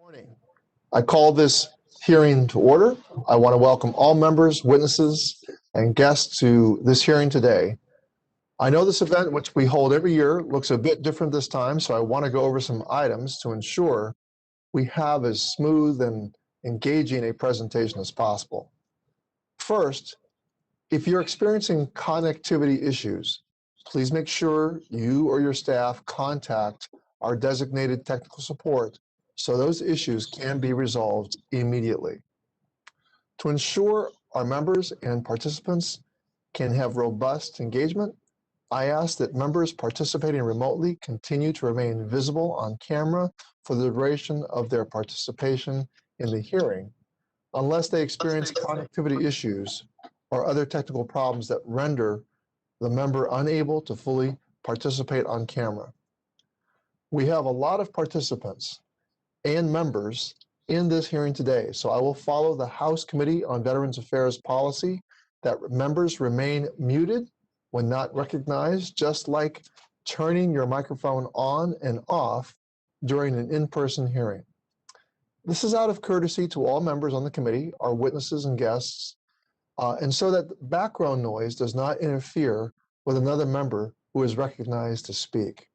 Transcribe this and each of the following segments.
Morning. I call this hearing to order. I want to welcome all members, witnesses, and guests to this hearing today. I know this event, which we hold every year, looks a bit different this time, so I want to go over some items to ensure we have as smooth and engaging a presentation as possible. First, if you're experiencing connectivity issues, please make sure you or your staff contact our designated technical support so those issues can be resolved immediately. To ensure our members and participants can have robust engagement, I ask that members participating remotely continue to remain visible on camera for the duration of their participation in the hearing, unless they experience connectivity issues or other technical problems that render the member unable to fully participate on camera. We have a lot of participants and members in this hearing today, so I will follow the House Committee on Veterans Affairs policy that members remain muted when not recognized, just like turning your microphone on and off during an in-person hearing. This is out of courtesy to all members on the committee, our witnesses and guests, and so that background noise does not interfere with another member who is recognized to speak.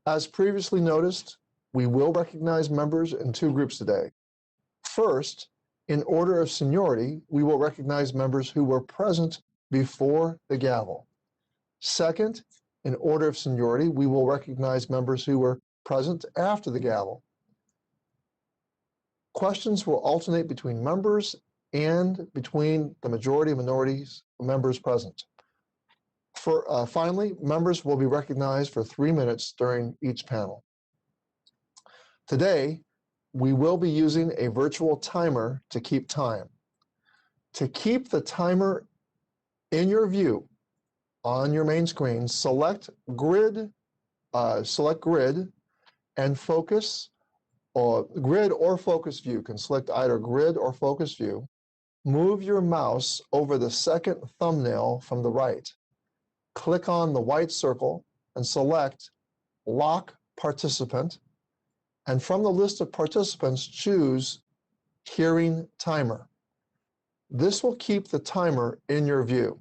As previously noticed, we will recognize members in two groups today. First, in order of seniority, we will recognize members who were present before the gavel. Second, in order of seniority, we will recognize members who were present after the gavel. Questions will alternate between members and between the majority and minorities members present. Finally, members will be recognized for 3 minutes during each panel. Today, we will be using a virtual timer to keep time. To keep the timer in your view on your main screen, select grid and focus, or grid or focus view. You can select either grid or focus view. Move your mouse over the second thumbnail from the right. Click on the white circle and select Lock Participant. And from the list of participants, choose Hearing Timer. This will keep the timer in your view.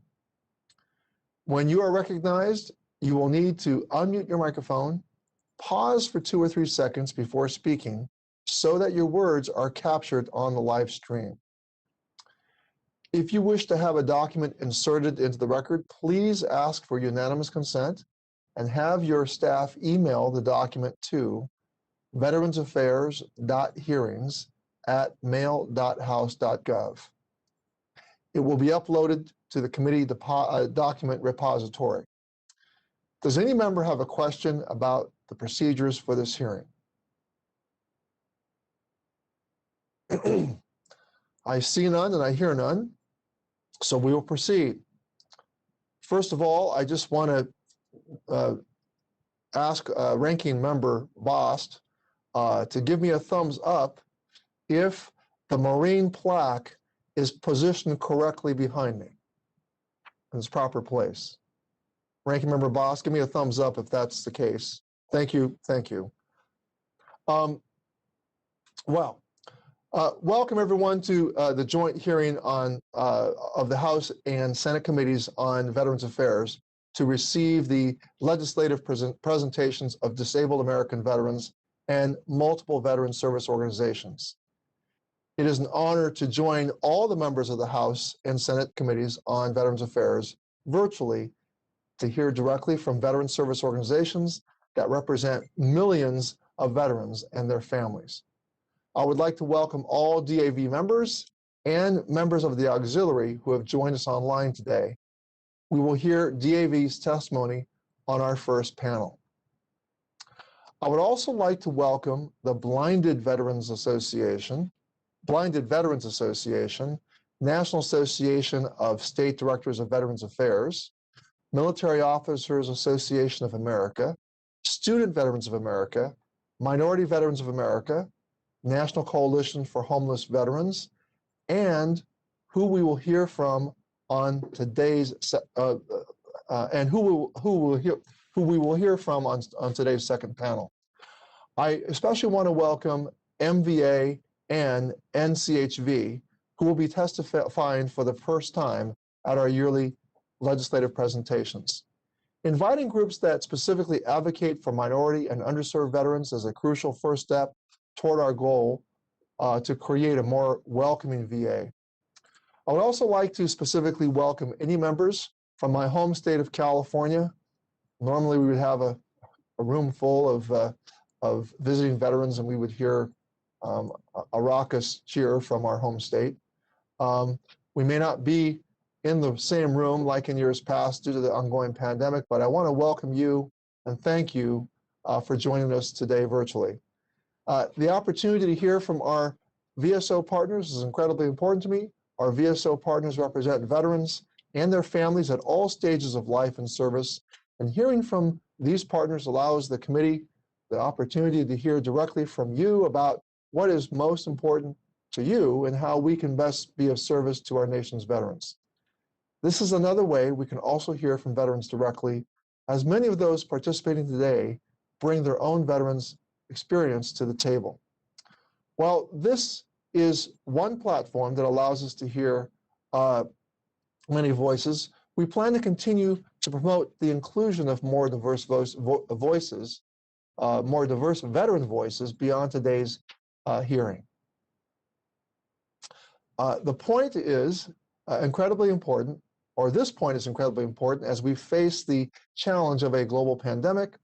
When you are recognized, you will need to unmute your microphone, pause for 2 or 3 seconds before speaking so that your words are captured on the live stream. If you wish to have a document inserted into the record, please ask for unanimous consent and have your staff email the document to veteransaffairs.hearings@mail.house.gov. It will be uploaded to the committee document repository. Does any member have a question about the procedures for this hearing? I see none and I hear none, so we will proceed. First of all, I just want to ask Ranking Member Bost to give me a thumbs up if the Marine plaque is positioned correctly behind me in its proper place. Ranking Member Bost, give me a thumbs up if that's the case. Thank you, thank you. Welcome everyone to the joint hearing of the House and Senate committees on Veterans Affairs to receive the legislative presentations of disabled American veterans and multiple veteran service organizations. It is an honor to join all the members of the House and Senate committees on Veterans Affairs virtually to hear directly from veteran service organizations that represent millions of veterans and their families. I would like to welcome all DAV members and members of the auxiliary who have joined us online today. We will hear DAV's testimony on our first panel. I would also like to welcome the Blinded Veterans Association, National Association of State Directors of Veterans Affairs, Military Officers Association of America, Student Veterans of America, Minority Veterans of America, National Coalition for Homeless Veterans, and who we will hear from on today's who we will hear from on today's second panel. I especially want to welcome MVA, and NCHV, who will be testifying for the first time at our yearly legislative presentations. Inviting groups that specifically advocate for minority and underserved veterans is a crucial first step toward our goal to create a more welcoming VA. I would also like to specifically welcome any members from my home state of California. Normally we would have a room full of visiting veterans and we would hear a raucous cheer from our home state. We may not be in the same room like in years past due to the ongoing pandemic, but I want to welcome you and thank you for joining us today virtually. The opportunity to hear from our VSO partners is incredibly important to me. Our VSO partners represent veterans and their families at all stages of life and service, and hearing from these partners allows the committee the opportunity to hear directly from you about what is most important to you and how we can best be of service to our nation's veterans. This is another way we can also hear from veterans directly, as many of those participating today bring their own veterans experience to the table. Well, this is one platform that allows us to hear many voices. We plan to continue to promote the inclusion of more diverse voices, more diverse veteran voices beyond today's hearing. The point is incredibly important, or this point is incredibly important as we face the challenge of a global pandemic,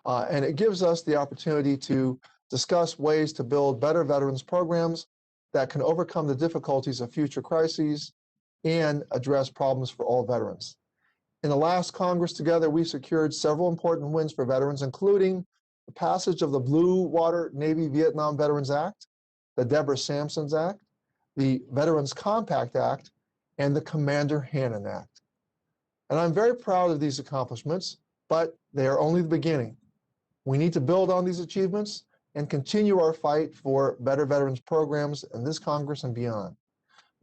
and it gives us the opportunity to discuss ways to build better veterans programs that can overcome the difficulties of future crises and address problems for all veterans. In the last Congress together, we secured several important wins for veterans, including the passage of the Blue Water Navy Vietnam Veterans Act, the Deborah Sampson's Act, the Veterans Compact Act, and the Commander Hannon Act. And I'm very proud of these accomplishments, but they are only the beginning. We need to build on these achievements and continue our fight for better veterans programs in this Congress and beyond.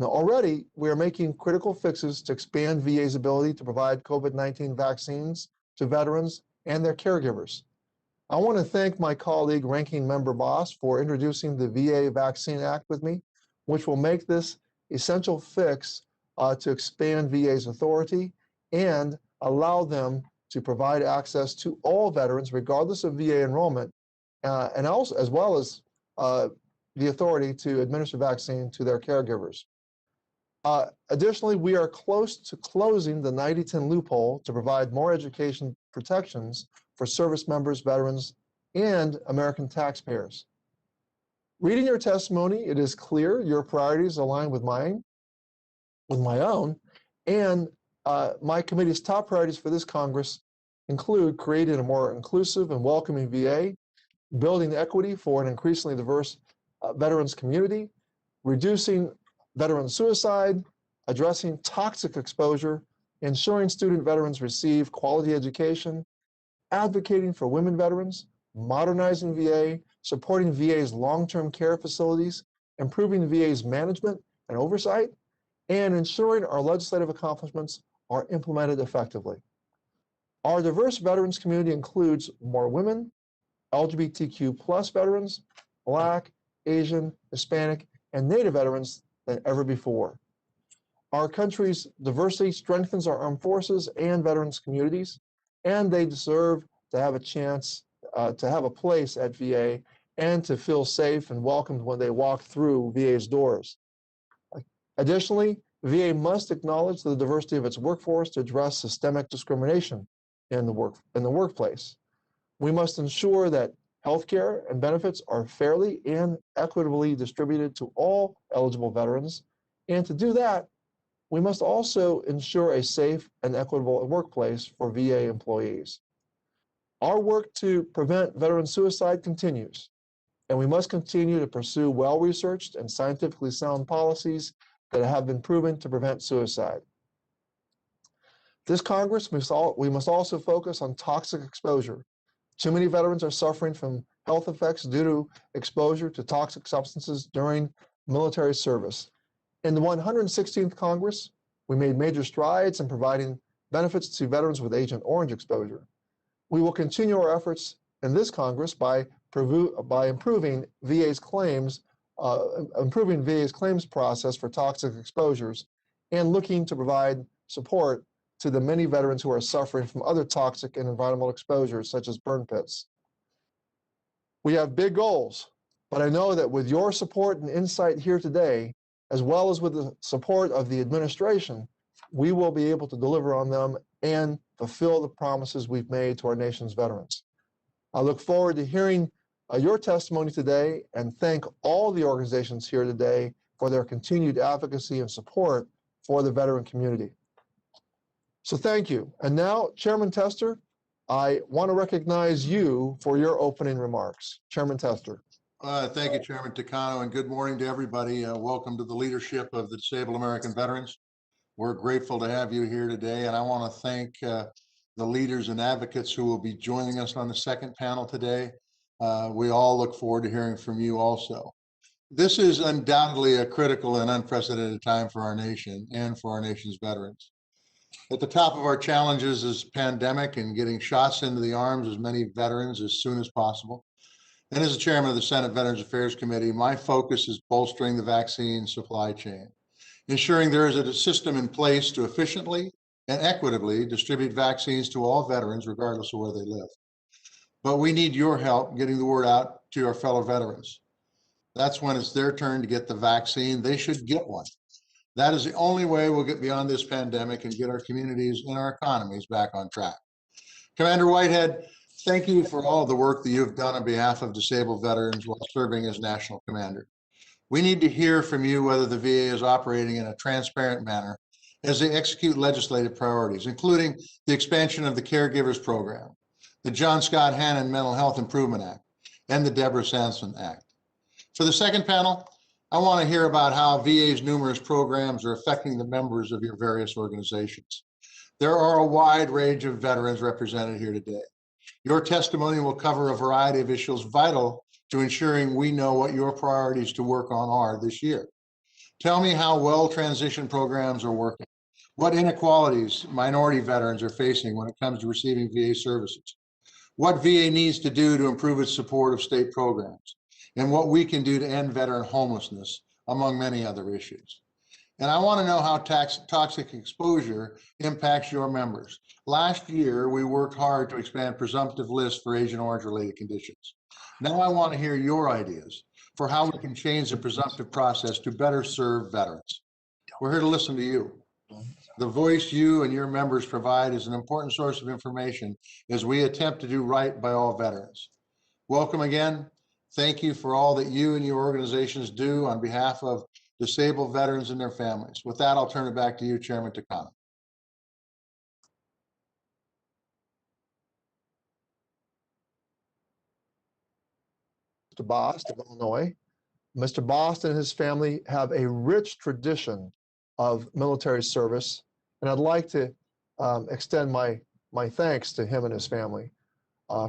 Now, already, we are making critical fixes to expand VA's ability to provide COVID-19 vaccines to veterans and their caregivers. I want to thank my colleague, Ranking Member Boss, for introducing the VA Vaccine Act with me, which will make this essential fix to expand VA's authority and allow them to provide access to all veterans, regardless of VA enrollment, and also as well as the authority to administer vaccine to their caregivers. Additionally, we are close to closing the 90-10 loophole to provide more education protections for service members, veterans, and American taxpayers. Reading your testimony, it is clear your priorities align with my own, and my committee's top priorities for this Congress include creating a more inclusive and welcoming VA, building equity for an increasingly diverse veterans community, reducing veteran suicide, addressing toxic exposure, ensuring student veterans receive quality education, advocating for women veterans, modernizing VA, supporting VA's long-term care facilities, improving VA's management and oversight, and ensuring our legislative accomplishments are implemented effectively. Our diverse veterans community includes more women, LGBTQ+ veterans, Black, Asian, Hispanic, and Native veterans than ever before. Our country's diversity strengthens our armed forces and veterans communities, and they deserve to have a chance to have a place at VA and to feel safe and welcomed when they walk through VA's doors. Additionally, VA must acknowledge the diversity of its workforce to address systemic discrimination in the workplace. We must ensure that healthcare and benefits are fairly and equitably distributed to all eligible veterans, and to do that, we must also ensure a safe and equitable workplace for VA employees. Our work to prevent veteran suicide continues, and we must continue to pursue well-researched and scientifically sound policies that have been proven to prevent suicide. This Congress, we must also focus on toxic exposure. Too many veterans are suffering from health effects due to exposure to toxic substances during military service. In the 116th Congress, we made major strides in providing benefits to veterans with Agent Orange exposure. We will continue our efforts in this Congress by improving VA's claims, process for toxic exposures, and looking to provide support to the many veterans who are suffering from other toxic and environmental exposures, such as burn pits. We have big goals, but I know that with your support and insight here today, as well as with the support of the administration, we will be able to deliver on them and fulfill the promises we've made to our nation's veterans. I look forward to hearing your testimony today and thank all the organizations here today for their continued advocacy and support for the veteran community. So thank you. And now, Chairman Tester, I want to recognize you for your opening remarks. Chairman Tester. Thank you, Chairman Takano, and good morning to everybody. Welcome to the leadership of the Disabled American Veterans. We're grateful to have you here today, and I want to thank the leaders and advocates who will be joining us on the second panel today. We all look forward to hearing from you also. This is undoubtedly a critical and unprecedented time for our nation and for our nation's veterans. At the top of our challenges is pandemic and getting shots into the arms as many veterans as soon as possible. And as the chairman of the Senate Veterans Affairs Committee, my focus is bolstering the vaccine supply chain, ensuring there is a system in place to efficiently and equitably distribute vaccines to all veterans, regardless of where they live. But we need your help getting the word out to our fellow veterans. That's when it's their turn to get the vaccine. They should get one. That is the only way we'll get beyond this pandemic and get our communities and our economies back on track. Commander Whitehead, thank you for all the work that you've done on behalf of disabled veterans while serving as National Commander. We need to hear from you whether the VA is operating in a transparent manner as they execute legislative priorities, including the expansion of the Caregivers program, the John Scott Hannon Mental Health Improvement Act, and the Deborah Sampson Act. For the second panel, I want to hear about how VA's numerous programs are affecting the members of your various organizations. There are a wide range of veterans represented here today. Your testimony will cover a variety of issues vital to ensuring we know what your priorities to work on are this year. Tell me how well transition programs are working, what inequalities minority veterans are facing when it comes to receiving VA services, what VA needs to do to improve its support of state programs, and what we can do to end veteran homelessness, among many other issues. And I want to know how toxic exposure impacts your members. Last year, we worked hard to expand presumptive lists for Agent Orange-related conditions. Now I want to hear your ideas for how we can change the presumptive process to better serve veterans. We're here to listen to you. The voice you and your members provide is an important source of information as we attempt to do right by all veterans. Welcome again. Thank you for all that you and your organizations do on behalf of disabled veterans and their families. With that, I'll turn it back to you, Chairman Takano. Mr. Bost of Illinois. Mr. Bost and his family have a rich tradition of military service, and I'd like to extend my thanks to him and his family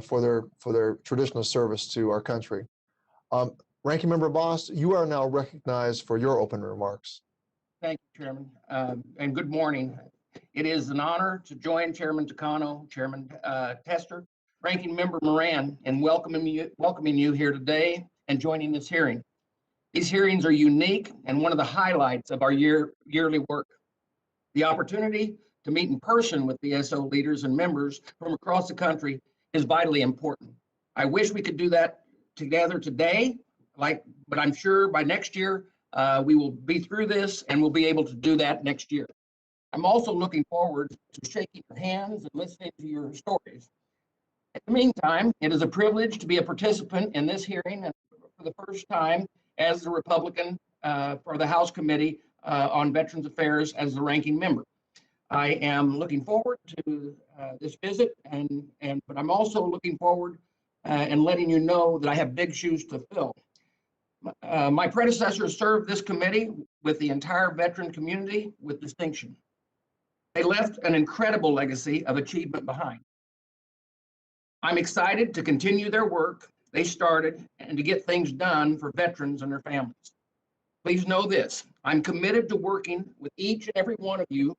for their traditional service to our country. Ranking Member Bost, you are now recognized for your opening remarks. Thank you, Chairman, and good morning. It is an honor to join Chairman Takano, Chairman Tester, Ranking Member Moran, in welcoming you here today and joining this hearing. These hearings are unique and one of the highlights of our yearly work. The opportunity to meet in person with VSO leaders and members from across the country is vitally important. I wish we could do that together today, but I'm sure by next year we will be through this and we'll be able to do that next year. I'm also looking forward to shaking your hands and listening to your stories. In the meantime, it is a privilege to be a participant in this hearing and for the first time as the Republican for the House Committee on Veterans Affairs as the ranking member. I am looking forward to this visit, but I'm also looking forward and letting you know that I have big shoes to fill. My predecessors served this committee with the entire veteran community with distinction. They left an incredible legacy of achievement behind. I'm excited to continue their work they started and to get things done for veterans and their families. Please know this, I'm committed to working with each and every one of you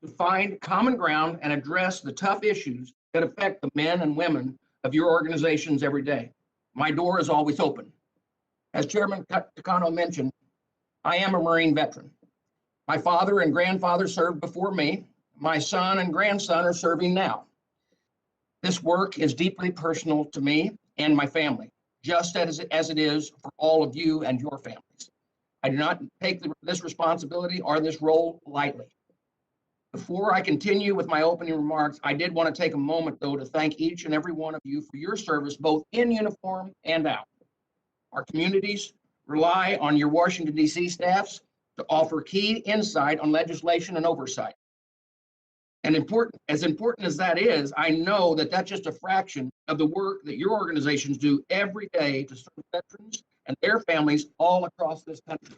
to find common ground and address the tough issues that affect the men and women of your organizations every day. my door is always open. As Chairman Takano mentioned, I am a Marine veteran. My father and grandfather served before me. My son and grandson are serving now. This work is deeply personal to me and my family, just as it is for all of you and your families. I do not take this responsibility or this role lightly. Before I continue with my opening remarks, I did want to take a moment, though, to thank each and every one of you for your service, both in uniform and out. Our communities rely on your Washington, D.C. staffs to offer key insight on legislation and oversight. And as important as that is, I know that that's just a fraction of the work that your organizations do every day to serve veterans and their families all across this country.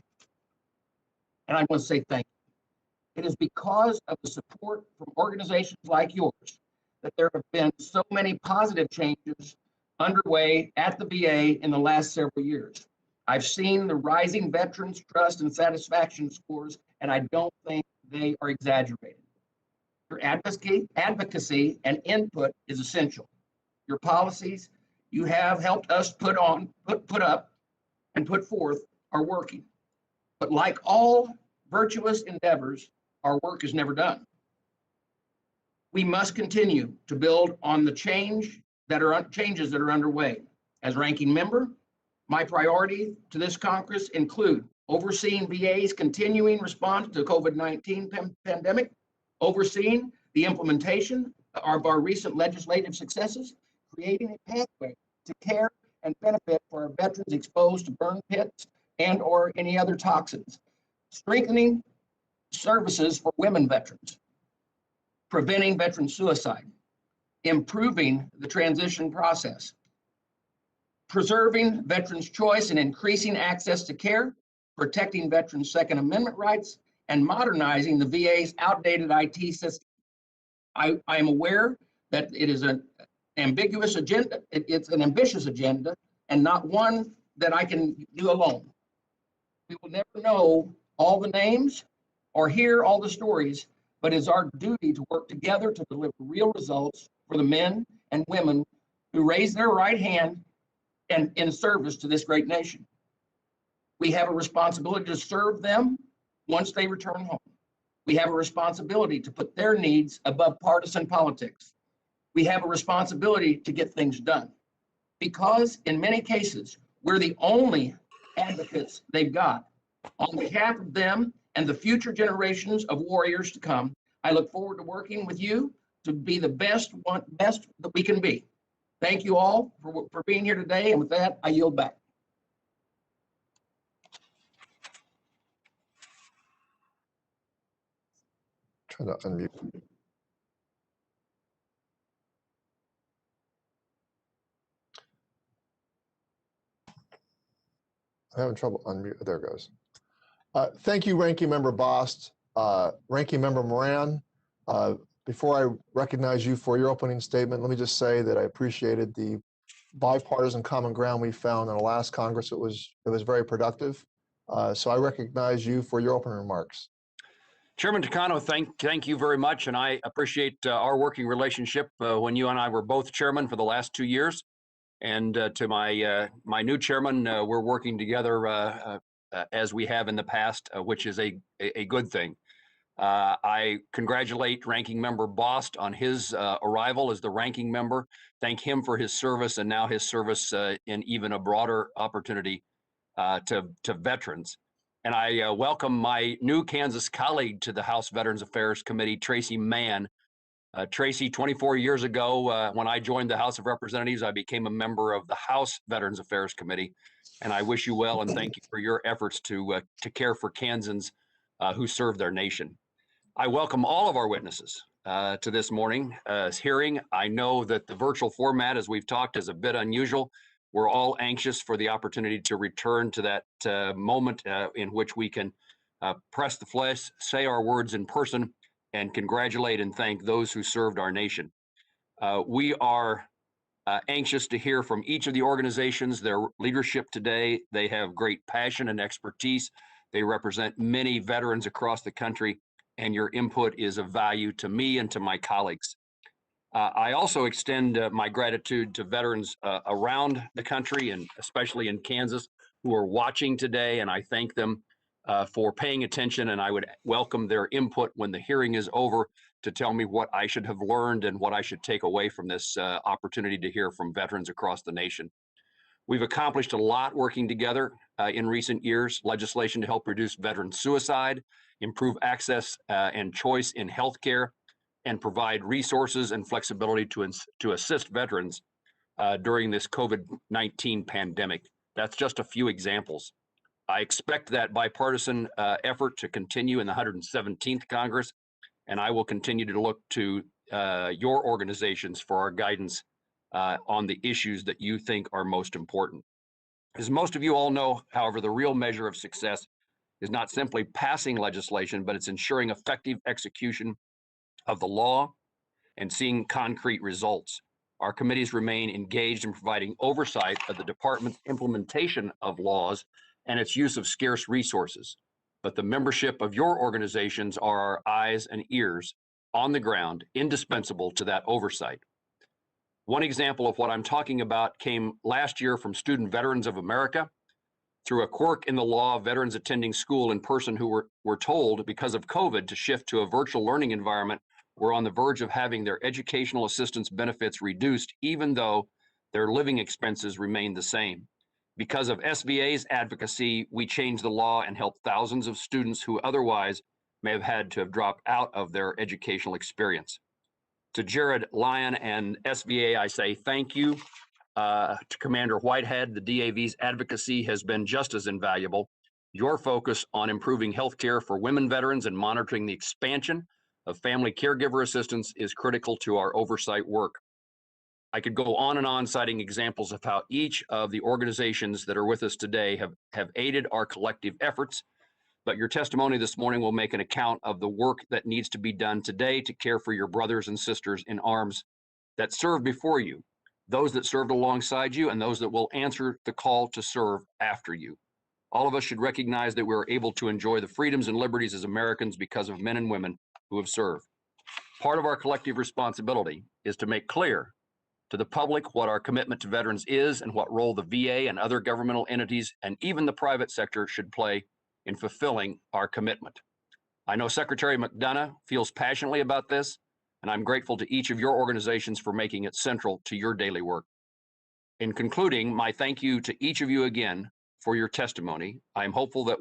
And I want to say thank you. It is because of the support from organizations like yours that there have been so many positive changes underway at the VA in the last several years. I've seen the rising veterans' trust and satisfaction scores, and I don't think they are exaggerated. Your advocacy and input is essential. Your policies you have helped us put up and put forth are working. But like all virtuous endeavors, our work is never done. We must continue to build on the changes that are underway. As ranking member, my priority to this Congress include overseeing VA's continuing response to the COVID-19 pandemic, overseeing the implementation of our recent legislative successes, creating a pathway to care and benefit for our veterans exposed to burn pits and or any other toxins, strengthening services for women veterans, preventing veteran suicide, improving the transition process, preserving veterans' choice and increasing access to care, protecting veterans' Second Amendment rights, and modernizing the VA's outdated IT system. I am aware that it is an ambiguous agenda. It's an ambitious agenda and not one that I can do alone. We will never know all the names or hear all the stories, but it's our duty to work together to deliver real results for the men and women who raise their right hand and in service to this great nation. We have a responsibility to serve them once they return home. We have a responsibility to put their needs above partisan politics. We have a responsibility to get things done. Because in many cases, we're the only advocates they've got. On behalf of them and the future generations of warriors to come, I look forward to working with you to be the best that we can be. Thank you all for being here today, and with that, I yield back. Trying to unmute. I'm having trouble unmute. There it goes. Thank you, Ranking Member Bost. Ranking Member Moran, before I recognize you for your opening statement, let me just say that I appreciated the bipartisan common ground we found in the last Congress. It was very productive. So I recognize you for your opening remarks. Chairman Takano, thank you very much, and I appreciate our working relationship when you and I were both chairman for the last 2 years. And to my new chairman, we're working together as we have in the past, which is a good thing. I congratulate Ranking Member Bost on his arrival as the ranking member. Thank him for his service and now his service in even a broader opportunity to veterans. And I welcome my new Kansas colleague to the House Veterans Affairs Committee, Tracy Mann. Tracy, 24 years ago, when I joined the House of Representatives, I became a member of the House Veterans Affairs Committee. And I wish you well and thank you for your efforts to care for Kansans who serve their nation. I welcome all of our witnesses to this morning's hearing. I know that the virtual format, as we've talked, is a bit unusual. We're all anxious for the opportunity to return to that moment in which we can press the flesh, say our words in person, and congratulate and thank those who served our nation. We are anxious to hear from each of the organizations, their leadership today. They have great passion and expertise. They represent many veterans across the country, and your input is of value to me and to my colleagues. I also extend my gratitude to veterans around the country and especially in Kansas who are watching today, and I thank them for paying attention, and I would welcome their input when the hearing is over to tell me what I should have learned and what I should take away from this opportunity to hear from veterans across the nation. We've accomplished a lot working together in recent years: legislation to help reduce veteran suicide, improve access and choice in healthcare, and provide resources and flexibility to assist veterans during this COVID-19 pandemic. That's just a few examples. I expect that bipartisan effort to continue in the 117th Congress, and I will continue to look to your organizations for our guidance on the issues that you think are most important. As most of you all know, however, the real measure of success is not simply passing legislation, but it's ensuring effective execution of the law and seeing concrete results. Our committees remain engaged in providing oversight of the department's implementation of laws and its use of scarce resources. But the membership of your organizations are our eyes and ears on the ground, indispensable to that oversight. One example of what I'm talking about came last year from Student Veterans of America. Through a quirk in the law, veterans attending school in person who were told because of COVID to shift to a virtual learning environment were on the verge of having their educational assistance benefits reduced, even though their living expenses remained the same. Because of SVA's advocacy, we changed the law and helped thousands of students who otherwise may have had to have dropped out of their educational experience. To Jared Lyon and SVA, I say thank you. To Commander Whitehead, the DAV's advocacy has been just as invaluable. Your focus on improving healthcare for women veterans and monitoring the expansion of family caregiver assistance is critical to our oversight work. I could go on and on citing examples of how each of the organizations that are with us today have aided our collective efforts, but your testimony this morning will make an account of the work that needs to be done today to care for your brothers and sisters in arms that served before you, those that served alongside you, and those that will answer the call to serve after you. All of us should recognize that we're able to enjoy the freedoms and liberties as Americans because of men and women who have served. Part of our collective responsibility is to make clear to the public what our commitment to veterans is and what role the VA and other governmental entities and even the private sector should play in fulfilling our commitment. I know Secretary McDonough feels passionately about this, and I'm grateful to each of your organizations for making it central to your daily work. In concluding, my thank you to each of you again for your testimony. I'm hopeful that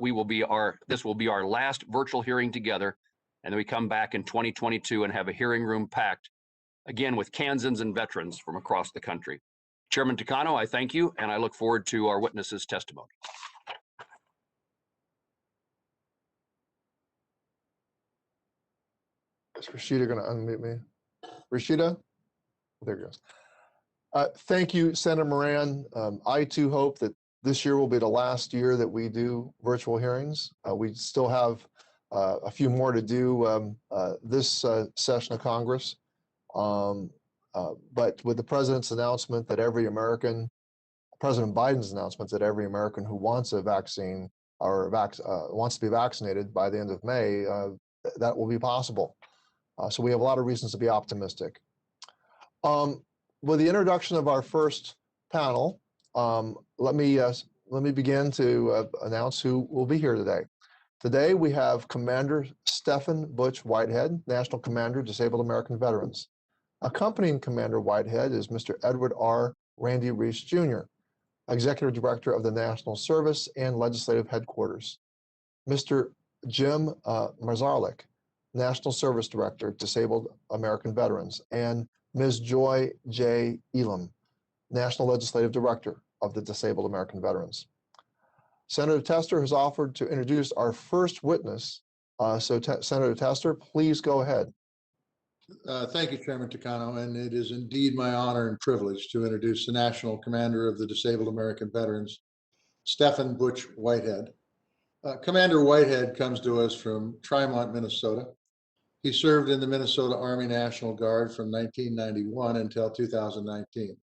this will be our last virtual hearing together, and then we come back in 2022 and have a hearing room packed again with Kansans and veterans from across the country. Chairman Takano, I thank you, and I look forward to our witnesses' testimony. Is Rashida going to unmute me? Rashida? There you go. Thank you, Senator Moran. I too hope that this year will be the last year that we do virtual hearings. We still have a few more to do this session of Congress. But with the president's announcement that President Biden's announcement that every American who wants a vaccine or wants to be vaccinated by the end of May, that will be possible. So we have a lot of reasons to be optimistic. With the introduction of our first panel, let me begin to announce who will be here today. Today we have Commander Stephen Butch Whitehead, National Commander, Disabled American Veterans. Accompanying Commander Whitehead is Mr. Edward R. Randy Reese Jr., Executive Director of the National Service and Legislative Headquarters. Mr. Jim Marzarlik, National Service Director, Disabled American Veterans, and Ms. Joy J. Elam, National Legislative Director of the Disabled American Veterans. Senator Tester has offered to introduce our first witness. Senator Tester, please go ahead. Thank you, Chairman Takano, and it is indeed my honor and privilege to introduce the National Commander of the Disabled American Veterans, Stephen Butch Whitehead. Commander Whitehead comes to us from Tremont, Minnesota. He served in the Minnesota Army National Guard from 1991 until 2019,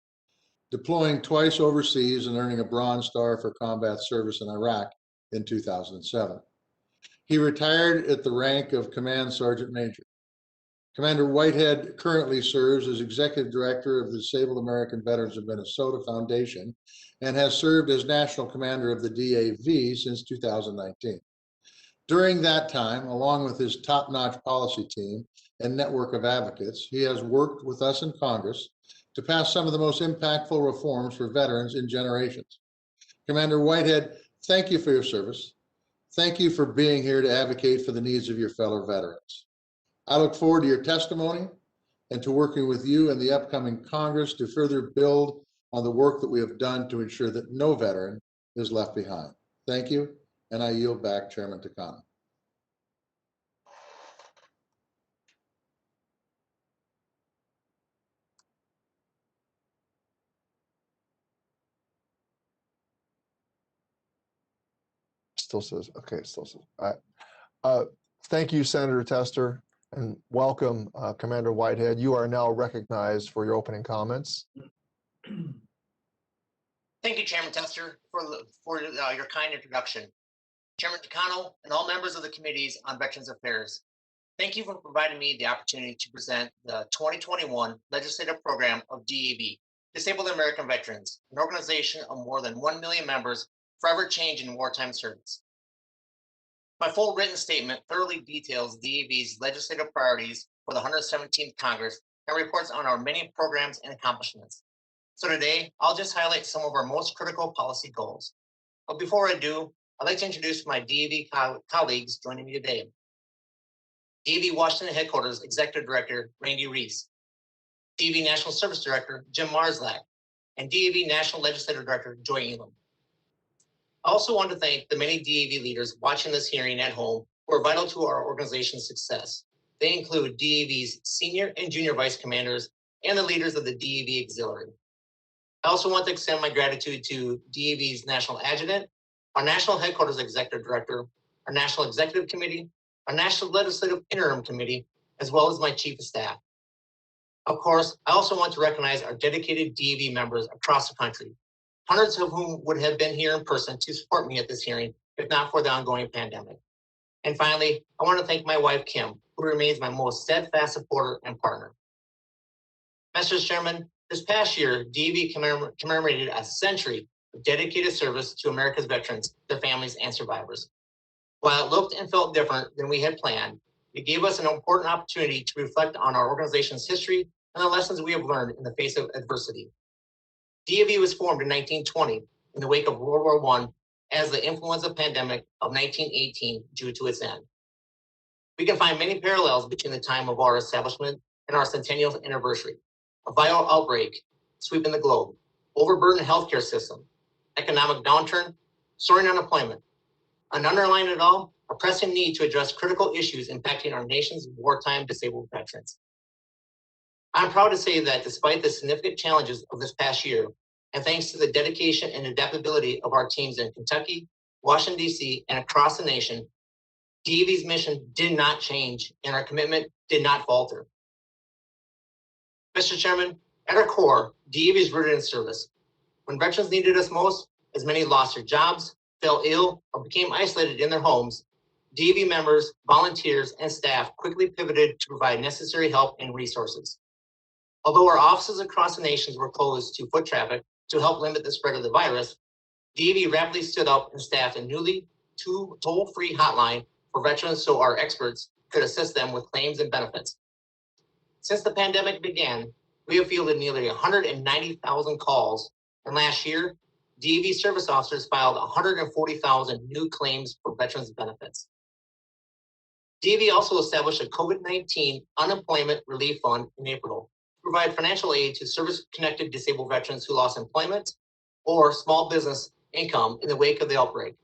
deploying twice overseas and earning a Bronze Star for combat service in Iraq in 2007. He retired at the rank of Command Sergeant Major. Commander Whitehead currently serves as Executive Director of the Disabled American Veterans of Minnesota Foundation and has served as National Commander of the DAV since 2019. During that time, along with his top-notch policy team and network of advocates, he has worked with us in Congress to pass some of the most impactful reforms for veterans in generations. Commander Whitehead, thank you for your service. Thank you for being here to advocate for the needs of your fellow veterans. I look forward to your testimony and to working with you and the upcoming Congress to further build on the work that we have done to ensure that no veteran is left behind. Thank you, and I yield back Chairman Takano. Still says, okay, it still says. All right. Thank you, Senator Tester, and welcome, Commander Whitehead. You are now recognized for your opening comments. Thank you, Chairman Tester, for your kind introduction. Chairman Takano and all members of the committees on Veterans Affairs, thank you for providing me the opportunity to present the 2021 legislative program of DAV, Disabled American Veterans, an organization of more than 1 million members forever changing wartime service. My full written statement thoroughly details DAV's legislative priorities for the 117th Congress and reports on our many programs and accomplishments. So today, I'll just highlight some of our most critical policy goals. But before I do, I'd like to introduce my DAV colleagues joining me today. DAV Washington Headquarters Executive Director, Randy Reese, DAV National Service Director, Jim Marszlak, and DAV National Legislative Director, Joy Elam. I also want to thank the many DAV leaders watching this hearing at home who are vital to our organization's success. They include DAV's senior and junior vice commanders and the leaders of the DAV Auxiliary. I also want to extend my gratitude to DAV's National Adjutant, our National Headquarters Executive Director, our National Executive Committee, our National Legislative Interim Committee, as well as my Chief of Staff. Of course, I also want to recognize our dedicated DAV members across the country, hundreds of whom would have been here in person to support me at this hearing, if not for the ongoing pandemic. And finally, I want to thank my wife, Kim, who remains my most steadfast supporter and partner. Mr. Chairman, this past year, DAV commemorated a century of dedicated service to America's veterans, their families, and survivors. While it looked and felt different than we had planned, it gave us an important opportunity to reflect on our organization's history and the lessons we have learned in the face of adversity. DAV was formed in 1920 in the wake of World War I as the influenza pandemic of 1918 drew to its end. We can find many parallels between the time of our establishment and our centennial anniversary. A viral outbreak sweeping the globe, overburdened healthcare system, economic downturn, soaring unemployment, and underlying it all, a pressing need to address critical issues impacting our nation's wartime disabled veterans. I'm proud to say that despite the significant challenges of this past year, and thanks to the dedication and adaptability of our teams in Kentucky, Washington, D.C., and across the nation, DAV's mission did not change and our commitment did not falter. Mr. Chairman, at our core, DAV is rooted in service. When veterans needed us most, as many lost their jobs, fell ill, or became isolated in their homes, DAV members, volunteers, and staff quickly pivoted to provide necessary help and resources. Although our offices across the nation were closed to foot traffic to help limit the spread of the virus, DAV rapidly stood up and staffed a newly toll-free hotline for veterans so our experts could assist them with claims and benefits. Since the pandemic began, we have fielded nearly 190,000 calls, and last year, DAV service officers filed 140,000 new claims for veterans benefits. DAV also established a COVID-19 Unemployment Relief Fund in April to provide financial aid to service-connected disabled veterans who lost employment or small business income in the wake of the outbreak.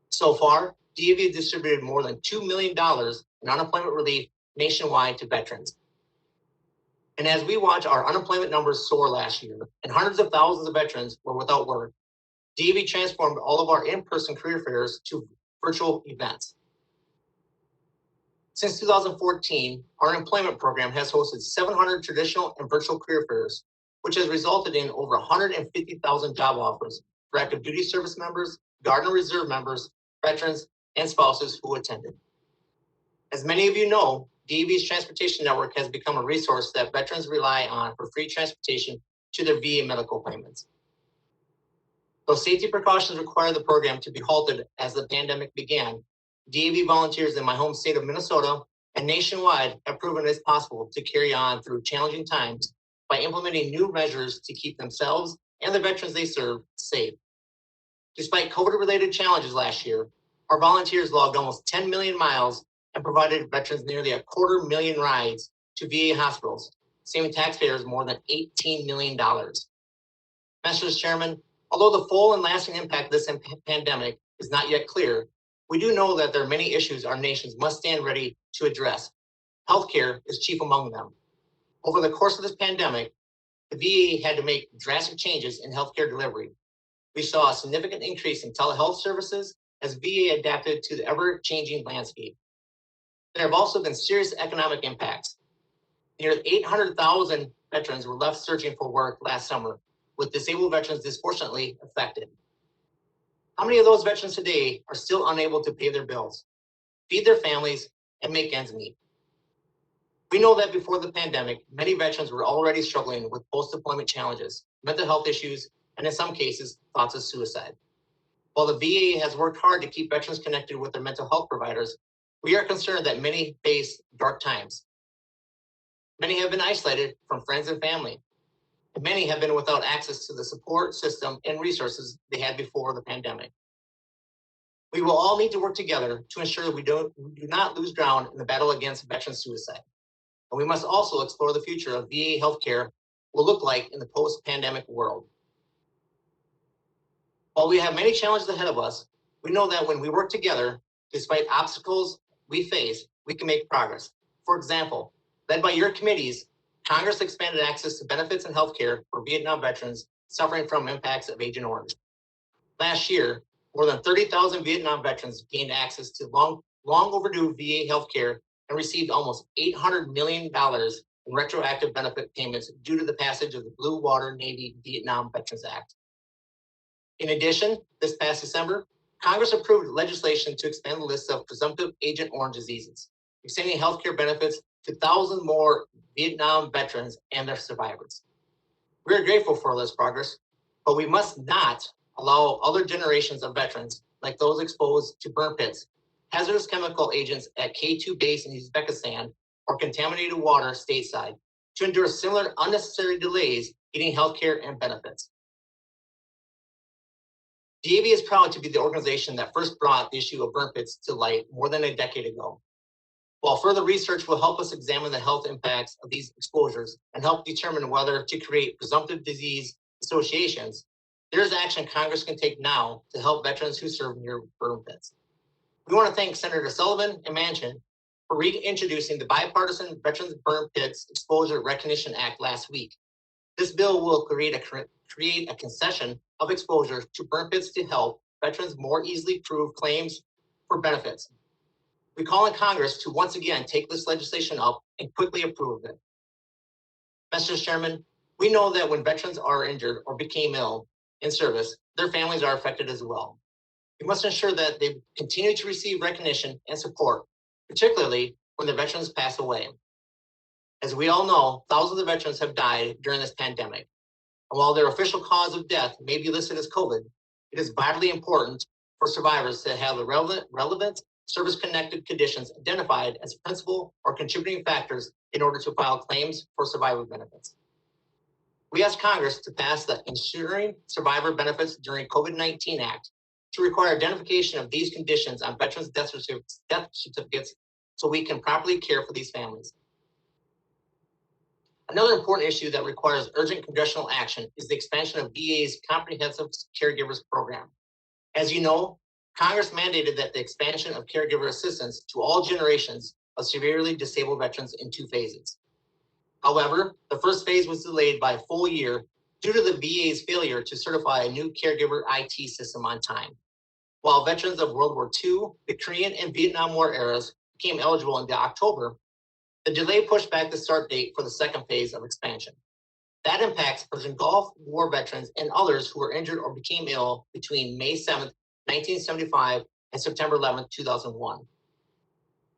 So far, DAV distributed more than $2 million in unemployment relief nationwide to veterans. And as we watch our unemployment numbers soar last year, and hundreds of thousands of veterans were without work, DAV transformed all of our in-person career fairs to virtual events. Since 2014, our employment program has hosted 700 traditional and virtual career fairs, which has resulted in over 150,000 job offers for active duty service members, Guard and Reserve members, veterans, and spouses who attended. As many of you know, DAV's transportation network has become a resource that veterans rely on for free transportation to their VA medical appointments. Though safety precautions require the program to be halted as the pandemic began, DAV volunteers in my home state of Minnesota and nationwide have proven it's possible to carry on through challenging times by implementing new measures to keep themselves and the veterans they serve safe. Despite COVID-related challenges last year, our volunteers logged almost 10 million miles and provided veterans nearly 250,000 rides to VA hospitals, saving taxpayers more than $18 million. Mr. Chairman, although the full and lasting impact of this pandemic is not yet clear, we do know that there are many issues our nations must stand ready to address. Healthcare is chief among them. Over the course of this pandemic, the VA had to make drastic changes in healthcare delivery. We saw a significant increase in telehealth services as VA adapted to the ever-changing landscape. There have also been serious economic impacts. Nearly 800,000 veterans were left searching for work last summer, with disabled veterans disproportionately affected. How many of those veterans today are still unable to pay their bills, feed their families, and make ends meet? We know that before the pandemic, many veterans were already struggling with post-deployment challenges, mental health issues, and in some cases, thoughts of suicide. While the VA has worked hard to keep veterans connected with their mental health providers, we are concerned that many face dark times. Many have been isolated from friends and family, and many have been without access to the support system and resources they had before the pandemic. We will all need to work together to ensure that we do not lose ground in the battle against veteran suicide. And we must also explore the future of VA healthcare will look like in the post-pandemic world. While we have many challenges ahead of us, we know that when we work together, despite obstacles we face, we can make progress. For example, led by your committees, Congress expanded access to benefits and healthcare for Vietnam veterans suffering from impacts of Agent Orange. Last year, more than 30,000 Vietnam veterans gained access to long overdue VA healthcare and received almost $800 million in retroactive benefit payments due to the passage of the Blue Water Navy Vietnam Veterans Act. In addition, this past December, Congress approved legislation to expand the list of presumptive Agent Orange diseases, extending healthcare benefits to thousands more Vietnam veterans and their survivors. We are grateful for this progress, but we must not allow other generations of veterans, like those exposed to burn pits, hazardous chemical agents at K2 base in Uzbekistan, or contaminated water stateside, to endure similar unnecessary delays getting healthcare and benefits. DAV is proud to be the organization that first brought the issue of burn pits to light more than a decade ago. While further research will help us examine the health impacts of these exposures and help determine whether to create presumptive disease associations, there is action Congress can take now to help veterans who serve near burn pits. We want to thank Senator Sullivan and Manchin for reintroducing the Bipartisan Veterans Burn Pits Exposure Recognition Act last week. This bill will create a concession of exposure to burn pits to help veterans more easily prove claims for benefits. We call on Congress to once again take this legislation up and quickly approve it. Mr. Chairman, we know that when veterans are injured or became ill in service, their families are affected as well. We must ensure that they continue to receive recognition and support, particularly when the veterans pass away. As we all know, thousands of veterans have died during this pandemic. And while their official cause of death may be listed as COVID, it is vitally important for survivors to have the relevant service-connected conditions identified as principal or contributing factors in order to file claims for survivor benefits. We ask Congress to pass the Ensuring Survivor Benefits During COVID-19 Act to require identification of these conditions on veterans' death certificates so we can properly care for these families. Another important issue that requires urgent congressional action is the expansion of VA's Comprehensive Caregivers program. As you know, Congress mandated that the expansion of caregiver assistance to all generations of severely disabled veterans in 2 phases. However, the first phase was delayed by a full year due to the VA's failure to certify a new caregiver IT system on time. While veterans of World War II, the Korean and Vietnam War eras became eligible in October, the delay pushed back the start date for the second phase of expansion. That impacts Persian Gulf War veterans and others who were injured or became ill between May 7th, 1975 and September 11th, 2001.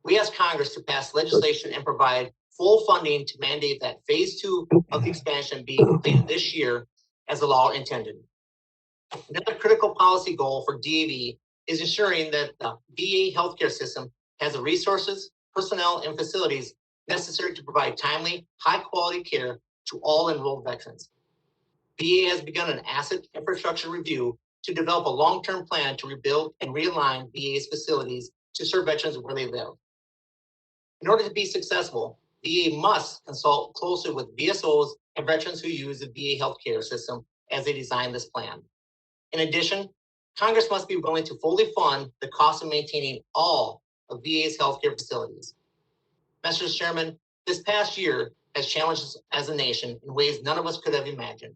we asked Congress to pass legislation and provide full funding to mandate that phase 2 of the expansion be completed this year as the law intended. Another critical policy goal for DAV is ensuring that the VA healthcare system has the resources, personnel, and facilities necessary to provide timely, high-quality care to all enrolled veterans. VA has begun an asset infrastructure review to develop a long-term plan to rebuild and realign VA's facilities to serve veterans where they live. In order to be successful, VA must consult closely with VSOs and veterans who use the VA healthcare system as they design this plan. In addition, Congress must be willing to fully fund the cost of maintaining all of VA's healthcare facilities. Mr. Chairman, this past year has challenged us as a nation in ways none of us could have imagined.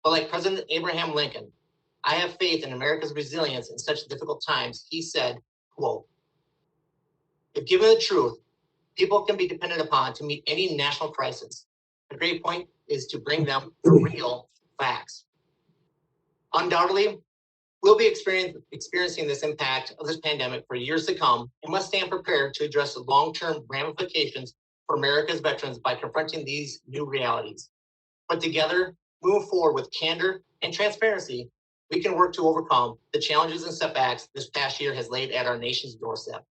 But like President Abraham Lincoln, I have faith in America's resilience in such difficult times. He said, quote, "If given the truth, people can be depended upon to meet any national crisis. The great point is to bring them the real facts." Undoubtedly, we'll be experiencing this impact of this pandemic for years to come and must stand prepared to address the long-term ramifications for America's veterans by confronting these new realities. But together, moving forward with candor and transparency, we can work to overcome the challenges and setbacks this past year has laid at our nation's doorstep.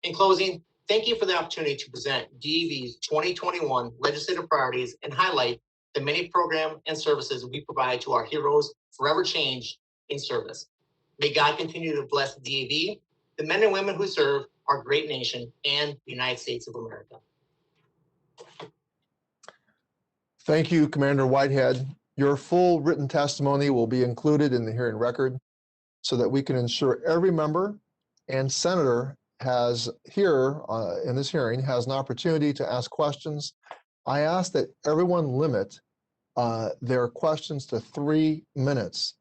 In closing, thank you for the opportunity to present DAV's 2021 legislative priorities and highlight the many programs and services we provide to our heroes forever changed in service. May God continue to bless DAV, the men and women who serve our great nation, and the United States of America. Thank you, Commander Whitehead. Your full written testimony will be included in the hearing record so that we can ensure every member and senator has here in this hearing has an opportunity to ask questions. I ask that everyone limit their questions to 3 minutes.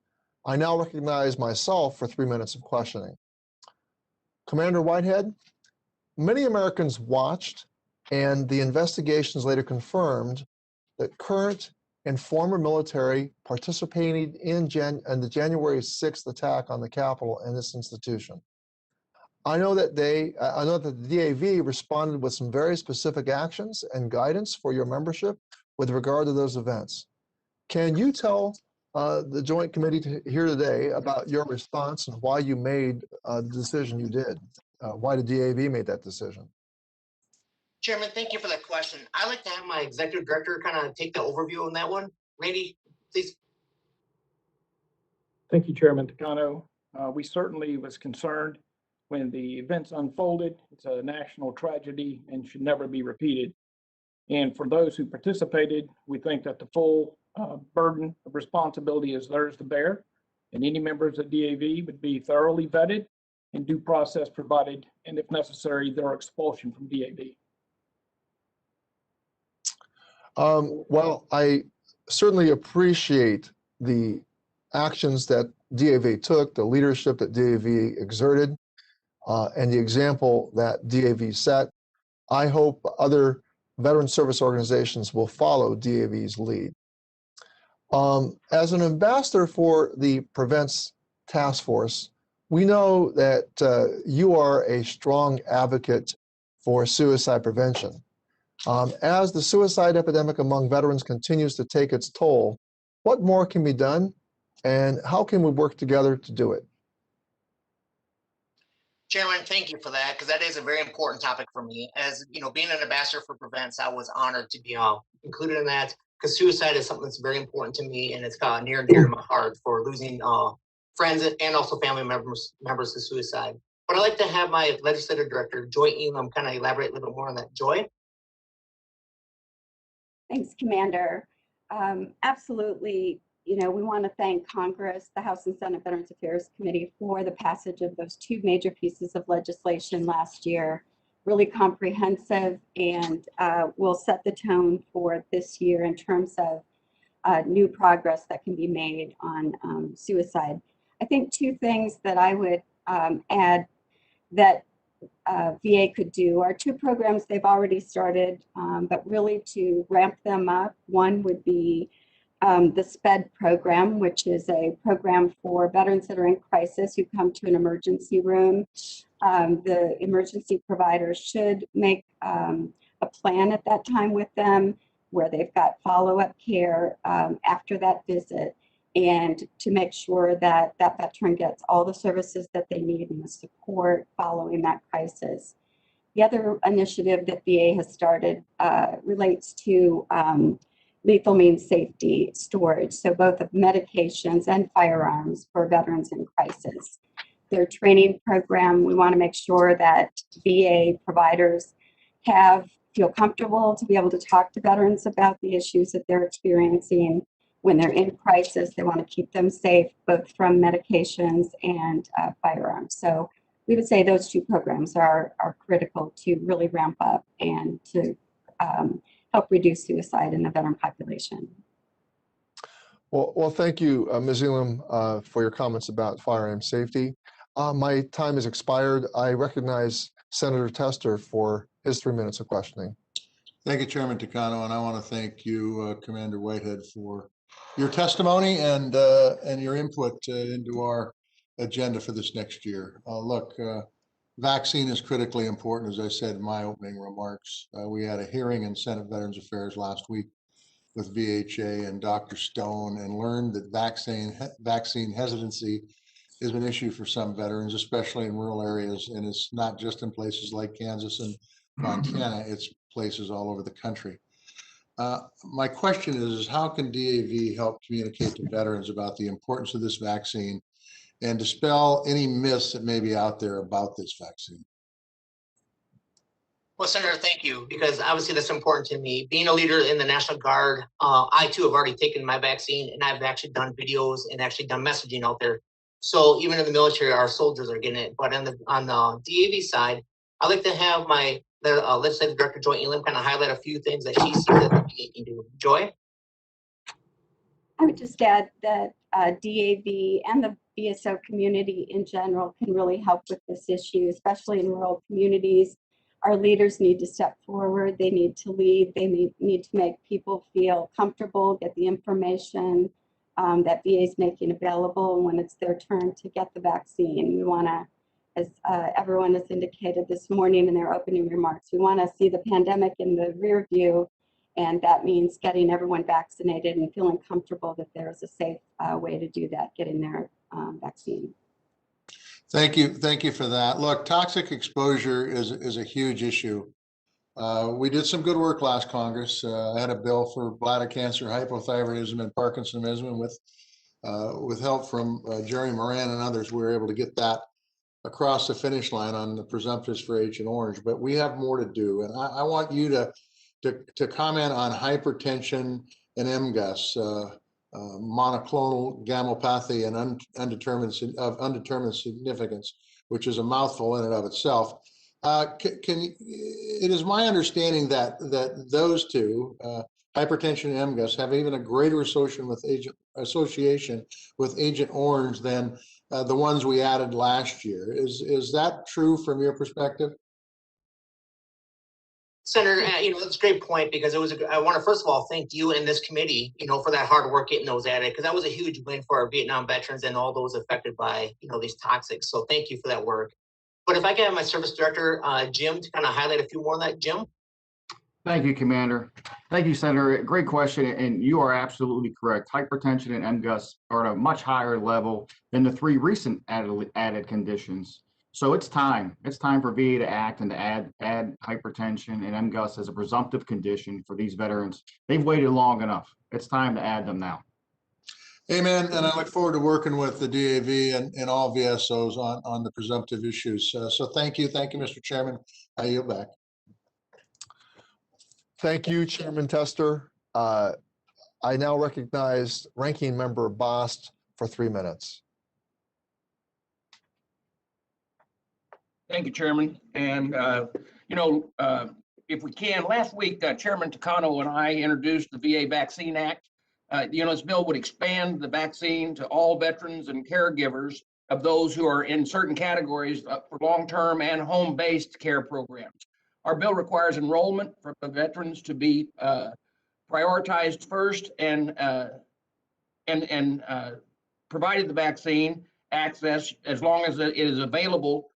I now recognize myself for 3 minutes of questioning. Commander Whitehead, many Americans watched, and the investigations later confirmed that current and former military participated in the January 6th attack on the Capitol and this institution. I know that the DAV responded with some very specific actions and guidance for your membership with regard to those events. Can you tell the Joint Committee here today about your response and why you made the decision you did? Why the DAV made that decision? Chairman, thank you for that question. I'd like to have my executive director kind of take the overview on that one. Randy, please. Thank you, Chairman Takano. We certainly was concerned when the events unfolded. It's a national tragedy and should never be repeated. And for those who participated, we think that the full burden of responsibility is theirs to bear, and any members of DAV would be thoroughly vetted and due process provided, and if necessary, their expulsion from DAV. Well, I certainly appreciate the actions that DAV took, the leadership that DAV exerted, and the example that DAV set. I hope other veteran service organizations will follow DAV's lead. As an ambassador for the Prevents Task Force, we know that you are a strong advocate for suicide prevention. As the suicide epidemic among veterans continues to take its toll, what more can be done, and how can we work together to do it? Chairman, thank you for that, because that is a very important topic for me. As you know, being an ambassador for Prevents, I was honored to be included in that, because suicide is something that's very important to me, and it's near and dear to my heart for losing friends and also family members to suicide. But I'd like to have my legislative director, Joy Elam, kind of elaborate a little bit more on that. Joy? Thanks, Commander. Absolutely. You know, we want to thank Congress, the House and Senate Veterans Affairs Committee for the passage of those 2 major pieces of legislation last year. Really comprehensive, and will set the tone for this year in terms of new progress that can be made on suicide. I think 2 things that I would add that VA could do are 2 programs they've already started, but really to ramp them up. One would be the SPED program, which is a program for veterans that are in crisis who come to an emergency room. The emergency provider should make a plan at that time with them where they've got follow-up care after that visit, and to make sure that that veteran gets all the services that they need and the support following that crisis. The other initiative that VA has started relates to lethal means safety storage, so both of medications and firearms for veterans in crisis. Their training program, we want to make sure that VA providers feel comfortable to be able to talk to veterans about the issues that they're experiencing. When they're in crisis, they want to keep them safe, both from medications and firearms. So we would say those two programs are critical to really ramp up and to help reduce suicide in the veteran population. Well, thank you, Ms. Elam, for your comments about firearm safety. My time has expired. I recognize Senator Tester for his 3 minutes of questioning. Thank you, Chairman Takano, and I want to thank you, Commander Whitehead, for your testimony and your input into our agenda for this next year. Look, vaccine is critically important, as I said in my opening remarks. We had a hearing in Senate Veterans Affairs last week with VHA and Dr. Stone, and learned that vaccine hesitancy is an issue for some veterans, especially in rural areas, and it's not just in places like Kansas and Montana, it's places all over the country. My question is how can DAV help communicate to veterans about the importance of this vaccine and dispel any myths that may be out there about this vaccine? Well, Senator, thank you, because obviously that's important to me. Being a leader in the National Guard, I too have already taken my vaccine, and I've actually done videos and actually done messaging out there. So even in the military, our soldiers are getting it. But on the DAV side, I'd like to have my legislative director, Joy Elam, kind of highlight a few things that she sees that the VA can do. Joy? I would just add that DAV and the VSO community in general can really help with this issue, especially in rural communities. Our leaders need to step forward. They need to lead. They need to make people feel comfortable, get the information that VA is making available, and when it's their turn to get the vaccine. We want to, as everyone has indicated this morning in their opening remarks, we want to see the pandemic in the rear view, and that means getting everyone vaccinated and feeling comfortable that there is a safe way to do that, getting their vaccine. Thank you for that. Look, toxic exposure is a huge issue. We did some good work last Congress. I had a bill for bladder cancer, hypothyroidism, and Parkinsonism, and with help from Jerry Moran and others, we were able to get that across the finish line on the presumptives for Agent Orange. But we have more to do, and I want you to comment on hypertension and MGUS, monoclonal gammopathy, and undetermined significance, which is a mouthful in and of itself. It is my understanding that those two, hypertension and MGUS, have even a greater association with Agent Orange than the ones we added last year. Is that true from your perspective? Senator, that's a great point, because I want to first of all thank you and this committee, for that hard work getting those added, because that was a huge win for our Vietnam veterans and all those affected by, these toxics. So thank you for that work. But if I can have my service director, Jim, to kind of highlight a few more on that. Jim? Thank you, Commander. Thank you, Senator. Great question, and you are absolutely correct. Hypertension and MGUS are at a much higher level than the three recent added conditions. So it's time. It's time for VA to act and to add hypertension and MGUS as a presumptive condition for these veterans. They've waited long enough. It's time to add them now. Amen. And I look forward to working with the DAV and all VSOs on the presumptive issues. So thank you. Thank you, Mr. Chairman. I yield back. Thank you, Chairman Tester. I now recognize Ranking Member Bost for 3 minutes. Thank you, Chairman. And, if we can, last week, Chairman Takano and I introduced the VA Vaccine Act. This bill would expand the vaccine to all veterans and caregivers of those who are in certain categories for long-term and home-based care programs. Our bill requires enrollment for the veterans to be prioritized first, and provided the vaccine access as long as it is available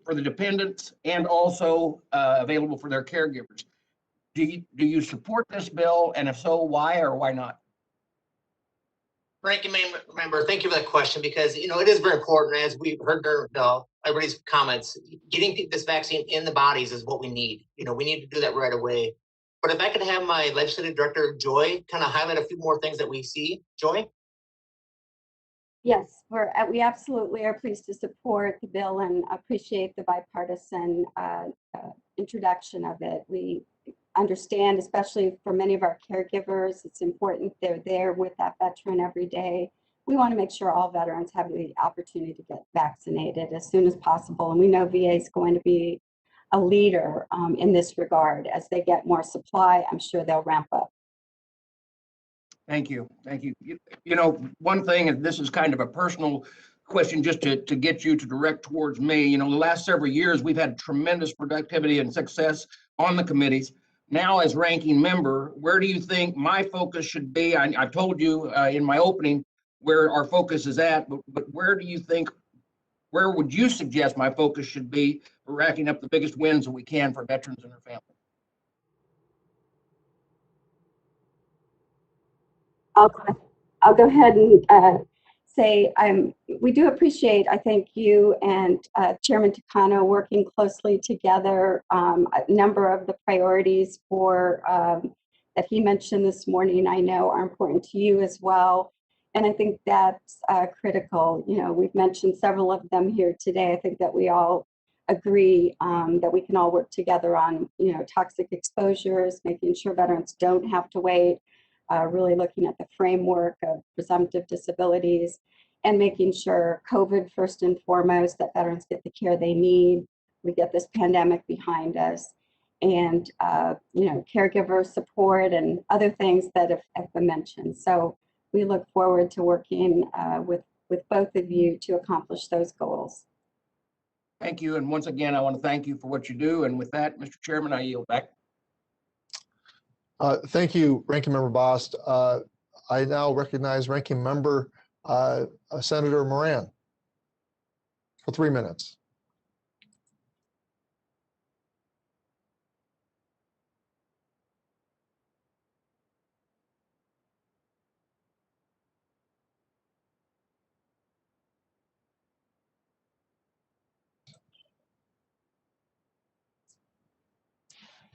for the dependents and also available for their caregivers. Do you support this bill? And if so, why or why not? Ranking member, thank you for that question, because it is very important, as we've heard everybody's comments. Getting this vaccine in the bodies is what we need. We need to do that right away. But if I could have my legislative director Joy kind of highlight a few more things that we see. Joy? Yes, we absolutely are pleased to support the bill and appreciate the bipartisan introduction of it. We understand, especially for many of our caregivers, it's important they're there with that veteran every day. We want to make sure all veterans have the opportunity to get vaccinated as soon as possible. And we know VA is going to be a leader in this regard. As they get more supply, I'm sure they'll ramp up. Thank you. Thank you. One thing, and this is kind of a personal question just to get you to direct towards me. The last several years, we've had tremendous productivity and success on the committees. Now, as ranking member, where do you think my focus should be? I've told you in my opening where our focus is at, but where would you suggest my focus should be for racking up the biggest wins that we can for veterans and their families? I'll go ahead and say we do appreciate, I think, you and Chairman Takano working closely together. A number of the priorities that he mentioned this morning, I know are important to you as well. And I think that's critical. We've mentioned several of them here today. I think that we all agree that we can all work together on, toxic exposures, making sure veterans don't have to wait, really looking at the framework of presumptive disabilities, and making sure COVID, first and foremost, that veterans get the care they need. We get this pandemic behind us, and caregiver support and other things that have been mentioned. So we look forward to working with both of you to accomplish those goals. Thank you. And once again, I want to thank you for what you do. And with that, Mr. Chairman, I yield back. Thank you, Ranking Member Bost. I now recognize Ranking Member Senator Moran for 3 minutes.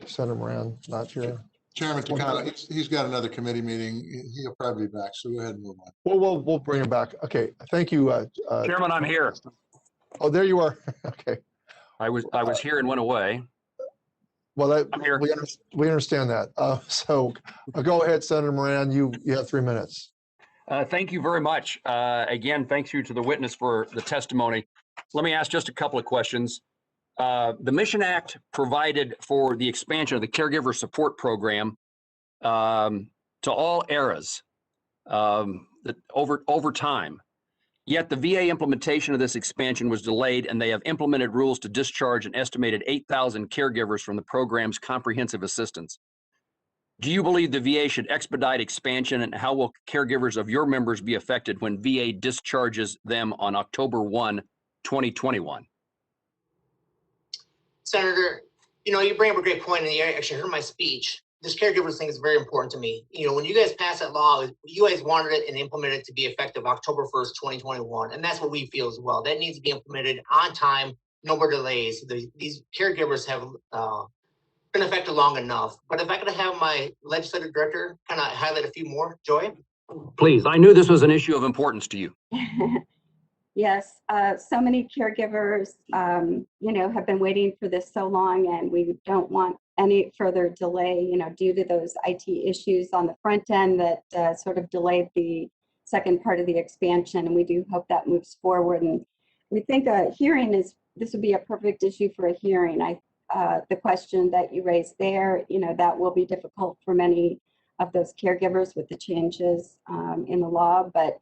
Senator Moran, not here. Chairman Takano, he's got another committee meeting. He'll probably be back, so go ahead and move on. We'll bring him back. Okay, thank you. Chairman, I'm here. Oh, there you are. Okay. I was here and went away. Well, I'm here. We understand that. So go ahead, Senator Moran. You have 3 minutes. Thank you very much. Again, thanks you to the witness for the testimony. Let me ask just a couple of questions. The Mission Act provided for the expansion of the Caregiver Support Program to all eras over time. Yet the VA implementation of this expansion was delayed, and they have implemented rules to discharge an estimated 8,000 caregivers from the program's comprehensive assistance. Do you believe the VA should expedite expansion, and how will caregivers of your members be affected when VA discharges them on October 1, 2021? Senator, you bring up a great point, and you actually heard my speech. This caregivers thing is very important to me. When you guys passed that law, you guys wanted it and implemented it to be effective October 1st, 2021. And that's what we feel as well. That needs to be implemented on time, no more delays. These caregivers have been affected long enough. But if I could have my legislative director kind of highlight a few more, Joy? Please, I knew this was an issue of importance to you. Yes, so many caregivers, have been waiting for this so long, and we don't want any further delay, due to those IT issues on the front end that sort of delayed the second part of the expansion. And we do hope that moves forward. And we think a hearing this would be a perfect issue for a hearing. The question that you raised there, that will be difficult for many of those caregivers with the changes in the law, but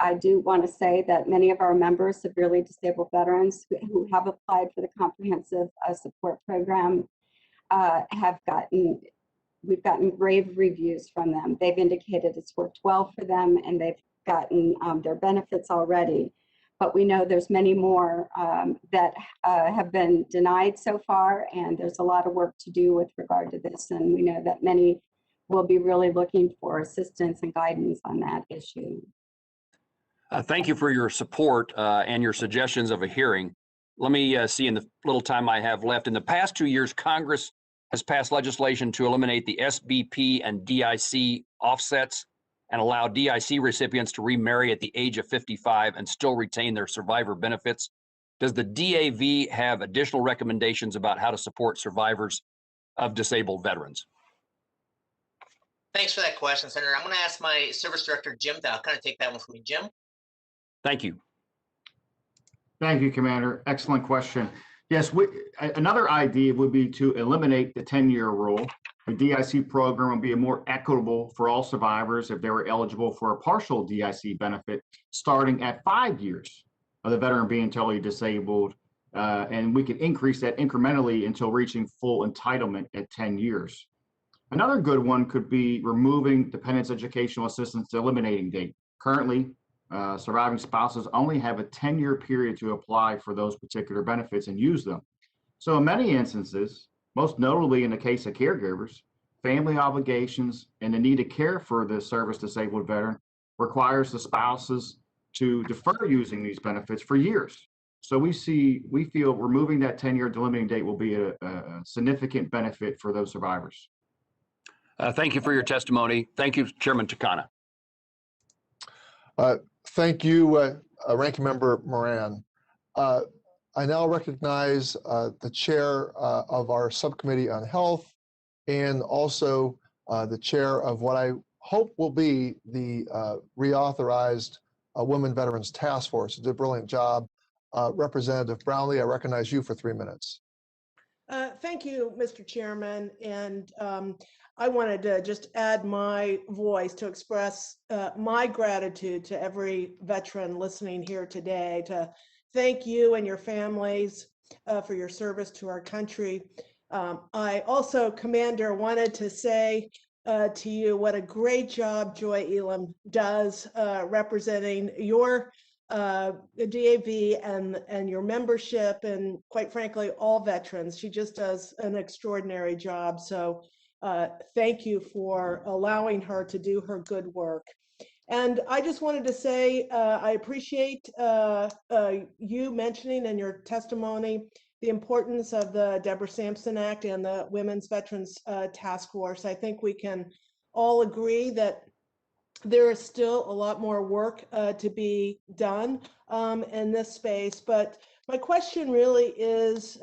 I do want to say that many of our members, severely disabled veterans who have applied for the comprehensive support program, we've gotten rave reviews from them. They've indicated it's worked well for them, and they've gotten their benefits already. but we know there's many more that have been denied so far, and there's a lot of work to do with regard to this. And we know that many will be really looking for assistance and guidance on that issue. Thank you for your support and your suggestions of a hearing. Let me see in the little time I have left. In the past 2 years, Congress has passed legislation to eliminate the SBP and DIC offsets and allow DIC recipients to remarry at the age of 55 and still retain their survivor benefits. Does the DAV have additional recommendations about how to support survivors of disabled veterans? Thanks for that question, Senator. I'm going to ask my service director, Jim, to kind of take that one from me. Jim? Thank you. Thank you, Commander. Excellent question. Yes, another idea would be to eliminate the 10-year rule. The DIC program would be more equitable for all survivors if they were eligible for a partial DIC benefit starting at 5 years of the veteran being totally disabled. And we could increase that incrementally until reaching full entitlement at 10 years. Another good one could be removing dependents educational assistance eliminating date. Currently, surviving spouses only have a 10-year period to apply for those particular benefits and use them. So in many instances, most notably in the case of caregivers, family obligations and the need to care for the service disabled veteran requires the spouses to defer using these benefits for years. So we feel removing that 10-year delimiting date will be a significant benefit for those survivors. Thank you for your testimony. Thank you, Chairman Takano. Thank you, Ranking Member Moran. I now recognize the chair of our subcommittee on health and also the chair of what I hope will be the reauthorized Women Veterans Task Force. You did a brilliant job. Representative Brownlee, I recognize you for 3 minutes. Thank you, Mr. Chairman. And I wanted to just add my voice to express my gratitude to every veteran listening here today, to thank you and your families for your service to our country. I also, Commander, wanted to say to you what a great job Joy Elam does representing your DAV and your membership, and quite frankly, all veterans. She just does an extraordinary job. So thank you for allowing her to do her good work. And I just wanted to say I appreciate you mentioning in your testimony the importance of the Deborah Sampson Act and the Women's Veterans Task Force. I think we can all agree that there is still a lot more work to be done in this space. But my question really is,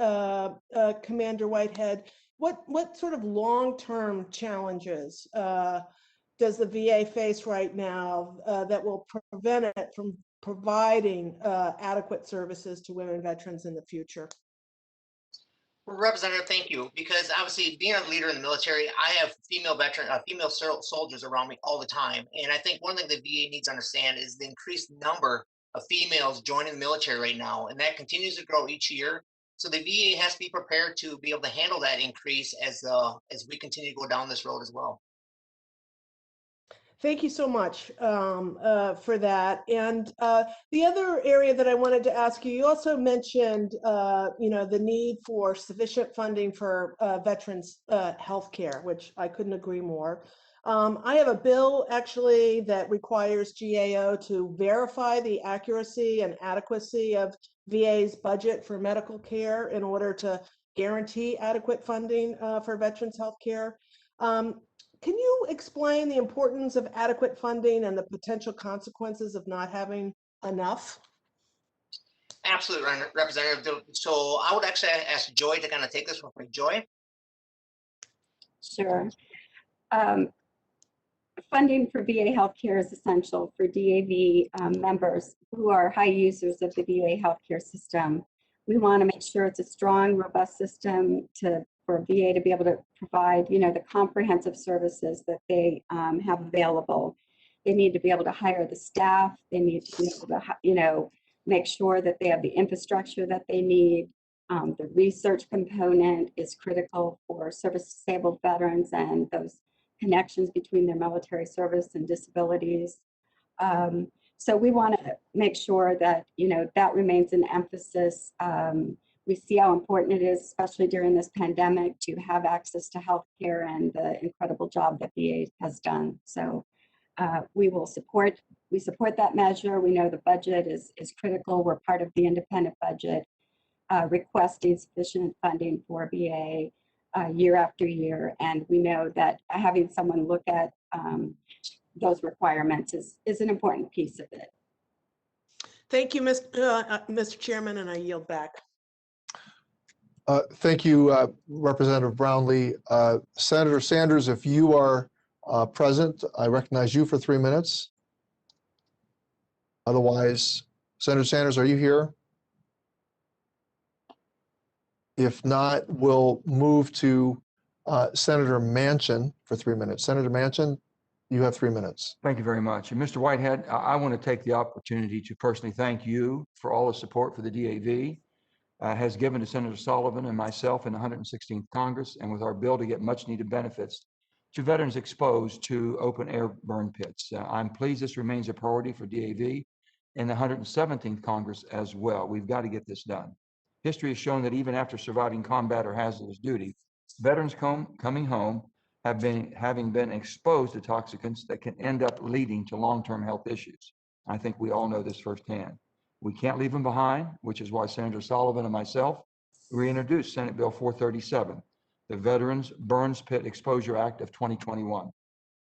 Commander Whitehead, what sort of long-term challenges does the VA face right now that will prevent it from providing adequate services to women veterans in the future? Representative, thank you. Because obviously, being a leader in the military, I have female soldiers around me all the time, and I think one thing the VA needs to understand is the increased number of females joining the military right now, and that continues to grow each year. So the VA has to be prepared to be able to handle that increase as we continue to go down this road as well. Thank you so much for that. And the other area that I wanted to ask you, you also mentioned, the need for sufficient funding for veterans' health care, which I couldn't agree more. I have a bill actually that requires GAO to verify the accuracy and adequacy of VA's budget for medical care in order to guarantee adequate funding for veterans' health care. Can you explain the importance of adequate funding and the potential consequences of not having enough? Absolutely, Representative. So I would actually ask Joy to kind of take this one. Joy? Sure. Funding for VA healthcare is essential for DAV members who are high users of the VA healthcare system. We want to make sure it's a strong, robust system for VA to be able to provide, the comprehensive services that they have available. They need to be able to hire the staff. They need to be able to, make sure that they have the infrastructure that they need. The research component is critical for service-disabled veterans and those connections between their military service and disabilities. So we want to make sure that, that remains an emphasis. We see how important it is, especially during this pandemic, to have access to healthcare and the incredible job that VA has done. So we support that measure. We know the budget is critical. We're part of the independent budget, requesting sufficient funding for VA year after year. And we know that having someone look at those requirements is an important piece of it. Thank you, Mr. Chairman, and I yield back. Thank you, Representative Brownlee. Senator Sanders, if you are present, I recognize you for 3 minutes. Otherwise, Senator Sanders, are you here? If not, we'll move to Senator Manchin for 3 minutes. Senator Manchin, you have 3 minutes. Thank you very much. And Mr. Whitehead, I want to take the opportunity to personally thank you for all the support for the DAV has given to Senator Sullivan and myself in the 116th Congress, and with our bill to get much needed benefits to veterans exposed to open air burn pits. I'm pleased this remains a priority for DAV in the 117th Congress as well. We've got to get this done. History has shown that even after surviving combat or hazardous duty, veterans coming home having been exposed to toxicants that can end up leading to long-term health issues. I think we all know this firsthand. We can't leave them behind, which is why Senator Sullivan and myself reintroduced Senate Bill 437, the Veterans Burns Pit Exposure Act of 2021.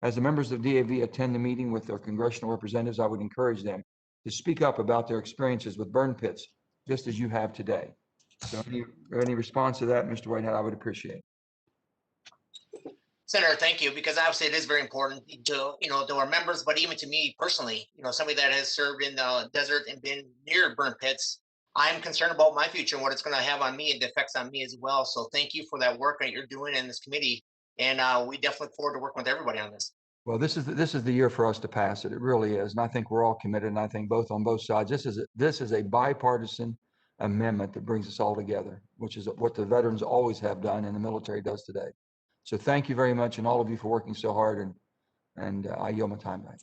As the members of DAV attend the meeting with their congressional representatives, I would encourage them to speak up about their experiences with burn pits, just as you have today. So any response to that, Mr. Whitehead, I would appreciate. Senator, thank you, because obviously it is very important to, to our members, but even to me personally, somebody that has served in the desert and been near burn pits, I'm concerned about my future and what it's going to have on me and the effects on me as well. So thank you for that work that you're doing in this committee. And we definitely look forward to working with everybody on this. Well, this is the year for us to pass it. It really is. And I think we're all committed. And I think on both sides, this is a bipartisan amendment that brings us all together, which is what the veterans always have done and the military does today. So thank you very much, and all of you for working so hard, and I yield my time back.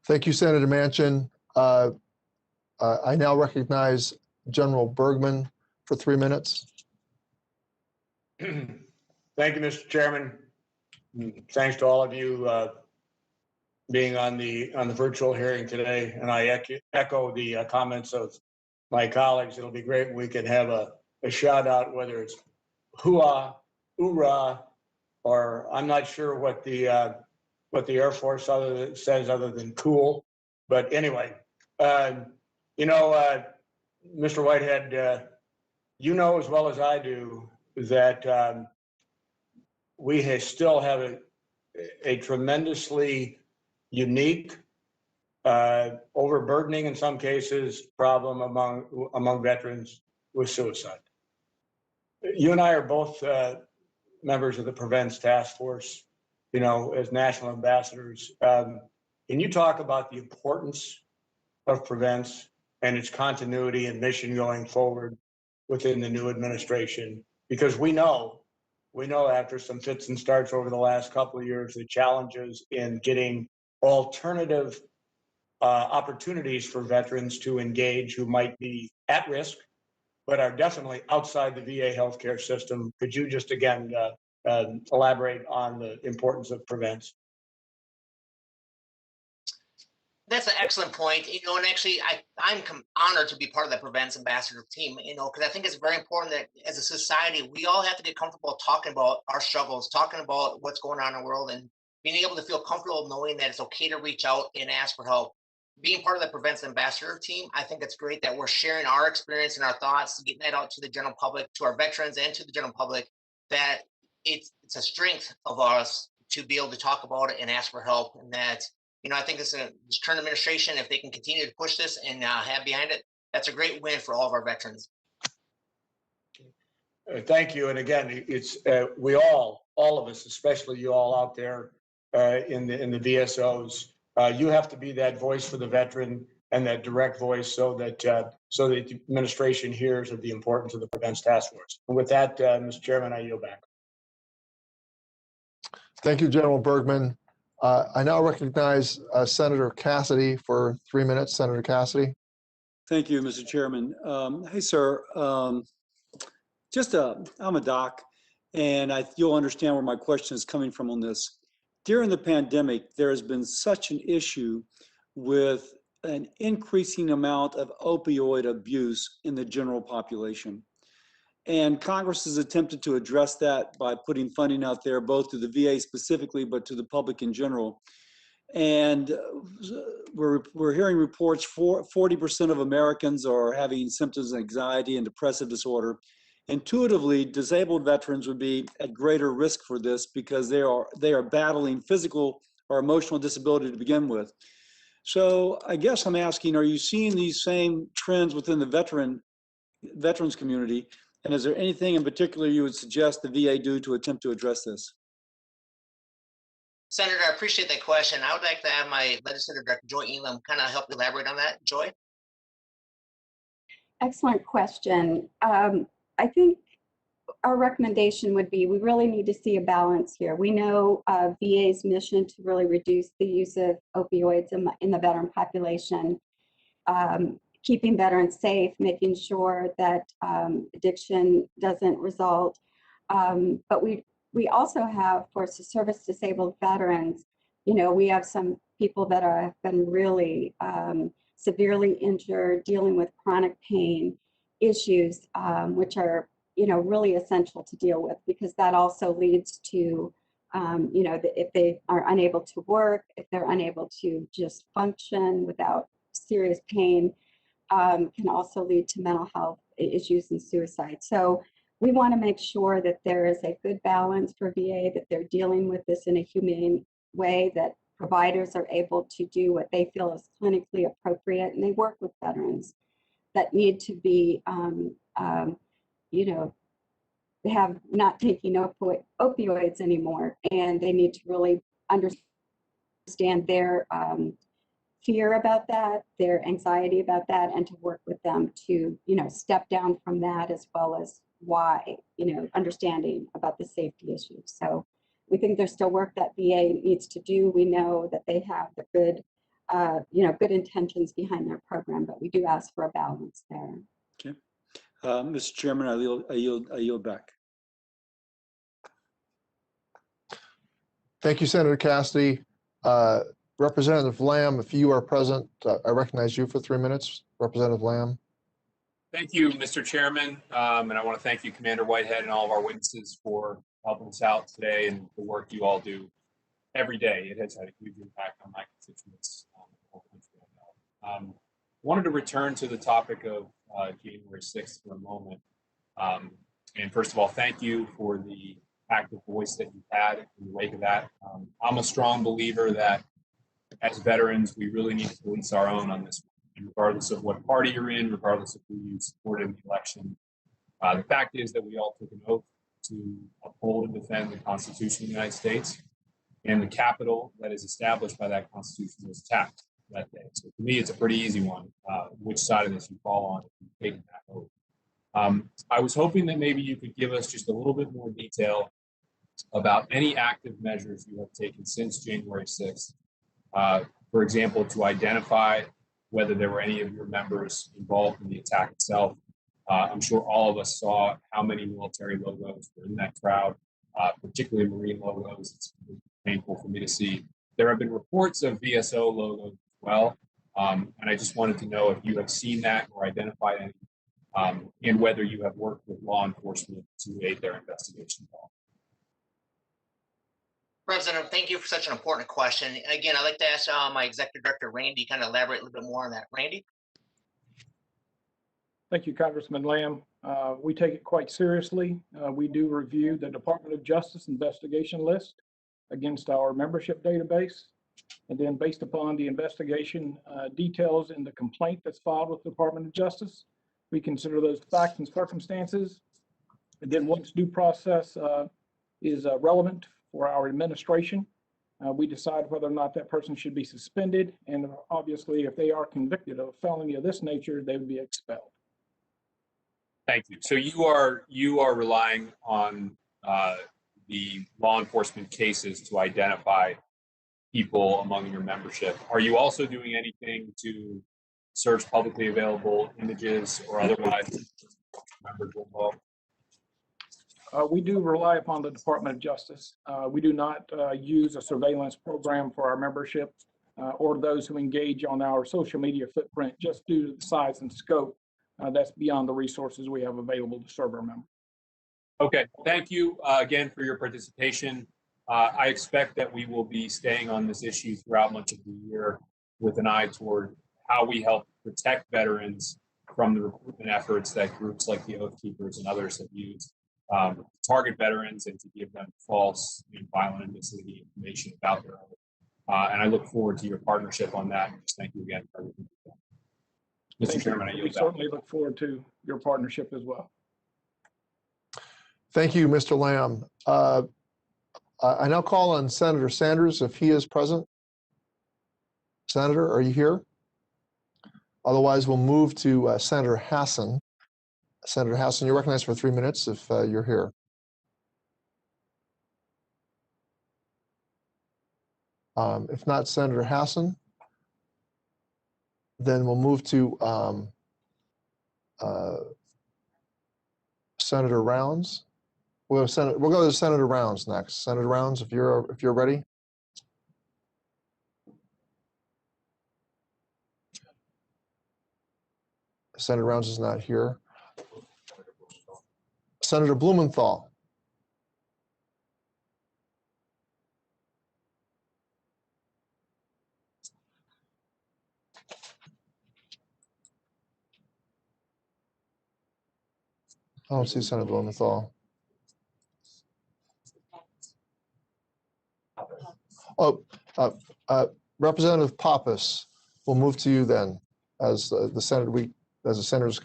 Thank you, Senator Manchin. I now recognize General Bergman for 3 minutes. Thank you, Mr. Chairman. Thanks to all of you being on the virtual hearing today, and I echo the comments of my colleagues. It'll be great when we can have a shout out, whether it's hooah, hoorah, or I'm not sure what the Air Force says other than cool. But anyway, Mr. Whitehead, you know as well as I do that we still have a tremendously unique, overburdening in some cases, problem among veterans with suicide. You and I are both members of the Prevents Task Force, as national ambassadors. Can you talk about the importance of Prevents and its continuity and mission going forward within the new administration? Because we know after some fits and starts over the last couple of years, the challenges in getting alternative opportunities for veterans to engage who might be at risk, but are definitely outside the VA healthcare system. Could you just again elaborate on the importance of Prevents? That's an excellent point. And actually, I'm honored to be part of the Prevents Ambassador team, because I think it's very important that as a society, we all have to get comfortable talking about our struggles, talking about what's going on in the world, and being able to feel comfortable knowing that it's okay to reach out and ask for help. Being part of the Prevents Ambassador team, I think it's great that we're sharing our experience and our thoughts, getting that out to the general public, to our veterans and to the general public, that it's a strength of us to be able to talk about it and ask for help. And that, I think this current administration, if they can continue to push this and have behind it, that's a great win for all of our veterans. Thank you. And again, it's we all of us, especially you all out there in the VSOs, you have to be that voice for the veteran and that direct voice so that the administration hears of the importance of the Prevents Task Force. And with that, Mr. Chairman, I yield back. Thank you, General Bergman. I now recognize Senator Cassidy for 3 minutes. Senator Cassidy. Thank you, Mr. Chairman. Hey, sir. I'm a doc, and you'll understand where my question is coming from on this. During the pandemic, there has been such an issue with an increasing amount of opioid abuse in the general population. And Congress has attempted to address that by putting funding out there, both to the VA specifically, but to the public in general. And we're hearing reports 40% of Americans are having symptoms of anxiety and depressive disorder. Intuitively, disabled veterans would be at greater risk for this because they are battling physical or emotional disability to begin with. So I guess I'm asking, are you seeing these same trends within the veterans community? And is there anything in particular you would suggest the VA do to attempt to address this? Senator, I appreciate that question. I would like to have my legislative director, Joy Elam, kind of help elaborate on that. Joy? Excellent question. I think our recommendation would be we really need to see a balance here. We know VA's mission to really reduce the use of opioids in the veteran population, keeping veterans safe, making sure that addiction doesn't result. But we also have, for service disabled veterans, we have some people that have been really severely injured, dealing with chronic pain issues, which are, really essential to deal with, because that also leads to, if they are unable to work, if they're unable to just function without serious pain, can also lead to mental health issues and suicide. So we want to make sure that there is a good balance for VA, that they're dealing with this in a humane way, that providers are able to do what they feel is clinically appropriate, and they work with veterans that need to be, they have not taking opioids anymore, and they need to really understand their fear about that, their anxiety about that, and to work with them to, step down from that, as well as why, understanding about the safety issues. So we think there's still work that VA needs to do. We know that they have the good, good intentions behind their program, but we do ask for a balance there. Okay. Mr. Chairman, I yield back. Thank you, Senator Cassidy. Representative Lamb, if you are present, I recognize you for 3 minutes. Representative Lamb. Thank you, Mr. Chairman. And I want to thank you, Commander Whitehead, and all of our witnesses for helping us out today and the work you all do every day. It has had a huge impact on my constituents in the whole country, I know. Wanted to return to the topic of January 6th for a moment. And first of all, thank you for the active voice that you've had in the wake of that. I'm a strong believer that as veterans, we really need to police our own on this, and regardless of what party you're in, regardless of who you supported in the election. The fact is that we all took an oath to uphold and defend the Constitution of the United States, and the Capitol that is established by that Constitution was attacked that day. So for me, it's a pretty easy one, which side of this you fall on if you've taken that oath. I was hoping that maybe you could give us just a little bit more detail about any active measures you have taken since January 6th. For example, to identify whether there were any of your members involved in the attack itself. I'm sure all of us saw how many military logos were in that crowd, particularly Marine logos. It's painful for me to see. There have been reports of VSO logos as well, and I just wanted to know if you have seen that or identified any, and whether you have worked with law enforcement to aid their investigation at all. Representative, thank you for such an important question. Again, I'd like to ask my Executive Director, Randy, kind of elaborate a little bit more on that. Randy? Thank you, Congressman Lamb. We take it quite seriously. We do review the Department of Justice investigation list against our membership database. And then based upon the investigation details in the complaint that's filed with the Department of Justice, we consider those facts and circumstances. And then once due process is relevant for our administration, we decide whether or not that person should be suspended. And obviously, if they are convicted of a felony of this nature, they would be expelled. Thank you. So you are relying on the law enforcement cases to identify people among your membership. Are you also doing anything to search publicly available images or otherwise members will involve? We do rely upon the Department of Justice. We do not use a surveillance program for our membership or those who engage on our social media footprint just due to the size and scope that's beyond the resources we have available to serve our members. Okay, thank you again for your participation. I expect that we will be staying on this issue throughout much of the year with an eye toward how we help protect veterans from the recruitment efforts that groups like the Oath Keepers and others have used to target veterans and to give them false and violent and misleading information about their oath. And I look forward to your partnership on that. Just thank you again for everything you've done. Mr. Chairman, I yield We back. certainly look forward to your partnership as well. Thank you, Mr. Lamb. I now call on Senator Sanders if he is present. Senator, are you here? Otherwise, we'll move to Senator Hassan. Senator Hassan, you're recognized for 3 minutes if you're here. If not Senator Hassan, then we'll move to Senator Rounds. We'll go to Senator Rounds next. Senator Rounds, if you're ready. Senator Rounds is not here. Senator Blumenthal. I don't see Senator Blumenthal. Oh, Representative Pappas, we'll move to you then as the senators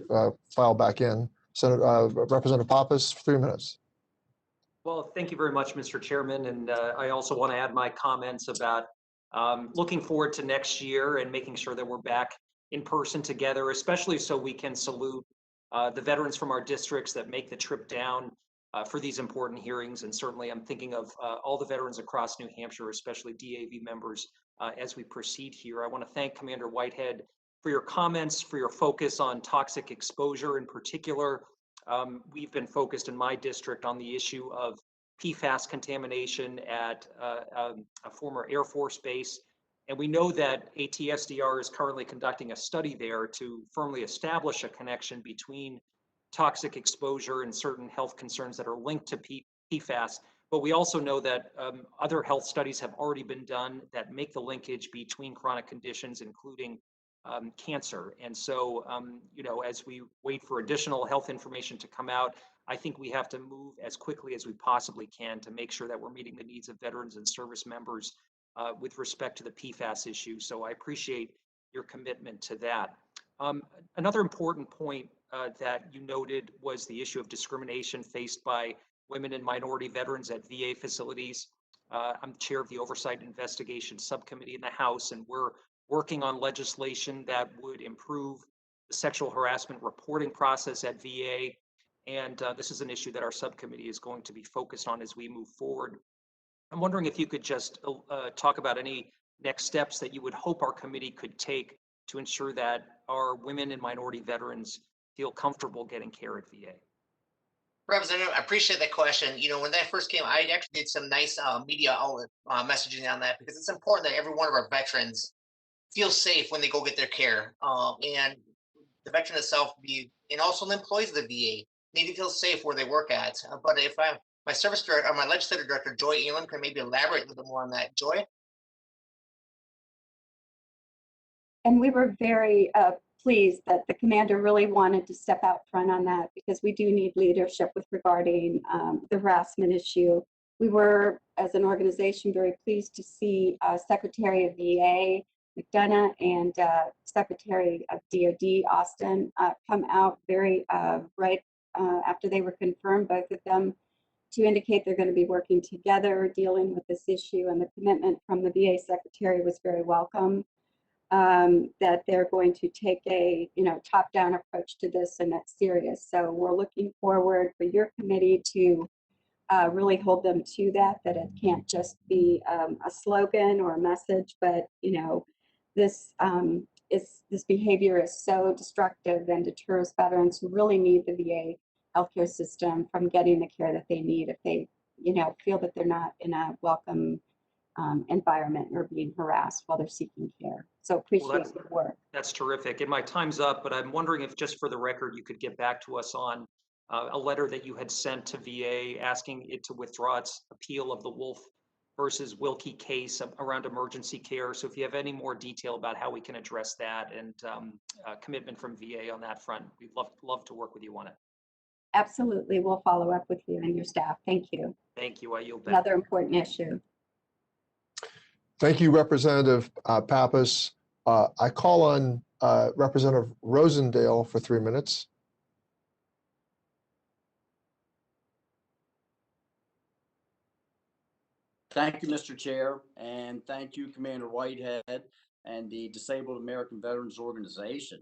file back in. Representative Pappas, 3 minutes. Well, thank you very much, Mr. Chairman. And I also want to add my comments about looking forward to next year and making sure that we're back in person together, especially so we can salute the veterans from our districts that make the trip down for these important hearings. And certainly I'm thinking of all the veterans across New Hampshire, especially DAV members, as we proceed here. I want to thank Commander Whitehead for your comments, for your focus on toxic exposure in particular. We've been focused in my district on the issue of PFAS contamination at a former Air Force base. And we know that ATSDR is currently conducting a study there to firmly establish a connection between toxic exposure and certain health concerns that are linked to PFAS. But we also know that other health studies have already been done that make the linkage between chronic conditions, including cancer. And so, as we wait for additional health information to come out, I think we have to move as quickly as we possibly can to make sure that we're meeting the needs of veterans and service members with respect to the PFAS issue. So I appreciate your commitment to that. Another important point that you noted was the issue of discrimination faced by women and minority veterans at VA facilities. I'm the chair of the Oversight and Investigation Subcommittee in the House, and we're working on legislation that would improve the sexual harassment reporting process at VA. And this is an issue that our subcommittee is going to be focused on as we move forward. I'm wondering if you could just talk about any next steps that you would hope our committee could take to ensure that our women and minority veterans feel comfortable getting care at VA. Representative, I appreciate that question. When that first came, I actually did some nice media outlet messaging on that because it's important that every one of our veterans feel safe when they go get their care. And the veteran itself and also the employees of the VA need to feel safe where they work at. But if my service director, or my legislative director, Joy Elam, can maybe elaborate a little bit more on that. Joy? And we were very pleased that the commander really wanted to step out front on that because we do need leadership with regarding the harassment issue. We were, as an organization, very pleased to see Secretary of VA McDonough and Secretary of DOD Austin come out very right after they were confirmed, both of them, to indicate they're going to be working together dealing with this issue, and the commitment from the VA Secretary was very welcome. That they're going to take a top-down approach to this, and that's serious. So we're looking forward for your committee to really hold them to that it can't just be a slogan or a message, but this this behavior is so destructive and deters veterans who really need the VA healthcare system from getting the care that they need if they feel that they're not in a welcome environment or being harassed while they're seeking care. So appreciate your work. That's terrific. And my time's up, but I'm wondering if just for the record, you could get back to us on a letter that you had sent to VA asking it to withdraw its appeal of the Wolf versus Wilkie case around emergency care. So if you have any more detail about how we can address that and commitment from VA on that front, we'd love to work with you on it. Absolutely. We'll follow up with you and your staff. Thank you. Thank you. I yield back. Another important issue. Thank you, Representative Pappas. I call on Representative Rosendale for 3 minutes. Thank you, Mr. Chair, and thank you, Commander Whitehead and the Disabled American Veterans Organization.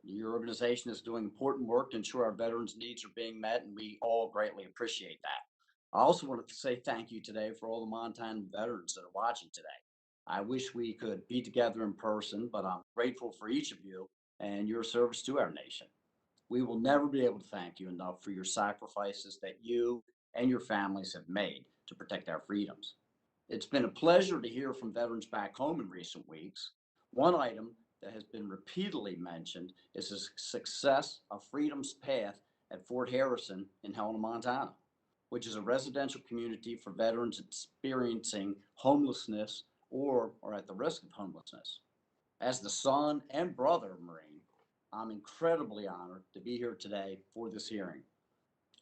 Your organization is doing important work to ensure our veterans' needs are being met, and we all greatly appreciate that. I also wanted to say thank you today for all the Montana veterans that are watching today. I wish we could be together in person, but I'm grateful for each of you and your service to our nation. We will never be able to thank you enough for your sacrifices that you and your families have made to protect our freedoms. It's been a pleasure to hear from veterans back home in recent weeks. One item that has been repeatedly mentioned is the success of Freedom's Path at Fort Harrison in Helena, Montana, which is a residential community for veterans experiencing homelessness or are at the risk of homelessness. As the son and brother of a Marine, I'm incredibly honored to be here today for this hearing.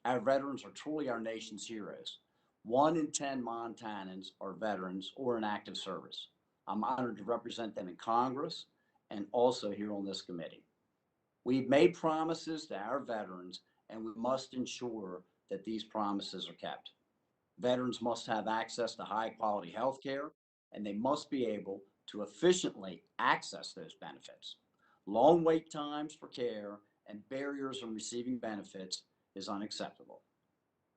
Our veterans are truly our nation's heroes. 1 in 10 Montanans are veterans or in active service. I'm honored to represent them in Congress and also here on this committee. We've made promises to our veterans, and we must ensure that these promises are kept. Veterans must have access to high quality health care, and they must be able to efficiently access those benefits. Long wait times for care and barriers in receiving benefits is unacceptable.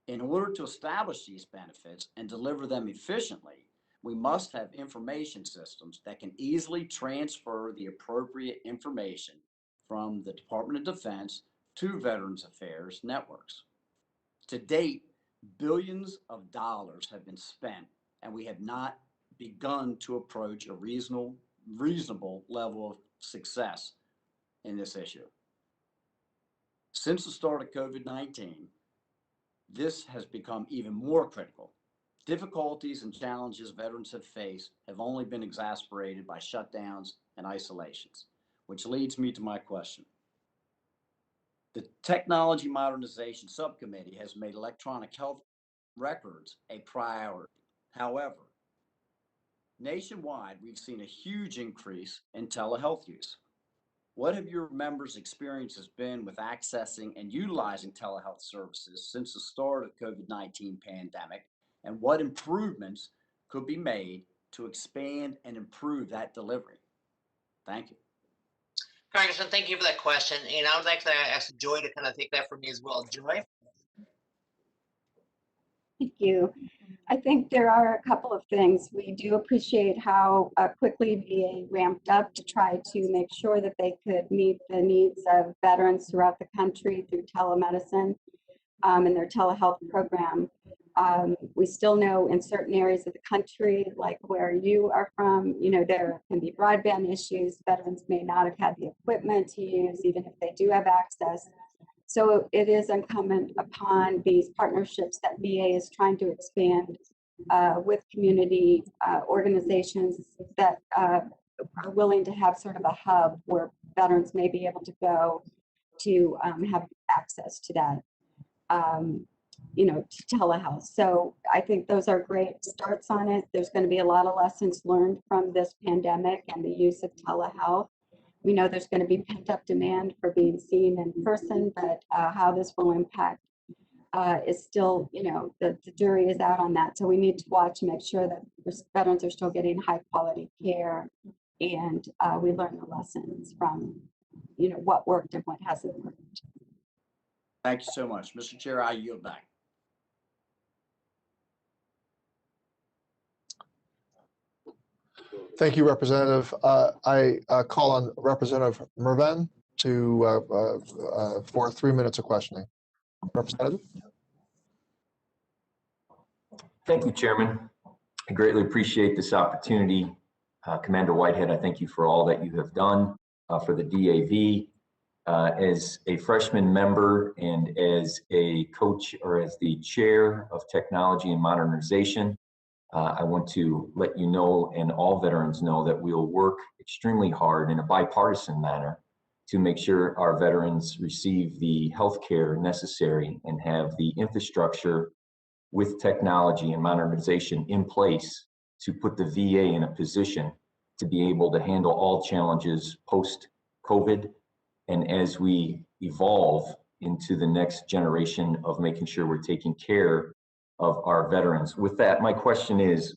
In order to establish these benefits and deliver them efficiently, we must have information systems that can easily transfer the appropriate information from the Department of Defense to Veterans Affairs networks. To date, billions of dollars have been spent, and we have not begun to approach a reasonable level of success in this issue. Since the start of COVID-19, this has become even more critical. Difficulties and challenges veterans have faced have only been exacerbated by shutdowns and isolations, which leads me to my question. The Technology Modernization Subcommittee has made electronic health records a priority. However, nationwide, we've seen a huge increase in telehealth use. What have your members' experiences been with accessing and utilizing telehealth services since the start of the COVID-19 pandemic, and what improvements could be made to expand and improve that delivery? Thank you. Congressman, thank you for that question. And I would like to ask Joy to kind of take that from me as well. Joy? Thank you. I think there are a couple of things. We do appreciate how quickly VA ramped up to try to make sure that they could meet the needs of veterans throughout the country through telemedicine and their telehealth program. We still know in certain areas of the country, like where you are from, there can be broadband issues. Veterans may not have had the equipment to use, even if they do have access. So it is incumbent upon these partnerships that VA is trying to expand with community organizations that are willing to have sort of a hub where veterans may be able to go to have access to that, to telehealth. So I think those are great starts on it. There's going to be a lot of lessons learned from this pandemic and the use of telehealth. We know there's going to be pent-up demand for being seen in person, but how this will impact is still, the jury is out on that. So we need to watch and make sure that veterans are still getting high-quality care, and we learn the lessons from, what worked and what hasn't worked. Thank you so much. Mr. Chair, I yield back. Thank you, Representative. I call on Representative Mervan for 3 minutes of questioning. Representative? Thank you, Chairman. I greatly appreciate this opportunity. Commander Whitehead, I thank you for all that you have done for the DAV. As a freshman member and as a coach or as the chair of technology and modernization, I want to let you know and all veterans know that we'll work extremely hard in a bipartisan manner to make sure our veterans receive the health care necessary and have the infrastructure with technology and modernization in place to put the VA in a position to be able to handle all challenges post-COVID and as we evolve into the next generation of making sure we're taking care of our veterans. With that, my question is,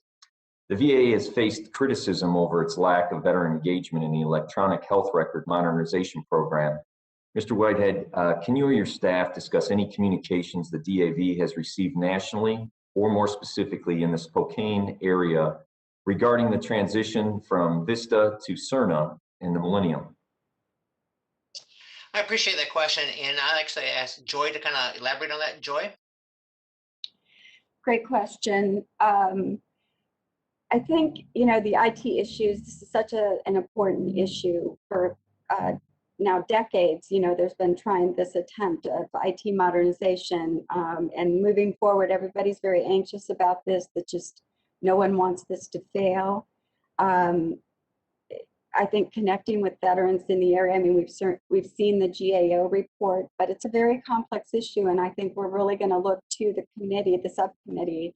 the VA has faced criticism over its lack of veteran engagement in the electronic health record modernization program. Mr. Whitehead, can you or your staff discuss any communications the DAV has received nationally, or more specifically in the Spokane area, regarding the transition from Vista to Cerna in the millennium? I appreciate that question, and I actually asked Joy to kind of elaborate on that. Joy? Great question. I think, you know, the IT issues, this is such an important issue for now decades. You know, there's been trying this attempt of IT modernization and moving forward. Everybody's very anxious about this, that just no one wants this to fail. I think connecting with veterans in the area, I mean, we've seen the GAO report, but it's a very complex issue. And I think we're really going to look to the committee, the subcommittee,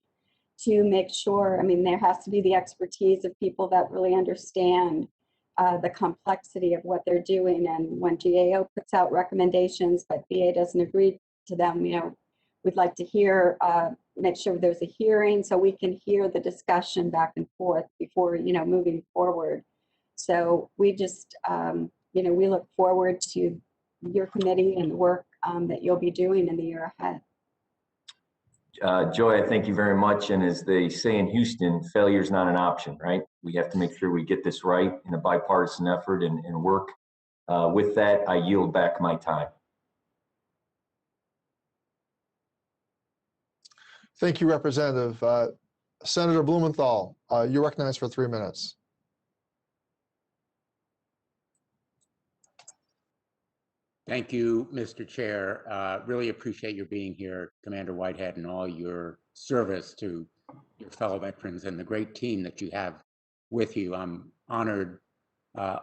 to make sure, I mean, there has to be the expertise of people that really understand the complexity of what they're doing. And when GAO puts out recommendations, but VA doesn't agree to them, you know, we'd like to hear, make sure there's a hearing so we can hear the discussion back and forth before, you know, moving forward. So we just, you know, we look forward to your committee and the work that you'll be doing in the year ahead. Joy, I thank you very much. And as they say in Houston, failure is not an option, right? We have to make sure we get this right in a bipartisan effort and work. With that, I yield back my time. Thank you, Representative. Senator Blumenthal, you're recognized for 3 minutes. Thank you, Mr. Chair. Really appreciate your being here, Commander Whitehead, and all your service to your fellow veterans and the great team that you have with you. I'm honored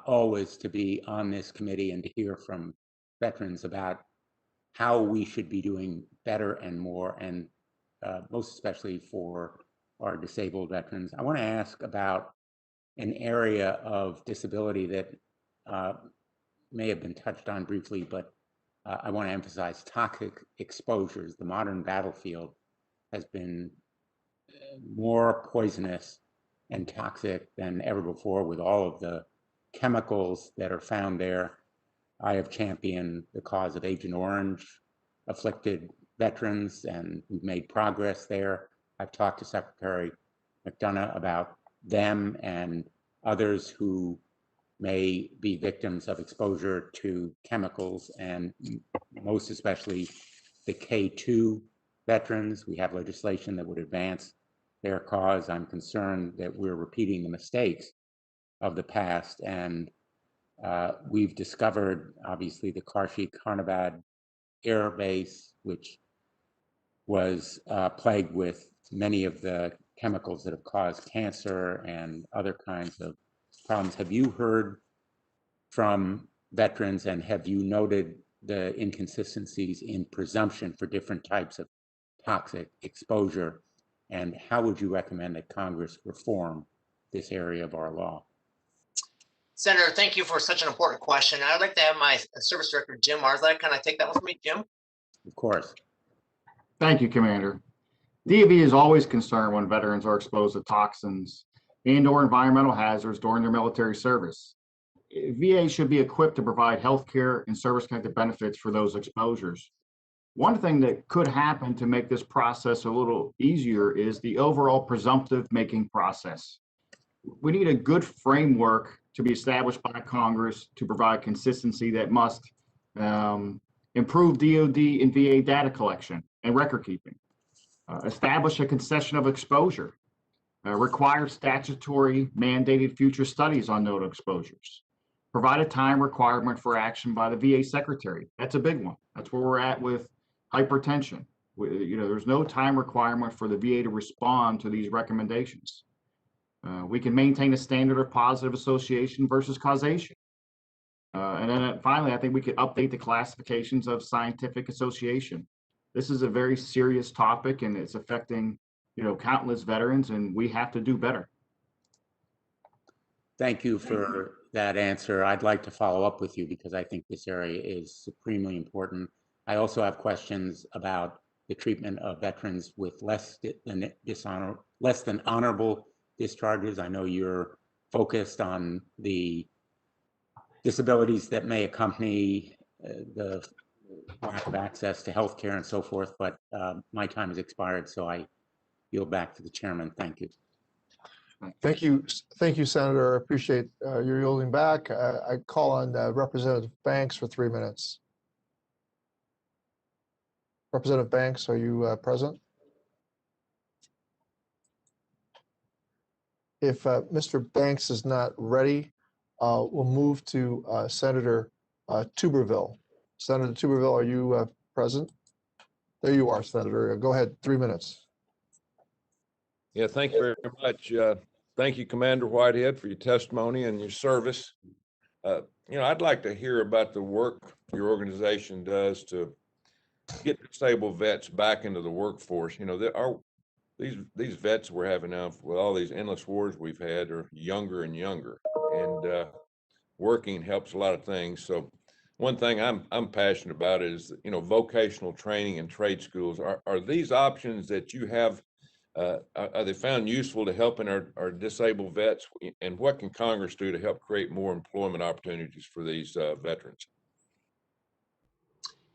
always to be on this committee and to hear from veterans about how we should be doing better and more, and most especially for our disabled veterans. I want to ask about an area of disability that may have been touched on briefly, but I want to emphasize toxic exposures. The modern battlefield has been more poisonous and toxic than ever before with all of the chemicals that are found there. I have championed the cause of Agent Orange afflicted veterans, and we've made progress there. I've talked to Secretary McDonough about them and others who may be victims of exposure to chemicals, and most especially the K2 veterans. We have legislation that would advance their cause. I'm concerned that we're repeating the mistakes of the past, and we've discovered, obviously, the Karshi-Karnabad Air Base, which was plagued with many of the chemicals that have caused cancer and other kinds of problems. Have you heard from veterans, and have you noted the inconsistencies in presumption for different types of toxic exposure? And how would you recommend that Congress reform this area of our law? Senator, thank you for such an important question. I'd like to have my Service Director, Jim Marzlak, kind of take that one for me, Jim? Of course. Thank you, Commander. DAV is always concerned when veterans are exposed to toxins and/or environmental hazards during their military service. VA should be equipped to provide health care and service-connected benefits for those exposures. One thing that could happen to make this process a little easier is the overall presumptive making process. we need a good framework to be established by Congress to provide consistency that must improve DoD and VA data collection and record keeping, establish a concession of exposure, require statutory mandated future studies on nodal exposures, provide a time requirement for action by the VA secretary. That's a big one. That's where we're at with hypertension. There's no time requirement for the VA to respond to these recommendations. We can maintain a standard of positive association versus causation. And then finally, I think we could update the classifications of scientific association. This is a very serious topic, and it's affecting, countless veterans, and we have to do better. Thank you for that answer. I'd like to follow up with you because I think this area is supremely important. I also have questions about the treatment of veterans with less than honorable discharges. I know you're focused on the disabilities that may accompany the lack of access to health care and so forth, but my time has expired, so I yield back to the chairman. Thank you. Thank you, Senator. I appreciate your yielding back. I call on Representative Banks for 3 minutes. Representative Banks, are you present? If Mr. Banks is not ready, we'll move to Senator Tuberville. Senator Tuberville, are you present? There you are, Senator. Go ahead, 3 minutes. Yeah, thank you very much. Thank you, Commander Whitehead, for your testimony and your service. I'd like to hear about the work your organization does to get disabled vets back into the workforce. These vets we're having now with all these endless wars we've had are younger and younger, and working helps a lot of things. So one thing I'm passionate about is, vocational training and trade schools. Are these options that you have, are they found useful to helping our disabled vets? And what can Congress do to help create more employment opportunities for these veterans?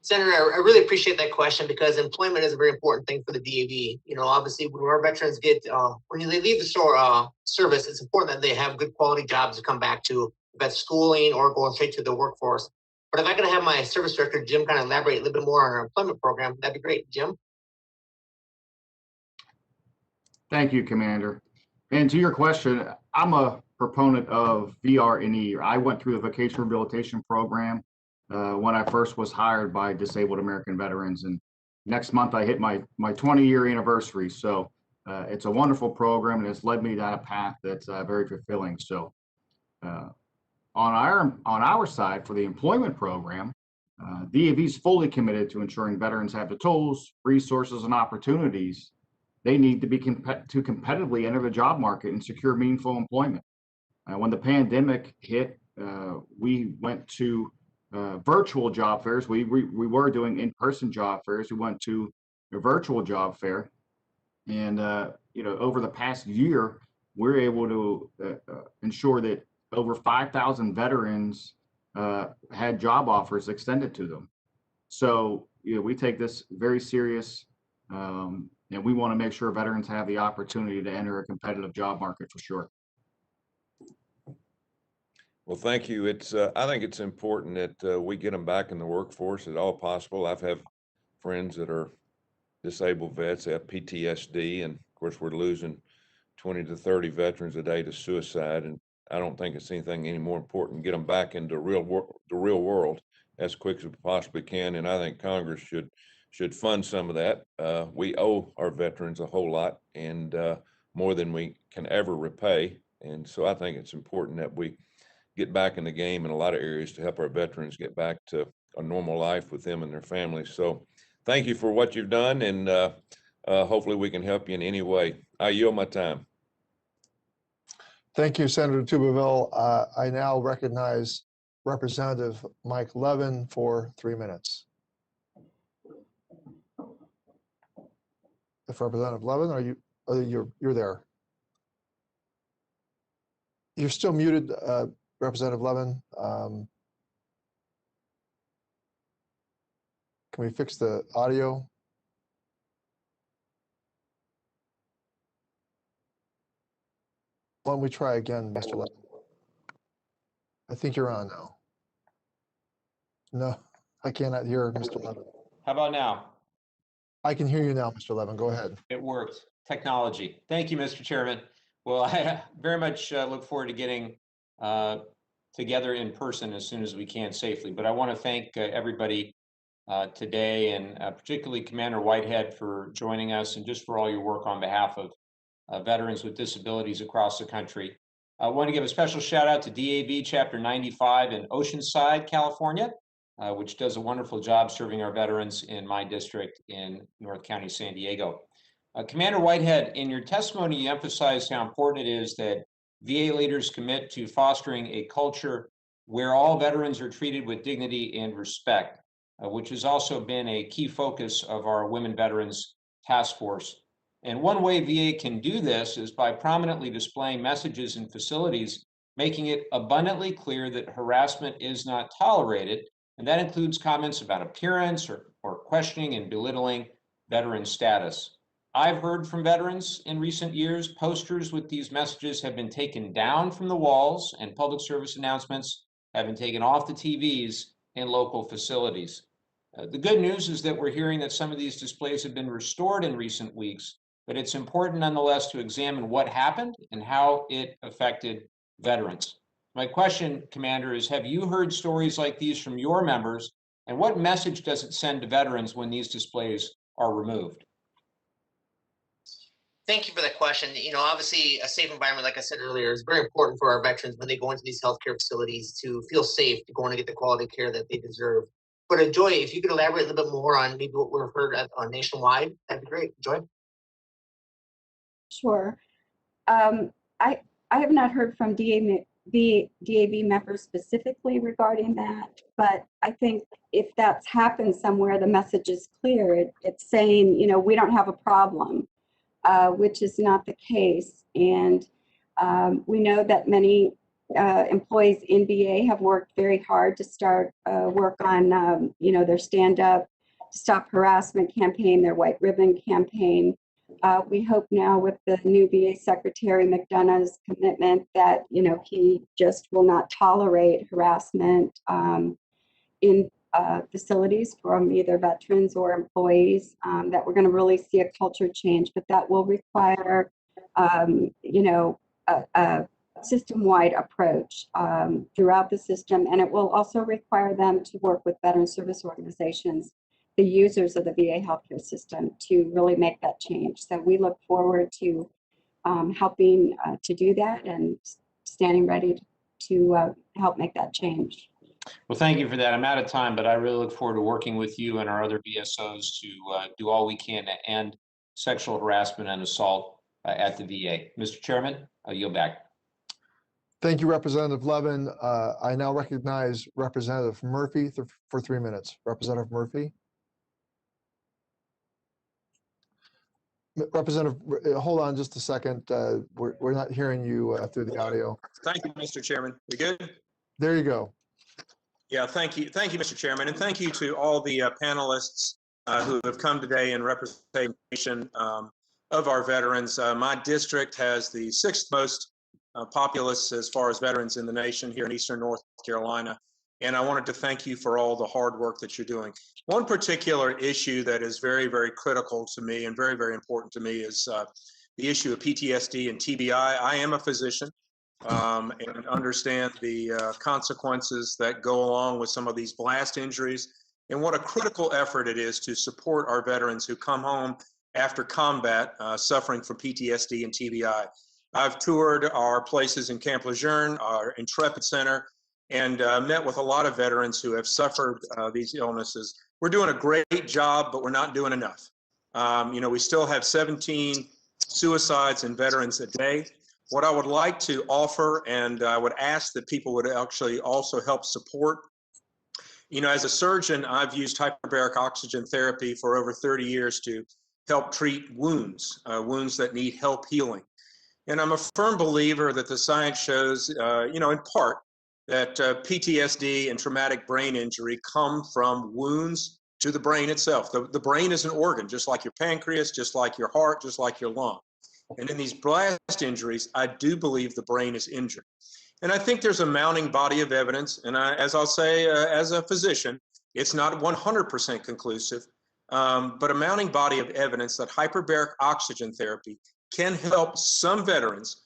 Senator, I really appreciate that question because employment is a very important thing for the DAV. Obviously, when our veterans get, when they leave the service, it's important that they have good quality jobs to come back to, if that's schooling or going straight to the workforce. But if I could have my service director, Jim, kind of elaborate a little bit more on our employment program, that'd be great. Jim? Thank you, Commander. And to your question, I'm a proponent of VR&E. I went through the vocational rehabilitation program when I first was hired by Disabled American Veterans, and next month I hit my 20-year anniversary. So it's a wonderful program, and it's led me down a path that's very fulfilling. So on our side for the employment program, DAV is fully committed to ensuring veterans have the tools, resources, and opportunities they need to be to competitively enter the job market and secure meaningful employment. When the pandemic hit, we went to virtual job fairs. We were doing in-person job fairs. We went to a virtual job fair, and over the past year, we're able to ensure that over 5,000 veterans had job offers extended to them. So we take this very serious, and we want to make sure veterans have the opportunity to enter a competitive job market for sure. Well, thank you. I think it's important that we get them back in the workforce at all possible. I've had friends that are disabled vets, they have PTSD, and of course we're losing 20 to 30 veterans a day to suicide. And I don't think it's anything any more important. Get them back into the real world as quick as we possibly can. And I think Congress should fund some of that. We owe our veterans a whole lot, and more than we can ever repay. And so I think it's important that we get back in the game in a lot of areas to help our veterans get back to a normal life with them and their families. So thank you for what you've done, and hopefully we can help you in any way. I yield my time. Thank you, Senator Tuberville. I now recognize Representative Mike Levin for 3 minutes. If Representative Levin, you're there. You're still muted, Representative Levin. Can we fix the audio? Why don't we try again, Mr. Levin? I think you're on now. No, I cannot hear Mr. Levin. How about now? I can hear you now, Mr. Levin. Go ahead. It worked. Technology. Thank you, Mr. Chairman. Well, I very much look forward to getting together in person as soon as we can safely. But I want to thank everybody today, and particularly Commander Whitehead for joining us, and just for all your work on behalf of veterans with disabilities across the country. I want to give a special shout out to DAV Chapter 95 in Oceanside, California, which does a wonderful job serving our veterans in my district in North County, San Diego. Commander Whitehead, in your testimony, you emphasized how important it is that VA leaders commit to fostering a culture where all veterans are treated with dignity and respect, which has also been a key focus of our Women Veterans Task Force. And one way VA can do this is by prominently displaying messages in facilities, making it abundantly clear that harassment is not tolerated. And that includes comments about appearance or questioning and belittling veteran status. I've heard from veterans in recent years, posters with these messages have been taken down from the walls, and public service announcements have been taken off the TVs in local facilities. The good news is that we're hearing that some of these displays have been restored in recent weeks, but it's important nonetheless to examine what happened and how it affected veterans. My question, Commander, is have you heard stories like these from your members, and what message does it send to veterans when these displays are removed? Thank you for that question. You know, obviously, a safe environment, like I said earlier, is very important for our veterans when they go into these healthcare facilities to feel safe, to go in and get the quality care that they deserve. But Joy, if you could elaborate a little bit more on maybe what we've heard on nationwide, that'd be great. Joy? Sure. I have not heard from DAV members specifically regarding that, but I think if that's happened somewhere, the message is clear. It's saying, you know, we don't have a problem, which is not the case. And we know that many employees in VA have worked very hard to start work on, you know, their Stand Up Stop Harassment campaign, their White Ribbon campaign. We hope now with the new VA Secretary McDonough's commitment that, you know, he just will not tolerate harassment in facilities from either veterans or employees, that we're going to really see a culture change, but that will require, you know, a system-wide approach throughout the system, and it will also require them to work with veteran service organizations, the users of the VA healthcare system, to really make that change. So we look forward to helping to do that and standing ready to help make that change. Well, thank you for that. I'm out of time, but I really look forward to working with you and our other VSOs to do all we can to end sexual harassment and assault at the VA. Mr. Chairman, I yield back. Thank you, Representative Levin. I now recognize Representative Murphy for 3 minutes. Representative Murphy. Representative, hold on just a second. We're not hearing you through the audio. Thank you, Mr. Chairman. We good? There you go. Yeah, thank you, Mr. Chairman, and thank you to all the panelists who have come today in representation of our veterans. My district has the 6th most populace as far as veterans in the nation here in Eastern North Carolina, and I wanted to thank you for all the hard work that you're doing. One particular issue that is very, very critical to me and very, very important to me is the issue of PTSD and TBI. I am a physician and understand the consequences that go along with some of these blast injuries, and what a critical effort it is to support our veterans who come home after combat suffering from PTSD and TBI. I've toured our places in Camp Lejeune, our Intrepid Center, and met with a lot of veterans who have suffered these illnesses. We're doing a great job, but we're not doing enough. You know, we still have 17 suicides in veterans a day. What I would like to offer, and I would ask that people would actually also help support, you know, as a surgeon, I've used hyperbaric oxygen therapy for over 30 years to help treat wounds, wounds that need help healing. And I'm a firm believer that the science shows, you know, in part, that PTSD and traumatic brain injury come from wounds to to the brain itself. The brain is an organ, just like your pancreas, just like your heart, just like your lung. And in these blast injuries, I do believe the brain is injured. And I think there's a mounting body of evidence. And as I'll say, as a physician, it's not 100% conclusive, but a mounting body of evidence that hyperbaric oxygen therapy can help some veterans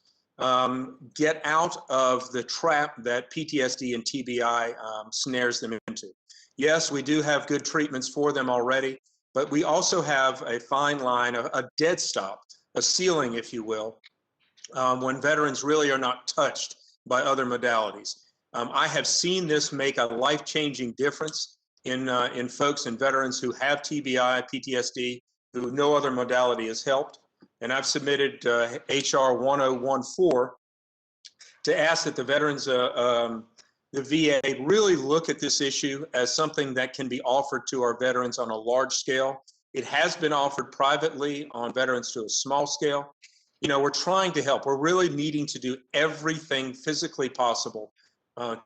get out of the trap that PTSD and TBI snares them into. Yes, we do have good treatments for them already, but we also have a fine line, a dead stop, a ceiling, if you will, when veterans really are not touched by other modalities. I have seen this make a life-changing difference in folks and veterans who have TBI, PTSD, who no other modality has helped. And I've submitted HR 1014 to ask that the veterans, the VA, really look at this issue as something that can be offered to our veterans on a large scale. It has been offered privately on veterans to a small scale. You know, we're trying to help. We're really needing to do everything physically possible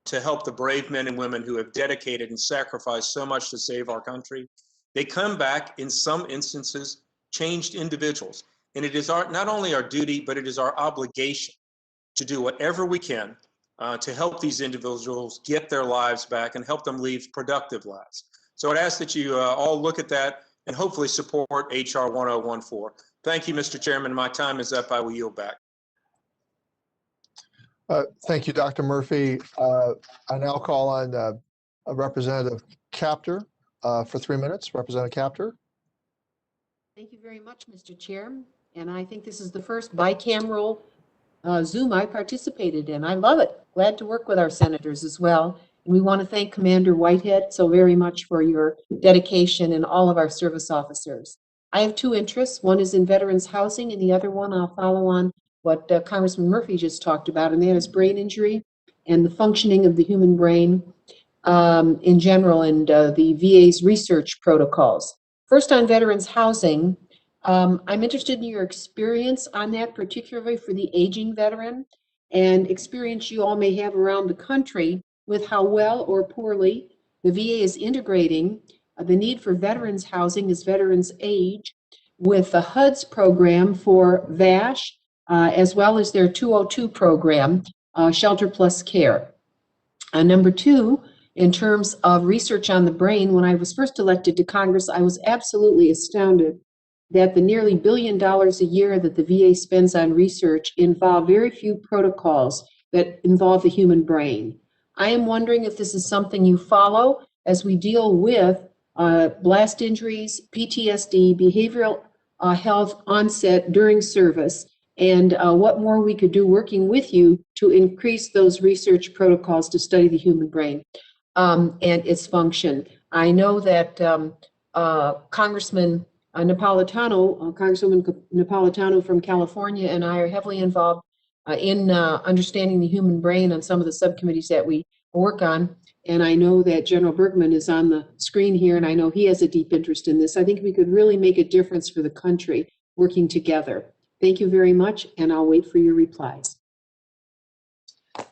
to help the brave men and women who have dedicated and sacrificed so much to save our country. They come back, in some instances, changed individuals. And it is not only our duty, but it is our obligation to do whatever we can to help these individuals get their lives back and help them lead productive lives. So I'd ask that you all look at that and hopefully support HR 1014. Thank you, Mr. Chairman. My time is up. I will yield back. Thank you, Dr. Murphy. I now call on a Representative Chapter for 3 minutes. Representative Chapter. Thank you very much, Mr. Chair. And I think this is the first bicameral Zoom I participated in. I love it. Glad to work with our senators as well. And we want to thank Commander Whitehead so very much for your dedication and all of our service officers. I have two interests. One is in veterans housing, and the other one I'll follow on what Congressman Murphy just talked about, and that is brain injury and the functioning of the human brain in general, and the VA's research protocols. First, on veterans housing, I'm interested in your experience on that, particularly for the aging veteran, and experience you all may have around the country with how well or poorly the VA is integrating the need for veterans housing as veterans age with the HUD's program for VASH, as well as their 202 program, Shelter Plus Care. Number two, in terms of research on the brain, when I was first elected to Congress, I was absolutely astounded that the nearly $1 billion a year that the VA spends on research involve very few protocols that involve the human brain. I am wondering if this is something you follow as we deal with blast injuries, PTSD, behavioral health onset during service, and what more we could do working with you to increase those research protocols to study the human brain and its function. I know that Congresswoman Napolitano from California and I are heavily involved in understanding the human brain on some of the subcommittees that we work on. And I know that General Bergman is on the screen here, and I know he has a deep interest in this. I think we could really make a difference for the country working together. Thank you very much, and I'll wait for your replies.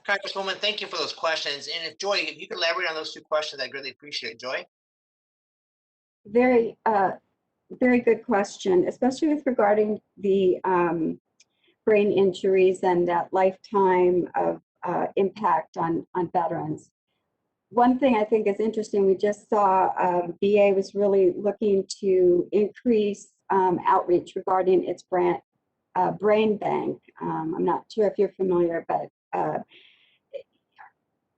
Congresswoman, thank you for those questions. And if Joy, if you could elaborate on those two questions, I'd greatly appreciate it. Joy? Very, very good question, especially with regarding the brain injuries and that lifetime of impact on veterans. One thing I think is interesting, we just saw VA was really looking to increase outreach regarding its brain bank. I'm not sure if you're familiar, but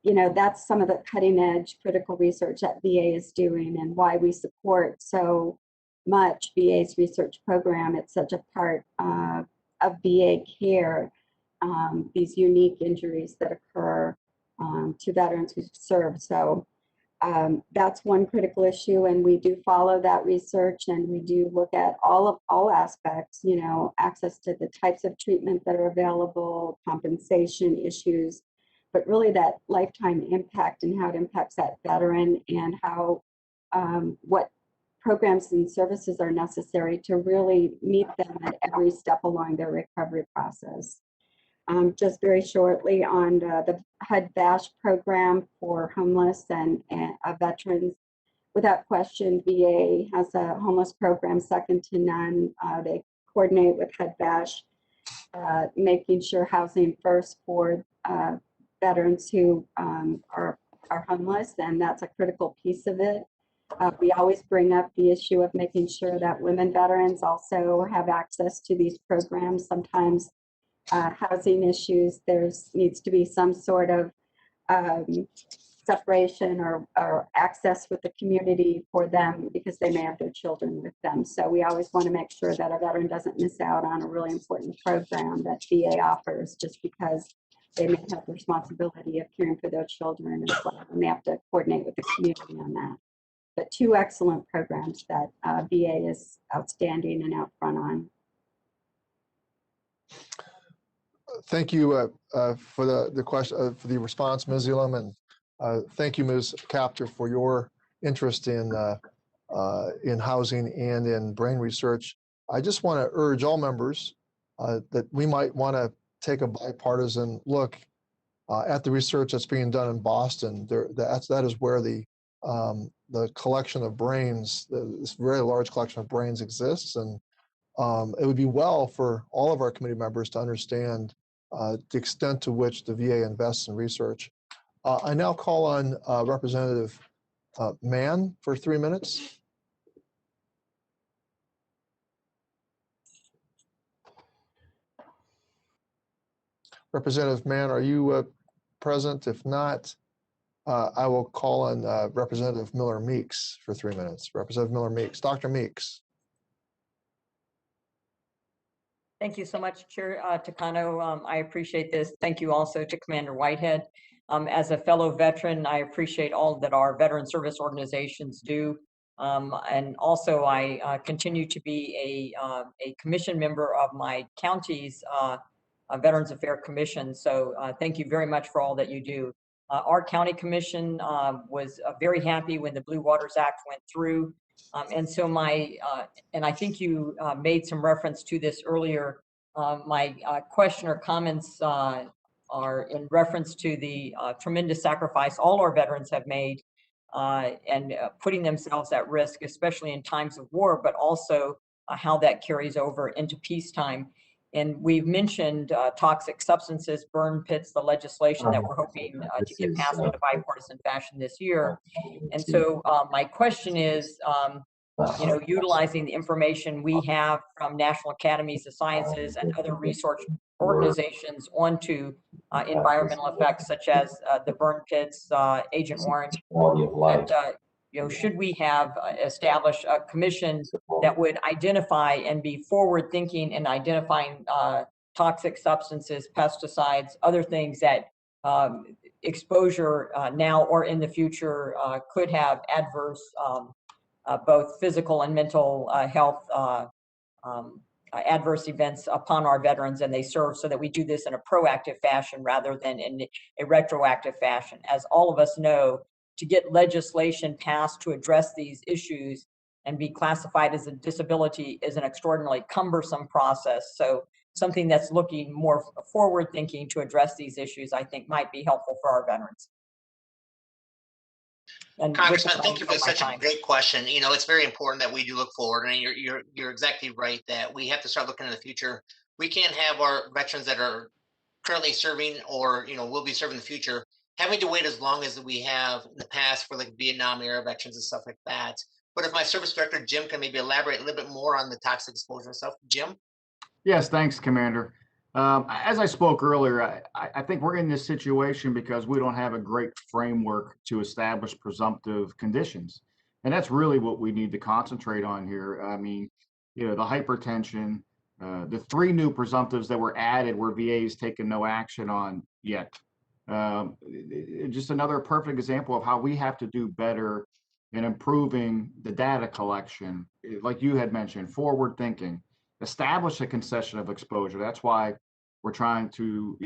you know, that's some of the cutting edge critical research that VA is doing and why we support so much VA's research program. It's such a part of VA care, these unique injuries that occur to veterans who serve. So that's one critical issue, and we do follow that research, and we do look at all aspects, you know, access to the types of treatment that are available, compensation issues, but really that lifetime impact and how it impacts that veteran, and how what programs and services are necessary to really meet them at every step along their recovery process. Just very shortly on the HUD VASH program for homeless and veterans. Without question, VA has a homeless program second to none. They coordinate with HUD VASH. making sure housing first for veterans who are homeless, and that's a critical piece of it. We always bring up the issue of making sure that women veterans also have access to these programs. Sometimes housing issues, needs to be some sort of separation or access with the community for them because they may have their children with them. So we always want to make sure that a veteran doesn't miss out on a really important program that VA offers just because they may have the responsibility of caring for their children as well, and they have to coordinate with the community on that. But two excellent programs that VA is outstanding and out front on. Thank you for the question, for the response, Ms. Elam, and thank you, Ms. Capter, for your interest in housing and in brain research. I just want to urge all members that we might want to take a bipartisan look at the research that's being done in Boston. That is where the collection of brains, this very large collection of brains exists, and it would be well for all of our committee members to understand the extent to which the VA invests in research. I now call on Representative Mann for 3 minutes. Representative Mann, are you present? If not, I will call on Representative Miller Meeks for 3 minutes. Representative Miller Meeks, Dr. Meeks. Thank you so much, Chair Takano. I appreciate this. Thank you also to Commander Whitehead. As a fellow veteran, I appreciate all that our veteran service organizations do. And also, I continue to be a commission member of my county's Veterans Affairs Commission. So thank you very much for all that you do. Our county commission was very happy when the Blue Waters Act went through. And so and I think you made some reference to this earlier. My question or comments are in reference to the tremendous sacrifice all our veterans have made and putting themselves at risk, especially in times of war, but also how that carries over into peacetime. And we've mentioned toxic substances, burn pits, the legislation that we're hoping to get passed in a bipartisan fashion this year. And so my question is, utilizing the information we have from National Academies of Sciences and other research organizations onto environmental effects such as the burn pits, Agent Orange, that, should we have established a commission that would identify and be forward thinking in identifying toxic substances, pesticides, other things that exposure now or in the future could have adverse both physical and mental health adverse events upon our veterans, and they serve so that we do this in a proactive fashion rather than in a retroactive fashion. As all of us know, to get legislation passed to address these issues and be classified as a disability is an extraordinarily cumbersome process. So something that's looking more forward thinking to address these issues, I think might be helpful for our veterans. And Congressman, thank you for such a great question. It's very important that we do look forward, and you're exactly right that we have to start looking in the future. We can't have our veterans that are currently serving or will be serving in the future having to wait as long as we have in the past for like Vietnam era veterans and stuff like that. But if my service director Jim can maybe elaborate a little bit more on the toxic exposure and stuff, Jim. Yes, thanks, Commander. As I spoke earlier, I think we're in this situation because we don't have a great framework to establish presumptive conditions. And that's really what we need to concentrate on here. I mean, the hypertension, the 3 new presumptives that were added where VA has taken no action on yet. Just another perfect example of how we have to do better in improving the data collection. Like you had mentioned, forward thinking. Establish a concession of exposure. That's why we're trying to,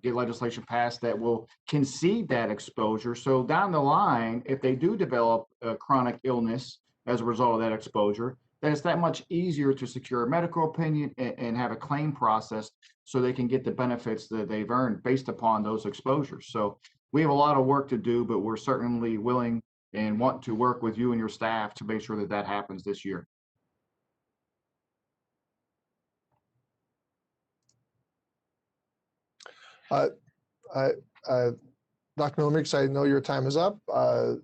get legislation passed that will concede that exposure. So down the line, if they do develop a chronic illness as a result of that exposure, then it's that much easier to secure a medical opinion and have a claim process so they can get the benefits that they've earned based upon those exposures. So we have a lot of work to do, but we're certainly willing and want to work with you and your staff to make sure that that happens this year. Uh, I, Dr. Milmix, I know your time is up.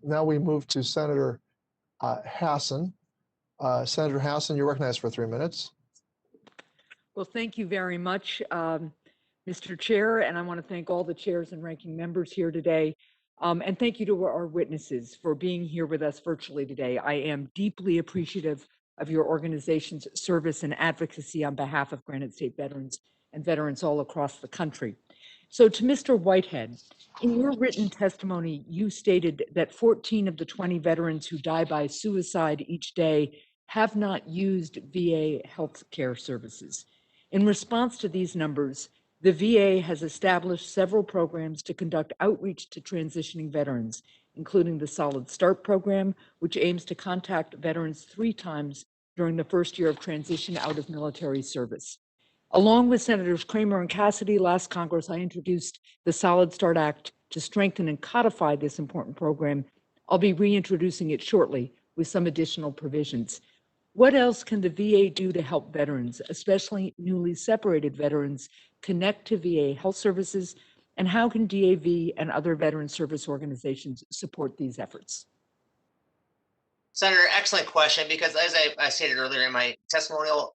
Now we move to Senator Hassan. Senator Hassan, you're recognized for 3 minutes. Well, thank you very much, Mr. Chair, and I want to thank all the chairs and ranking members here today. And thank you to our witnesses for being here with us virtually today. I am deeply appreciative of your organization's service and advocacy on behalf of Granite State veterans and veterans all across the country. So to Mr. Whitehead, in your written testimony, you stated that 14 of the 20 veterans who die by suicide each day have not used VA health care services. In response to these numbers, the VA has established several programs to conduct outreach to transitioning veterans, including the Solid Start program, which aims to contact veterans 3 times during the first year of transition out of military service. Along with Senators Kramer and Cassidy, last Congress, I introduced the Solid Start Act to strengthen and codify this important program. I'll be reintroducing it shortly with some additional provisions. What else can the VA do to help veterans, especially newly separated veterans, connect to VA health services? And how can DAV and other veteran service organizations support these efforts? Senator, excellent question, because as I stated earlier in my testimonial,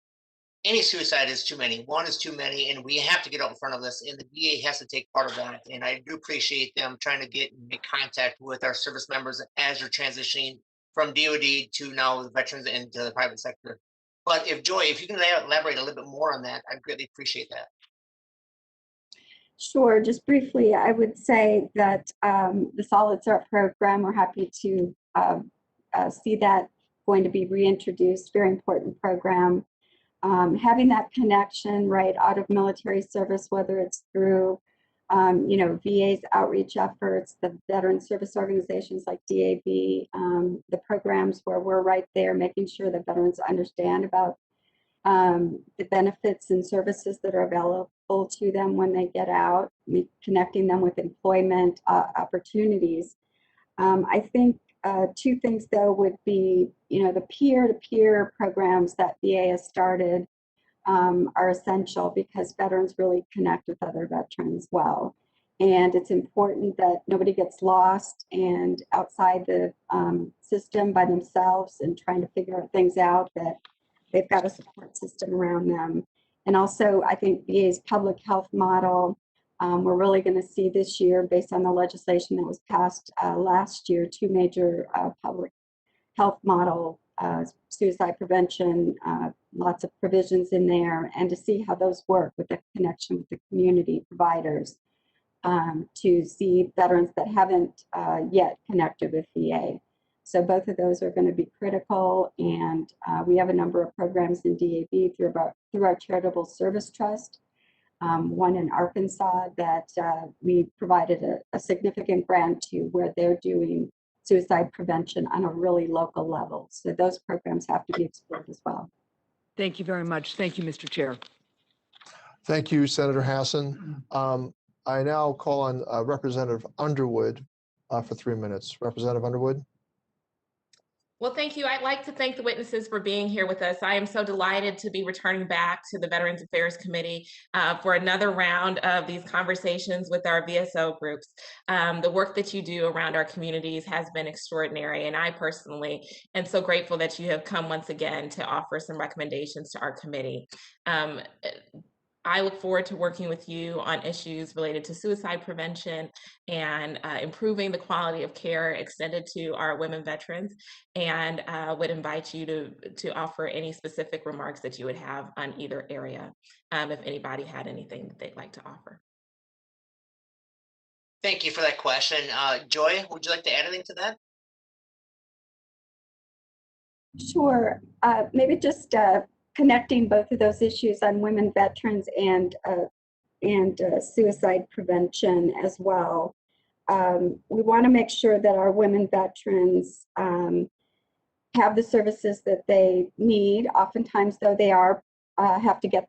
any suicide is too many. One is too many, and we have to get out in front of this, and the VA has to take part of that. And I do appreciate them trying to make contact with our service members as you're transitioning from DoD to now the veterans into the private sector. But if you can elaborate a little bit more on that, I'd greatly appreciate that. Sure, just briefly, I would say that the Solid Start program, we're happy to see that going to be reintroduced, very important program. Having that connection right out of military service, whether it's through VA's outreach efforts, the veteran service organizations like DAV, the programs where we're right there making sure that veterans understand about the benefits and services that are available to them when they get out, connecting them with employment opportunities. I think 2 things though would be, the peer-to-peer programs that VA has started are essential because veterans really connect with other veterans well. And it's important that nobody gets lost and outside the system by themselves and trying to figure things out, that they've got a support system around them. And also, I think VA's public health model, we're really going to see this year, based on the legislation that was passed last year, 2 major public health model, suicide prevention, lots of provisions in there, and to see how those work with the connection with the community providers to see veterans that haven't yet connected with VA. So both of those are going to be critical, and we have a number of programs in DAV through our Charitable Service Trust. One in Arkansas that we provided a significant grant to, where they're doing suicide prevention on a really local level. So those programs have to be explored as well. Thank you very much. Thank you, Mr. Chair. Thank you, Senator Hassan. I now call on Representative Underwood for 3 minutes. Representative Underwood. Well, thank you. I'd like to thank the witnesses for being here with us. I am so delighted to be returning back to the Veterans Affairs Committee for another round of these conversations with our VSO groups. The work that you do around our communities has been extraordinary, and I personally am so grateful that you have come once again to offer some recommendations to our committee. I look forward to working with you on issues related to suicide prevention and improving the quality of care extended to our women veterans, and would invite you to offer any specific remarks that you would have on either area, if anybody had anything that they'd like to offer. Thank you for that question. Joy, would you like to add anything to that? Sure. Maybe just connecting both of those issues on women veterans and suicide prevention as well. We want to make sure that our women veterans have the services that they need. Oftentimes, though, they have to get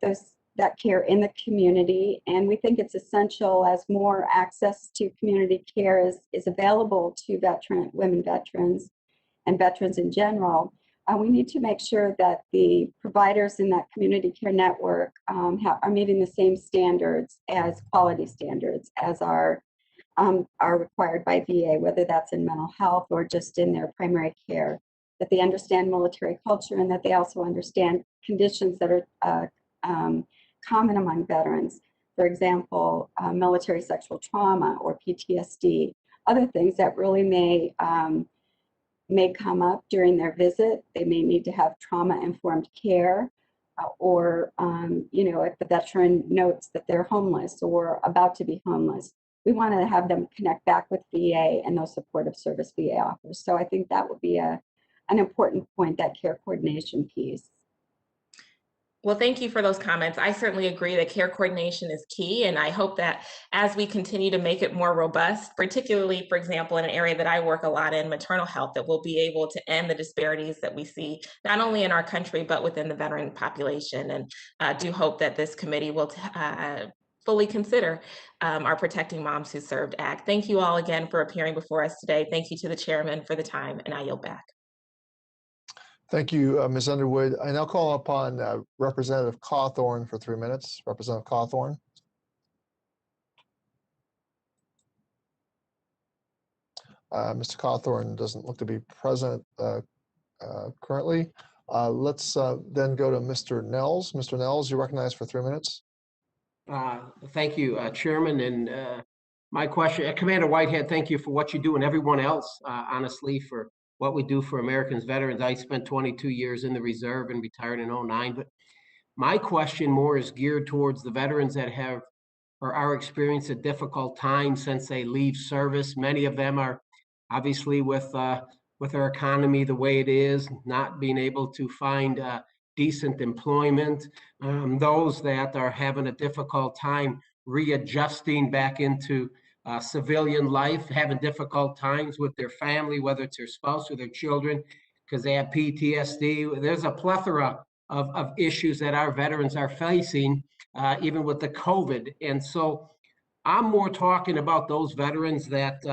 that care in the community, and we think it's essential as more access to community care is available to women veterans and veterans in general. we need to make sure that the providers in that community care network are meeting the same standards as quality standards as are required by VA, whether that's in mental health or just in their primary care, that they understand military culture and that they also understand conditions that are common among veterans. For example, military sexual trauma or PTSD, other things that really may come up during their visit. They may need to have trauma-informed care, or if the veteran notes that they're homeless or about to be homeless, we want to have them connect back with VA and those supportive service VA offers. So I think that would be an important point, that care coordination piece. Well, thank you for those comments. I certainly agree that care coordination is key, and I hope that as we continue to make it more robust, particularly, for example, in an area that I work a lot in, maternal health, that we'll be able to end the disparities that we see not only in our country, but within the veteran population. And I do hope that this committee will fully consider our Protecting Moms Who Served Act. Thank you all again for appearing before us today. Thank you to the chairman for the time, and I yield back. Thank you, Ms. Underwood. I now call upon Representative Cawthorn for 3 minutes. Representative Cawthorn. Mr. Cawthorn doesn't look to be present currently. Let's then go to Mr. Nels. Mr. Nels, you're recognized for 3 minutes. Thank you, Chairman. And my question, Commander Whitehead, thank you for what you do and everyone else, honestly, for what we do for Americans veterans. I spent 22 years in the reserve and retired in 2009. But my question more is geared towards the veterans that have or are experiencing a difficult time since they leave service. Many of them are obviously with our economy the way it is, not being able to find decent employment. Those that are having a difficult time readjusting back into civilian life, having difficult times with their family, whether it's their spouse or their children, because they have PTSD. There's a plethora of issues that our veterans are facing, even with the COVID. And so I'm more talking about those veterans that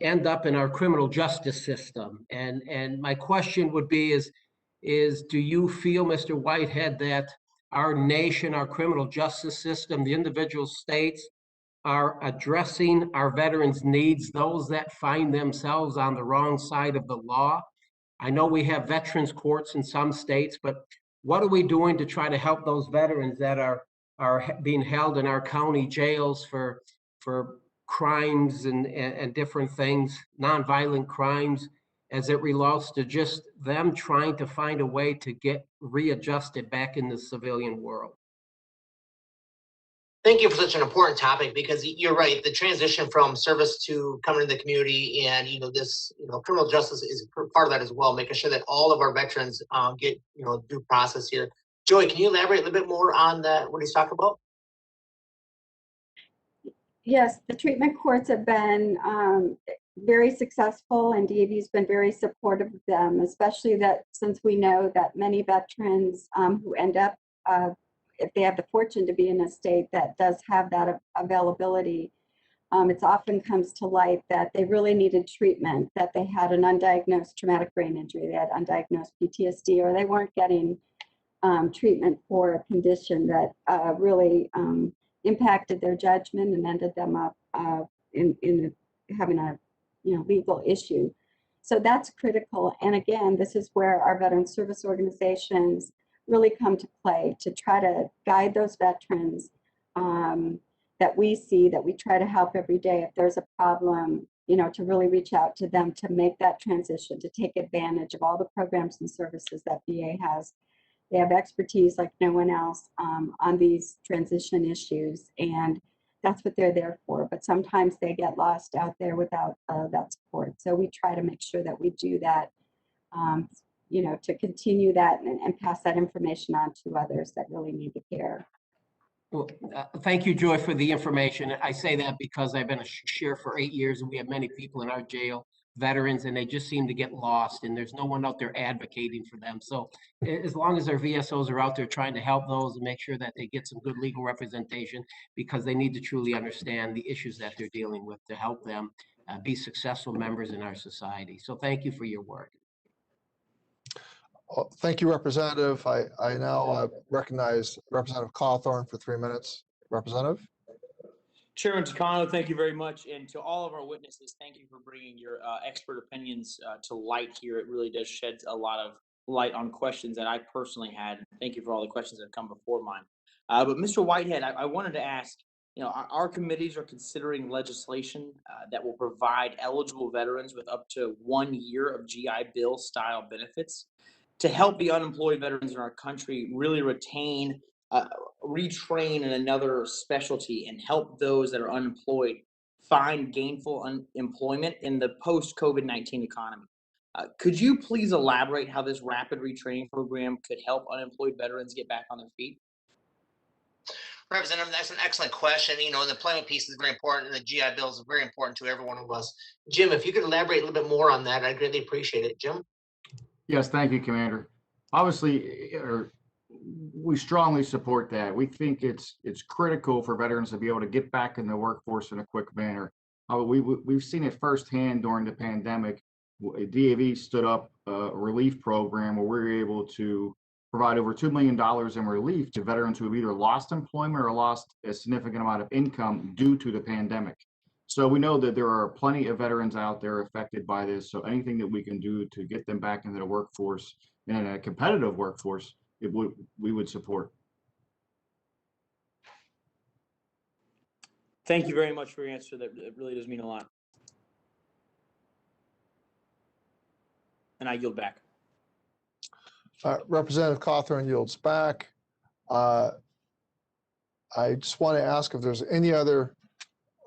end up in our criminal justice system. And my question would be is do you feel, Mr. Whitehead, that our nation, our criminal justice system, the individual states are addressing our veterans' needs, those that find themselves on the wrong side of the law? I know we have veterans courts in some states, but what are we doing to try to help those veterans that are being held in our county jails for crimes and different things, nonviolent crimes, as it relates to just them trying to find a way to get readjusted back in the civilian world? Thank you for such an important topic, because you're right. The transition from service to coming to the community, and this criminal justice is part of that as well. Making sure that all of our veterans get due process here. Joy, can you elaborate a little bit more on that? What he's talking about? Yes, the treatment courts have been very successful, and DAV's been very supportive of them, especially that since we know that many veterans who end up if they have the fortune to be in a state that does have that availability, it often comes to light that they really needed treatment, that they had an undiagnosed traumatic brain injury, they had undiagnosed PTSD, or they weren't getting treatment for a condition that really impacted their judgment and ended them up in having a legal issue. So that's critical. And again, this is where our veteran service organizations really come to play to try to guide those veterans that we see, that we try to help every day. If there's a problem, to really reach out to them to make that transition, to take advantage of all the programs and services that VA has. They have expertise like no one else on these transition issues, and that's what they're there for. But sometimes they get lost out there without that support. So we try to make sure that we do that, to continue that and pass that information on to others that really need the care. Well, thank you, Joy, for the information. I say that because I've been a sheriff for 8 years, and we have many people in our jail, veterans, and they just seem to get lost, and there's no one out there advocating for them. So as long as our VSOs are out there trying to help those and make sure that they get some good legal representation, because they need to truly understand the issues that they're dealing with to help them be successful members in our society. So thank you for your work. Thank you, Representative. I now recognize Representative Cawthorn for 3 minutes. Representative? Chairman Takano, thank you very much. And to all of our witnesses, thank you for bringing your expert opinions to light here. It really does shed a lot of light on questions that I personally had. Thank you for all the questions that have come before mine. But Mr. Whitehead, I wanted to ask, our committees are considering legislation that will provide eligible veterans with up to 1 year of GI Bill style benefits to help the unemployed veterans in our country really retain, retrain in another specialty and help those that are unemployed find gainful employment in the post-COVID-19 economy. Could you please elaborate how this rapid retraining program could help unemployed veterans get back on their feet? Representative, that's an excellent question. The employment piece is very important, and the GI Bill is very important to every one of us. Jim, if you could elaborate a little bit more on that, I'd greatly appreciate it. Jim? Yes, thank you, Commander. Obviously, we strongly support that. We think it's critical for veterans to be able to get back in the workforce in a quick manner. We've seen it firsthand during the pandemic. DAV stood up a relief program where we were able to provide over $2 million in relief to veterans who have either lost employment or lost a significant amount of income due to the pandemic. So we know that there are plenty of veterans out there affected by this. So anything that we can do to get them back into the workforce, in a competitive workforce, we would support. Thank you very much for your answer. That it really does mean a lot. And I yield back. Representative Cawthorn yields back. I just want to ask if there's any other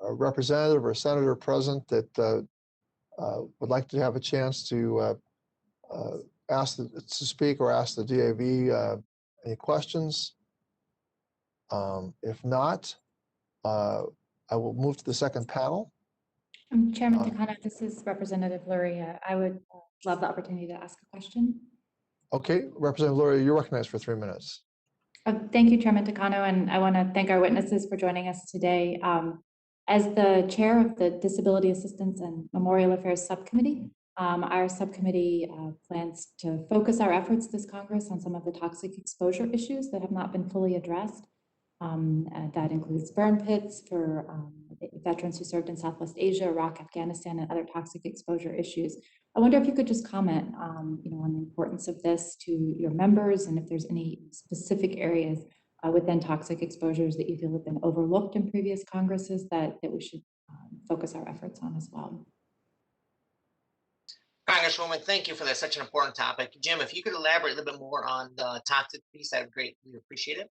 representative or senator present that would like to have a chance to to speak or ask the DAV any questions. If not, I will move to the second panel. Chairman Takano, this is Representative Luria. I would love the opportunity to ask a question. Okay, Representative Luria, you're recognized for 3 minutes. Thank you, Chairman Takano, and I want to thank our witnesses for joining us today. As the chair of the Disability Assistance and Memorial Affairs Subcommittee, our subcommittee plans to focus our efforts this Congress on some of the toxic exposure issues that have not been fully addressed. That includes burn pits for veterans who served in Southwest Asia, Iraq, Afghanistan, and other toxic exposure issues. I wonder if you could just comment, on the importance of this to your members, and if there's any specific areas within toxic exposures that you feel have been overlooked in previous Congresses that we should focus our efforts on as well. Congresswoman, thank you for that. Such an important topic. Jim, if you could elaborate a little bit more on the toxic piece, I'd greatly appreciate it.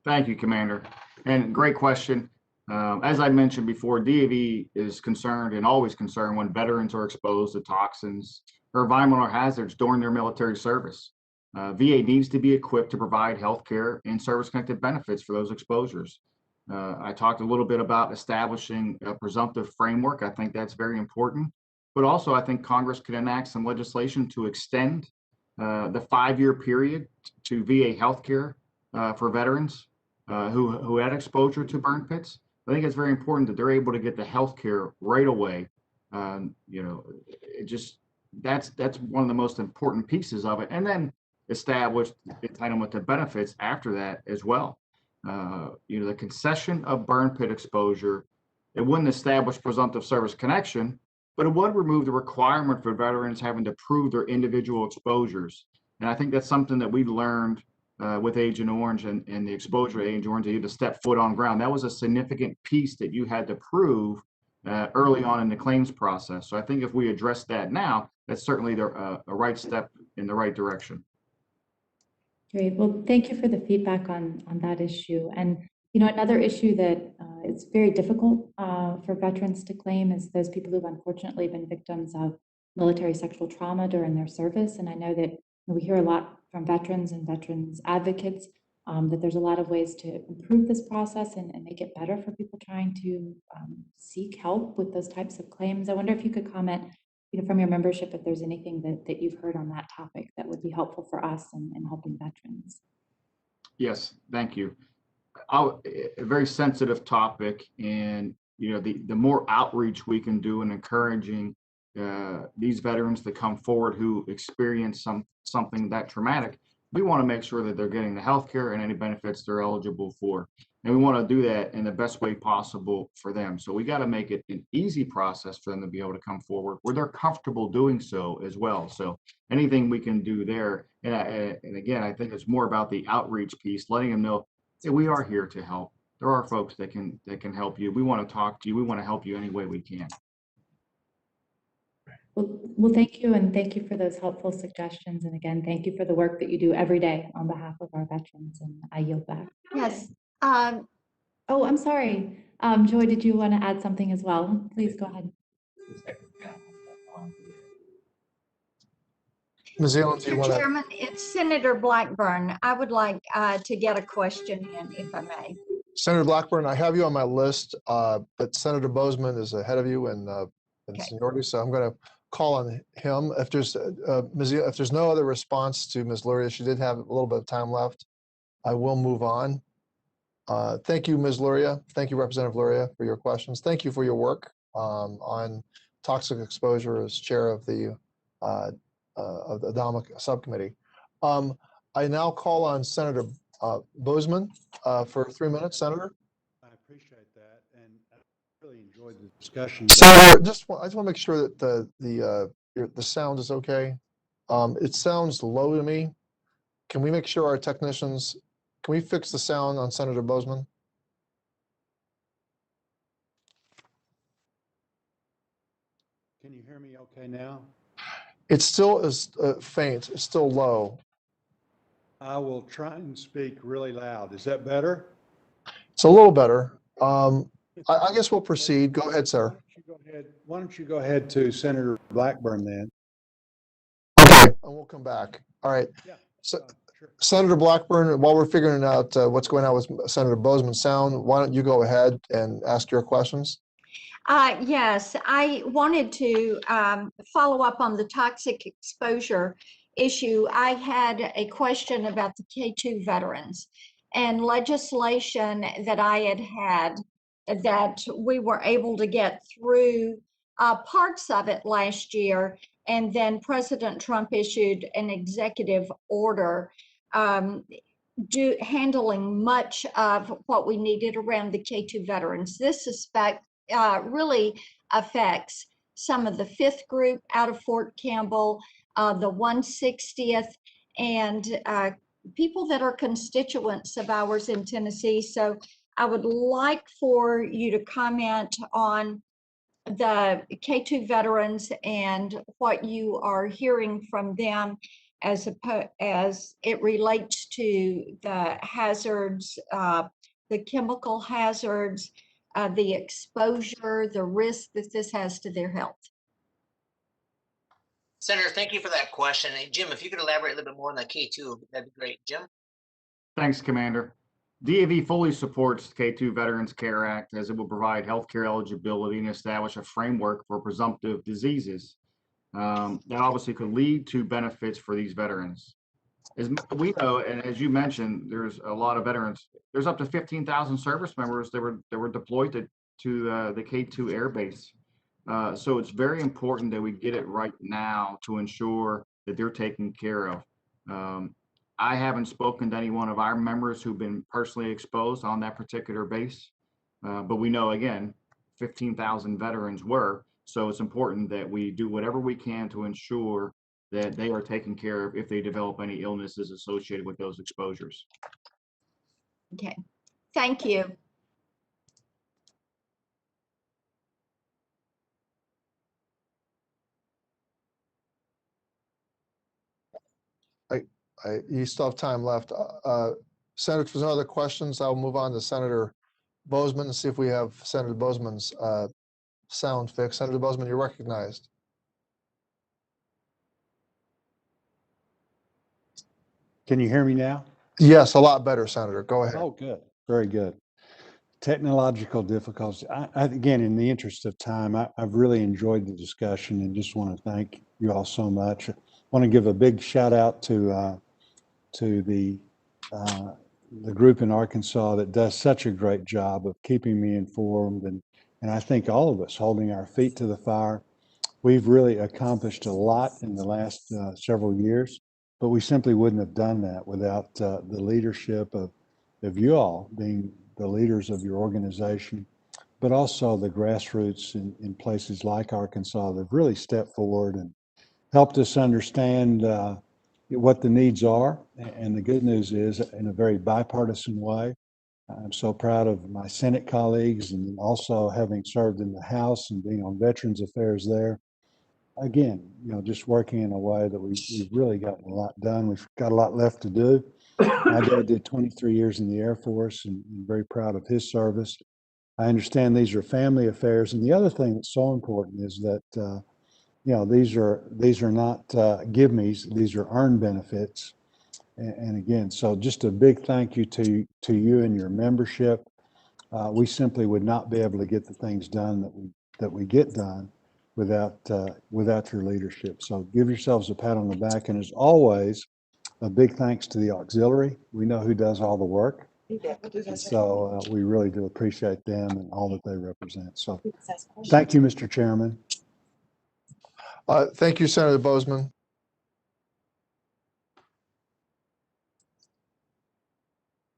Thank you, Commander. And great question. As I mentioned before, DAV is concerned and always concerned when veterans are exposed to toxins or environmental hazards during their military service. VA needs to be equipped to provide health care and service-connected benefits for those exposures. I talked a little bit about establishing a presumptive framework. I think that's very important. But also, I think Congress could enact some legislation to extend the 5-year period to VA health care for veterans who had exposure to burn pits. I think it's very important that they're able to get the health care right away. That's one of the most important pieces of it. And then establish entitlement to benefits after that as well. The concession of burn pit exposure, it wouldn't establish presumptive service connection, but it would remove the requirement for veterans having to prove their individual exposures. And I think that's something that we learned with Agent Orange and the exposure to Agent Orange, you had to step foot on ground. That was a significant piece that you had to prove early on in the claims process. So I think if we address that now, that's certainly a right step in the right direction. Great. Well, thank you for the feedback on that issue. And another issue that is very difficult for veterans to claim is those people who've unfortunately been victims of military sexual trauma during their service. And I know that we hear a lot from veterans and veterans advocates that there's a lot of ways to improve this process and make it better for people trying to seek help with those types of claims. I wonder if you could comment, from your membership, if there's anything that you've heard on that topic that would be helpful for us in helping veterans. Yes, thank you. A very sensitive topic, and the more outreach we can do in encouraging these veterans that come forward who experience something that traumatic, we want to make sure that they're getting the health care and any benefits they're eligible for. And we want to do that in the best way possible for them. So we got to make it an easy process for them to be able to come forward where they're comfortable doing so as well. So anything we can do there. And again, I think it's more about the outreach piece, letting them know that we are here to help. There are folks that can help you. We want to talk to you. We want to help you any way we can. Well, thank you, and thank you for those helpful suggestions. And again, thank you for the work that you do every day on behalf of our veterans. And I yield back. Yes. Oh, I'm sorry. Joy, did you want to add something as well? Please go ahead. Ms. Zealand, do you Mr. want to? Chairman, it's Senator Blackburn. I would like to get a question in, if I may. Senator Blackburn, I have you on my list, but Senator Bozeman is ahead of you in seniority, so I'm going to call on him. If there's if there's no other response to Ms. Luria, she did have a little bit of time left, I will move on. Thank you, Ms. Luria. Thank you, Representative Luria, for your questions. Thank you for your work on toxic exposure as chair of the DAMA subcommittee. I now call on Senator Bozeman for 3 minutes. Senator. I appreciate that, and I really enjoyed the discussion. Senator, I just want to make sure that the sound is okay. It sounds low to me. Can we make sure our technicians, can we fix the sound on Senator Bozeman? Can you hear me okay now? It still is faint. It's still low. I will try and speak really loud. Is that better? It's a little better. I guess we'll proceed. Go ahead, sir. Why don't you go ahead to Senator Blackburn then? Okay, and we'll come back. All right. Yeah. So, Senator Blackburn, while we're figuring out what's going on with Senator Bozeman's sound, why don't you go ahead and ask your questions? Yes, I wanted to follow up on the toxic exposure issue. I had a question about the K2 veterans and legislation that I had that we were able to get through parts of it last year. And then President Trump issued an executive order handling much of what we needed around the K2 veterans. This really affects some of the 5th group out of Fort Campbell, the 160th, and people that are constituents of ours in Tennessee. So I would like for you to comment on the K2 veterans and what you are hearing from them as it relates to the hazards, the chemical hazards, the exposure, the risk that this has to their health. Senator, thank you for that question. Hey, Jim, if you could elaborate a little bit more on the K2, that'd be great. Jim? Thanks, Commander. DAV fully supports the K2 Veterans Care Act as it will provide healthcare eligibility and establish a framework for presumptive diseases that obviously could lead to benefits for these veterans. As we know, and as you mentioned, there's a lot of veterans. There's up to 15,000 service members that were deployed to the K2 Air Base. So it's very important that we get it right now to ensure that they're taken care of. I haven't spoken to any one of our members who've been personally exposed on that particular base, but we know, again, 15,000 veterans were. So it's important that we do whatever we can to ensure that they are taken care of if they develop any illnesses associated with those exposures. Okay, thank you. You still have time left. Senator, if there's no other questions, I'll move on to Senator Bozeman and see if we have Senator Bozeman's sound fixed. Senator Bozeman, you're recognized. Can you hear me now? Yes, a lot better, Senator. Go ahead. Oh, good. Very good. Technological difficulties. Again, in the interest of time, I've really enjoyed the discussion and just want to thank you all so much. I want to give a big shout out to the group in Arkansas that does such a great job of keeping me informed, and I think all of us holding our feet to the fire we've really accomplished a lot in the last several years, but we simply wouldn't have done that without the leadership of you all being the leaders of your organization, but also the grassroots in places like Arkansas that have really stepped forward and helped us understand what the needs are. And the good news is, in a very bipartisan way, I'm so proud of my Senate colleagues, and also having served in the House and being on Veterans Affairs there. Again, just working in a way that we've really gotten a lot done. We've got a lot left to do. My dad did 23 years in the Air Force, and I'm very proud of his service. I understand these are family affairs. And the other thing that's so important is that, these are not give-me's, these are earned benefits. And again, so just a big thank you to you and your membership. We simply would not be able to get the things done that we get done without your leadership. So give yourselves a pat on the back. And as always, a big thanks to the auxiliary. We know who does all the work. And so we really do appreciate them and all that they represent. So thank you, Mr. Chairman. Thank you, Senator Bozeman.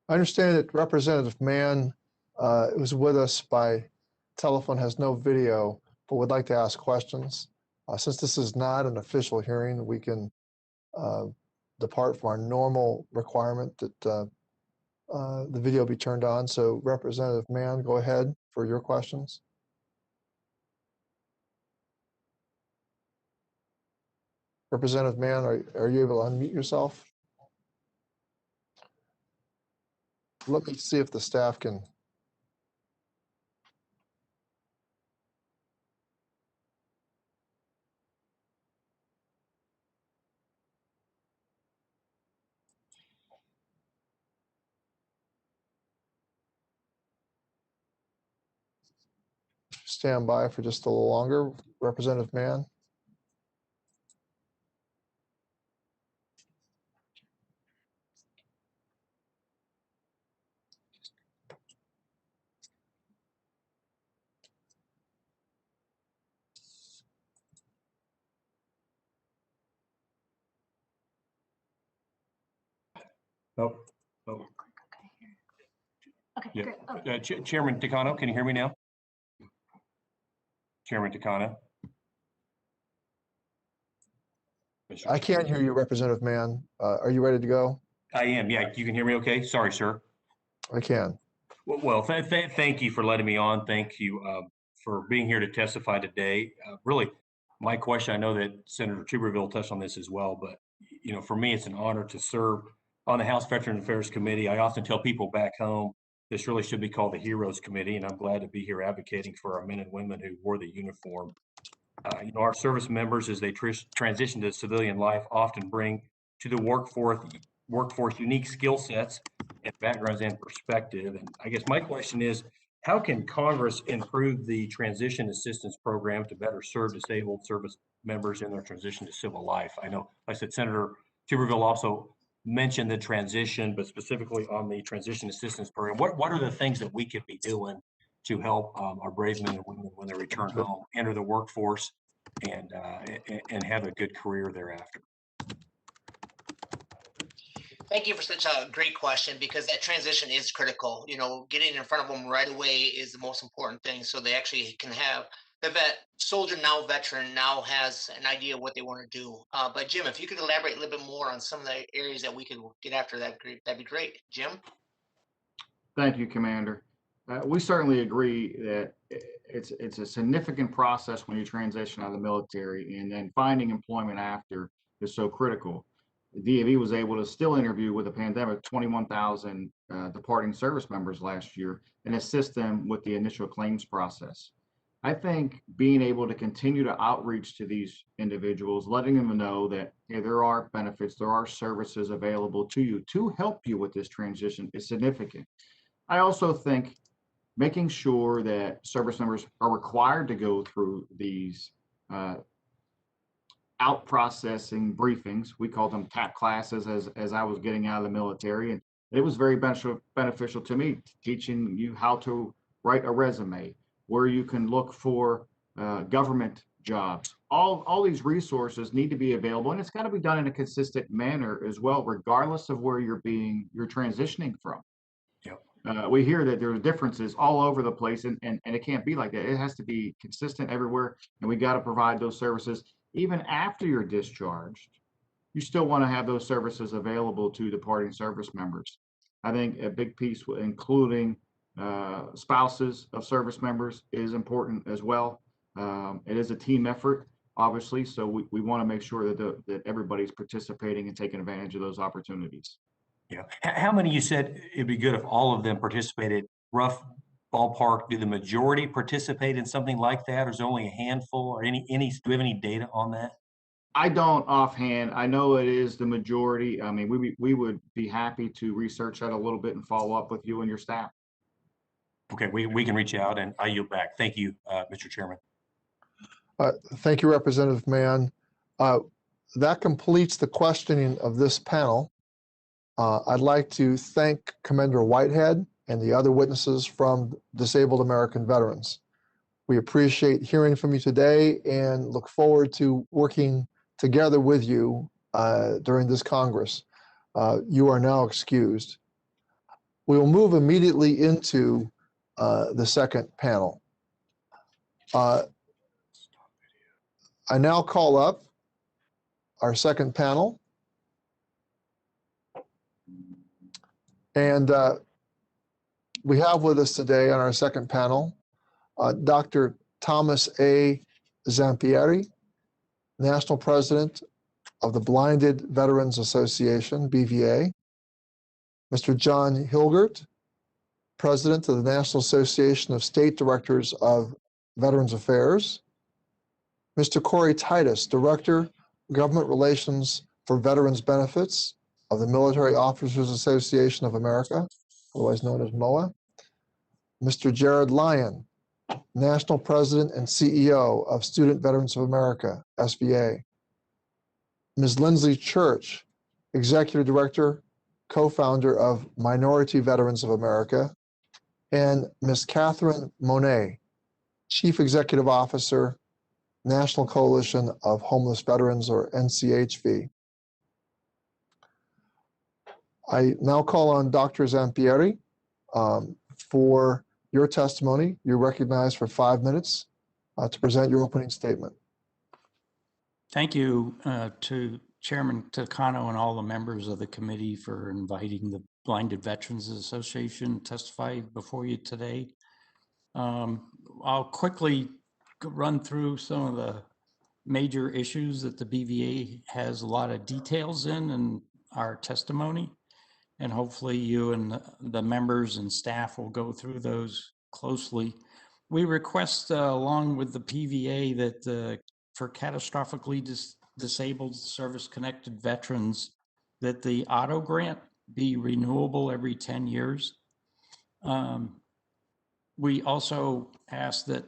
I understand that Representative Mann was with us by telephone, has no video, but would like to ask questions. Since this is not an official hearing, we can depart from our normal requirement that the video be turned on. So Representative Mann, go ahead for your questions. Representative Mann, are you able to unmute yourself? Let me see if the staff can. Stand by for just a little longer. Representative Mann. Oh. Okay, Yeah. great. Oh. Chairman Takano, can you hear me now? Chairman Takano? I can't hear you, Representative Mann. Are you ready to go? I am, yeah. You can hear me okay? Sorry, sir. I can. Well, thank you for letting me on. Thank you for being here to testify today. Really, my question, I know that Senator Tuberville touched on this as well, but for me, it's an honor to serve on the House Veterans Affairs Committee. I often tell people back home, this really should be called the Heroes Committee, and I'm glad to be here advocating for our men and women who wore the uniform. Our service members, as they transition to civilian life, often bring to the workforce unique skill sets and backgrounds and perspective. And I guess my question is, how can Congress improve the transition assistance program to better serve disabled service members in their transition to civil life? I know, like I said, Senator Tuberville also mentioned the transition, but specifically on the transition assistance program. What are the things that we could be doing to help our brave men and women when they return home, enter the workforce, and have a good career thereafter? Thank you for such a great question, because that transition is critical. Getting in front of them right away is the most important thing, so they actually can have the soldier, now veteran, now has an idea of what they want to do. But Jim, if you could elaborate a little bit more on some of the areas that we could get after, that'd be great. Jim? Thank you, Commander. We certainly agree that it's a significant process when you transition out of the military, and then finding employment after is so critical. The DAV was able to still interview with the pandemic 21,000 departing service members last year and assist them with the initial claims process. I think being able to continue to outreach to these individuals, letting them know that there are benefits, there are services available to you to help you with this transition is significant. I also think making sure that service members are required to go through these out processing briefings. We call them TAP classes as I was getting out of the military. And it was very beneficial to me, teaching you how to write a resume, where you can look for government jobs, all these resources need to be available, and it's got to be done in a consistent manner as well, regardless of where you're transitioning from. We hear that there's differences all over the place, and it can't be like that. It has to be consistent everywhere, and we got to provide those services even after you're discharged. You still want to have those services available to departing service members. I think a big piece, including spouses of service members, is important as well. It is a team effort, obviously, so we want to make sure that everybody's participating and taking advantage of those opportunities. Yeah. How many, you said it'd be good if all of them participated? Rough ballpark, do the majority participate in something like that, or is there only a handful, or do we have any data on that? I don't offhand. I know it is the majority. I mean, we would be happy to research that a little bit and follow up with you and your staff. Okay, we can reach out, and I yield back. Thank you, Mr. Chairman. Thank you, Representative Mann. That completes the questioning of this panel. I'd like to thank Commander Whitehead and the other witnesses from Disabled American Veterans. We appreciate hearing from you today and look forward to working together with you during this Congress. You are now excused. We will move immediately into the second panel. I now call up our second panel. And we have with us today on our second panel, Dr. Thomas A. Zampieri, National President of the Blinded Veterans Association, BVA, Mr. John Hilgert, President of the National Association of State Directors of Veterans Affairs, Mr. Corey Titus, Director, Government Relations for Veterans Benefits of the Military Officers Association of America, otherwise known as MOA, Mr. Jared Lyon, National President and CEO of Student Veterans of America, SVA, Ms. Lindsley Church, Executive Director, Co-founder of Minority Veterans of America, and Ms. Catherine Monet, Chief Executive Officer, National Coalition of Homeless Veterans, or NCHV. I now call on Dr. Zampieri for your testimony. You're recognized for 5 minutes to present your opening statement. Thank you to Chairman Takano and all the members of the committee for inviting the Blinded Veterans Association to testify before you today. I'll quickly run through some of the major issues that the BVA has a lot of details in our testimony. And hopefully you and the members and staff will go through those closely. We request, along with the PVA, that for catastrophically disabled service-connected veterans, that the auto grant be renewable every 10 years. We also ask that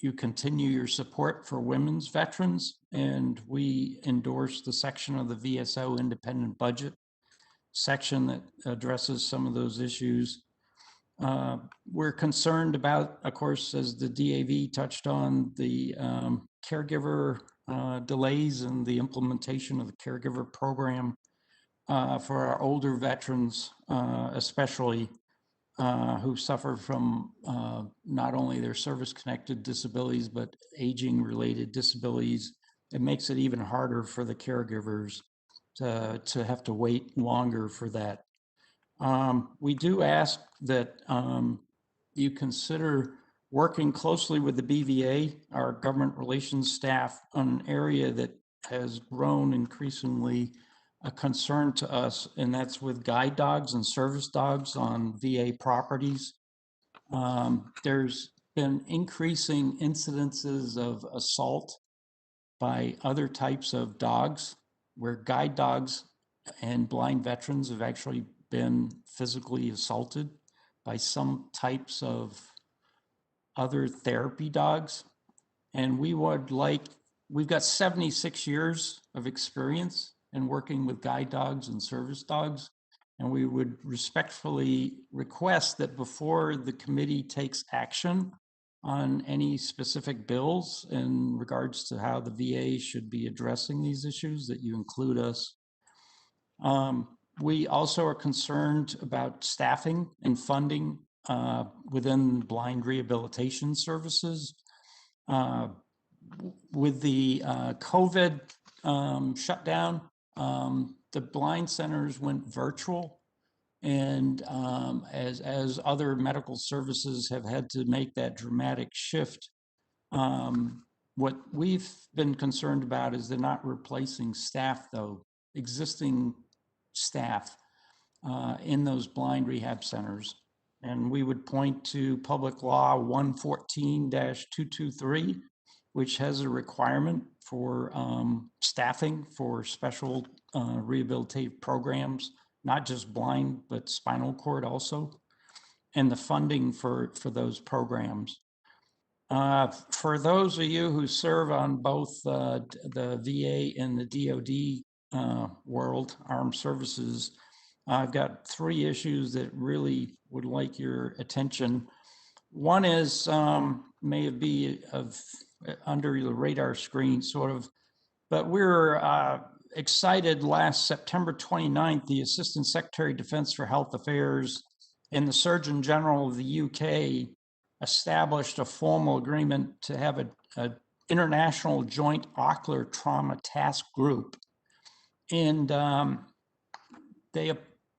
you continue your support for women's veterans, and we endorse the section of the VSO independent budget section that addresses some of those issues. We're concerned about, of course, as the DAV touched on, the caregiver delays in the implementation of the caregiver program for our older veterans, especially who suffer from not only their service-connected disabilities, but aging-related disabilities. It makes it even harder for the caregivers to have to wait longer for that. We do ask that you consider working closely with the BVA, our government relations staff, on an area that has grown increasingly a concern to us, and that's with guide dogs and service dogs on VA properties. There's been increasing incidences of assault by other types of dogs, where guide dogs and blind veterans have actually been physically assaulted by some types of other therapy dogs. And we've got 76 years of experience in working with guide dogs and service dogs. And we would respectfully request that before the committee takes action on any specific bills in regards to how the VA should be addressing these issues, that you include us. We also are concerned about staffing and funding within blind rehabilitation services. With the COVID shutdown, the blind centers went virtual, and as other medical services have had to make that dramatic shift, what we've been concerned about is they're not replacing staff, though, existing staff in those blind rehab centers. And we would point to Public Law 114-223, which has a requirement for staffing for special rehabilitative programs, not just blind, but spinal cord also, and the funding for those programs. For those of you who serve on both the VA and the DoD world, armed services, I've got 3 issues that really would like your attention. One is may be under the radar screen, sort of, but we're excited. Last September 29th, the Assistant Secretary of Defense for Health Affairs and the Surgeon General of the UK established a formal agreement to have an international joint ocular trauma task group. And they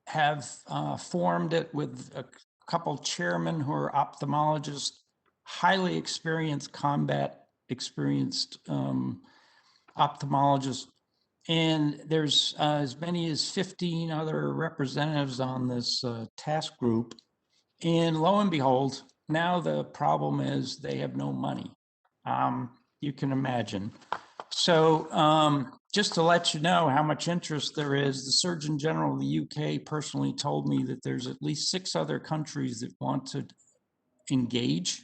have formed it with a couple chairmen who are ophthalmologists, highly experienced, combat experienced ophthalmologists. And there's as many as 15 other representatives on this task group. And lo and behold, now the problem is they have no money. You can imagine. So just to let you know how much interest there is, the Surgeon General of the UK personally told me that there's at least 6 other countries that want to engage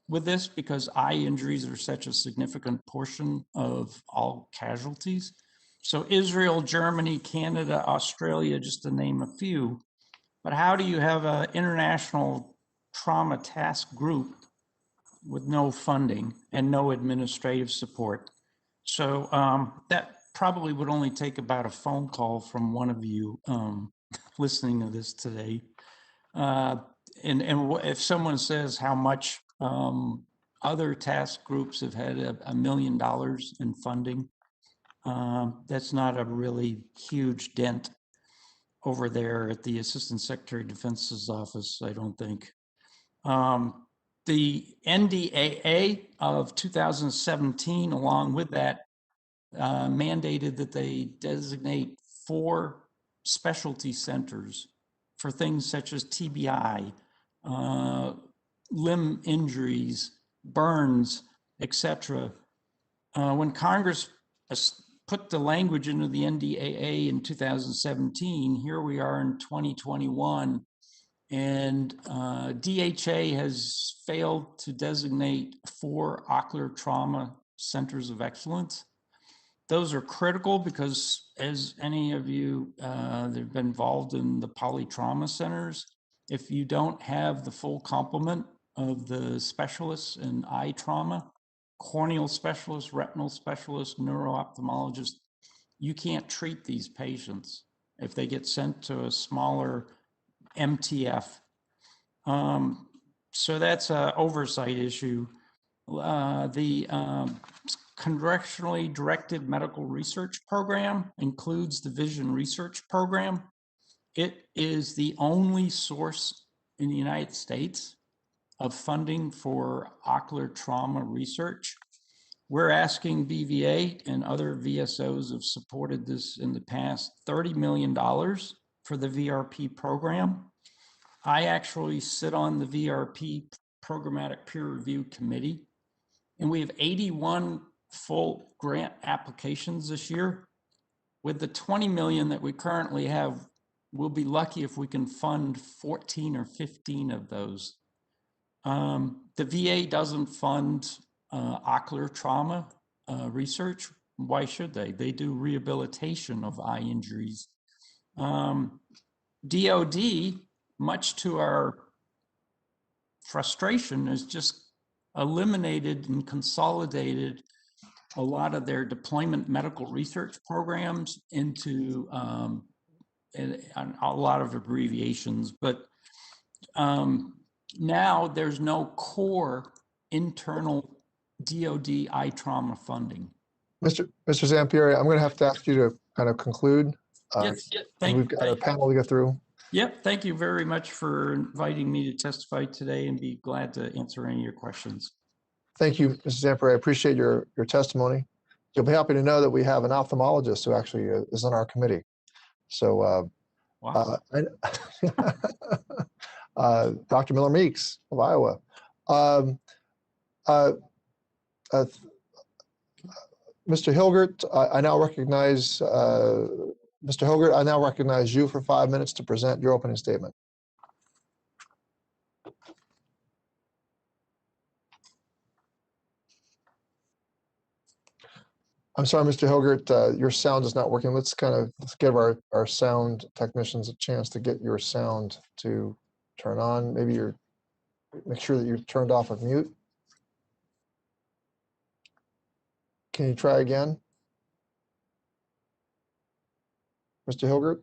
with this because eye injuries are such a significant portion of all casualties. So Israel, Germany, Canada, Australia, just to name a few. But how do you have an international trauma task group with no funding and no administrative support? So that probably would only take about a phone call from one of you listening to this today. And if someone says how much other task groups have had $1 million in funding, that's not a really huge dent over there at the Assistant Secretary of Defense's office, I don't think. The NDAA of 2017, along with that, mandated that they designate 4 specialty centers for things such as TBI, limb injuries, burns, etc. When Congress put the language into the NDAA in 2017, here we are in 2021, and DHA has failed to designate 4 ocular trauma centers of excellence. Those are critical because, as any of you that have been involved in the polytrauma centers, if you don't have the full complement of the specialists in eye trauma, corneal specialists, retinal specialists, neuro-ophthalmologists, you can't treat these patients if they get sent to a smaller MTF. So that's an oversight issue. The Congressionally Directed Medical Research Program includes the Vision Research Program. It is the only source in the United States of funding for ocular trauma research. We're asking BVA, and other VSOs have supported this in the past, $30 million for the VRP program. I actually sit on the VRP Programmatic Peer Review Committee, and we have 81 full grant applications this year. With the 20 million that we currently have, we'll be lucky if we can fund 14 or 15 of those. The VA doesn't fund ocular trauma research. Why should they? They do rehabilitation of eye injuries. DoD, much to our frustration, is just eliminated and consolidated a lot of their deployment medical research programs into a lot of abbreviations, but now there's no core internal DoD eye trauma funding. Mr. Zampieri, I'm going to have to ask you to kind of conclude. Yes, We've got a panel to get through. Yep, thank you very much for inviting me to testify today, and be glad to answer any of your questions. Thank you, Mr. Zampieri. I appreciate your testimony. You'll be happy to know that we have an ophthalmologist who actually is on our committee. So, Wow. Dr. Miller Meeks of Iowa. Mr. Hilgert, I now recognize Mr. Hilgert, I now recognize you for 5 minutes to present your opening statement. I'm sorry, Mr. Hilgert, your sound is not working. Let's give our sound technicians a chance to get your sound to turn on. Maybe make sure that you're turned off of mute. Can you try again? Mr. Hilgert?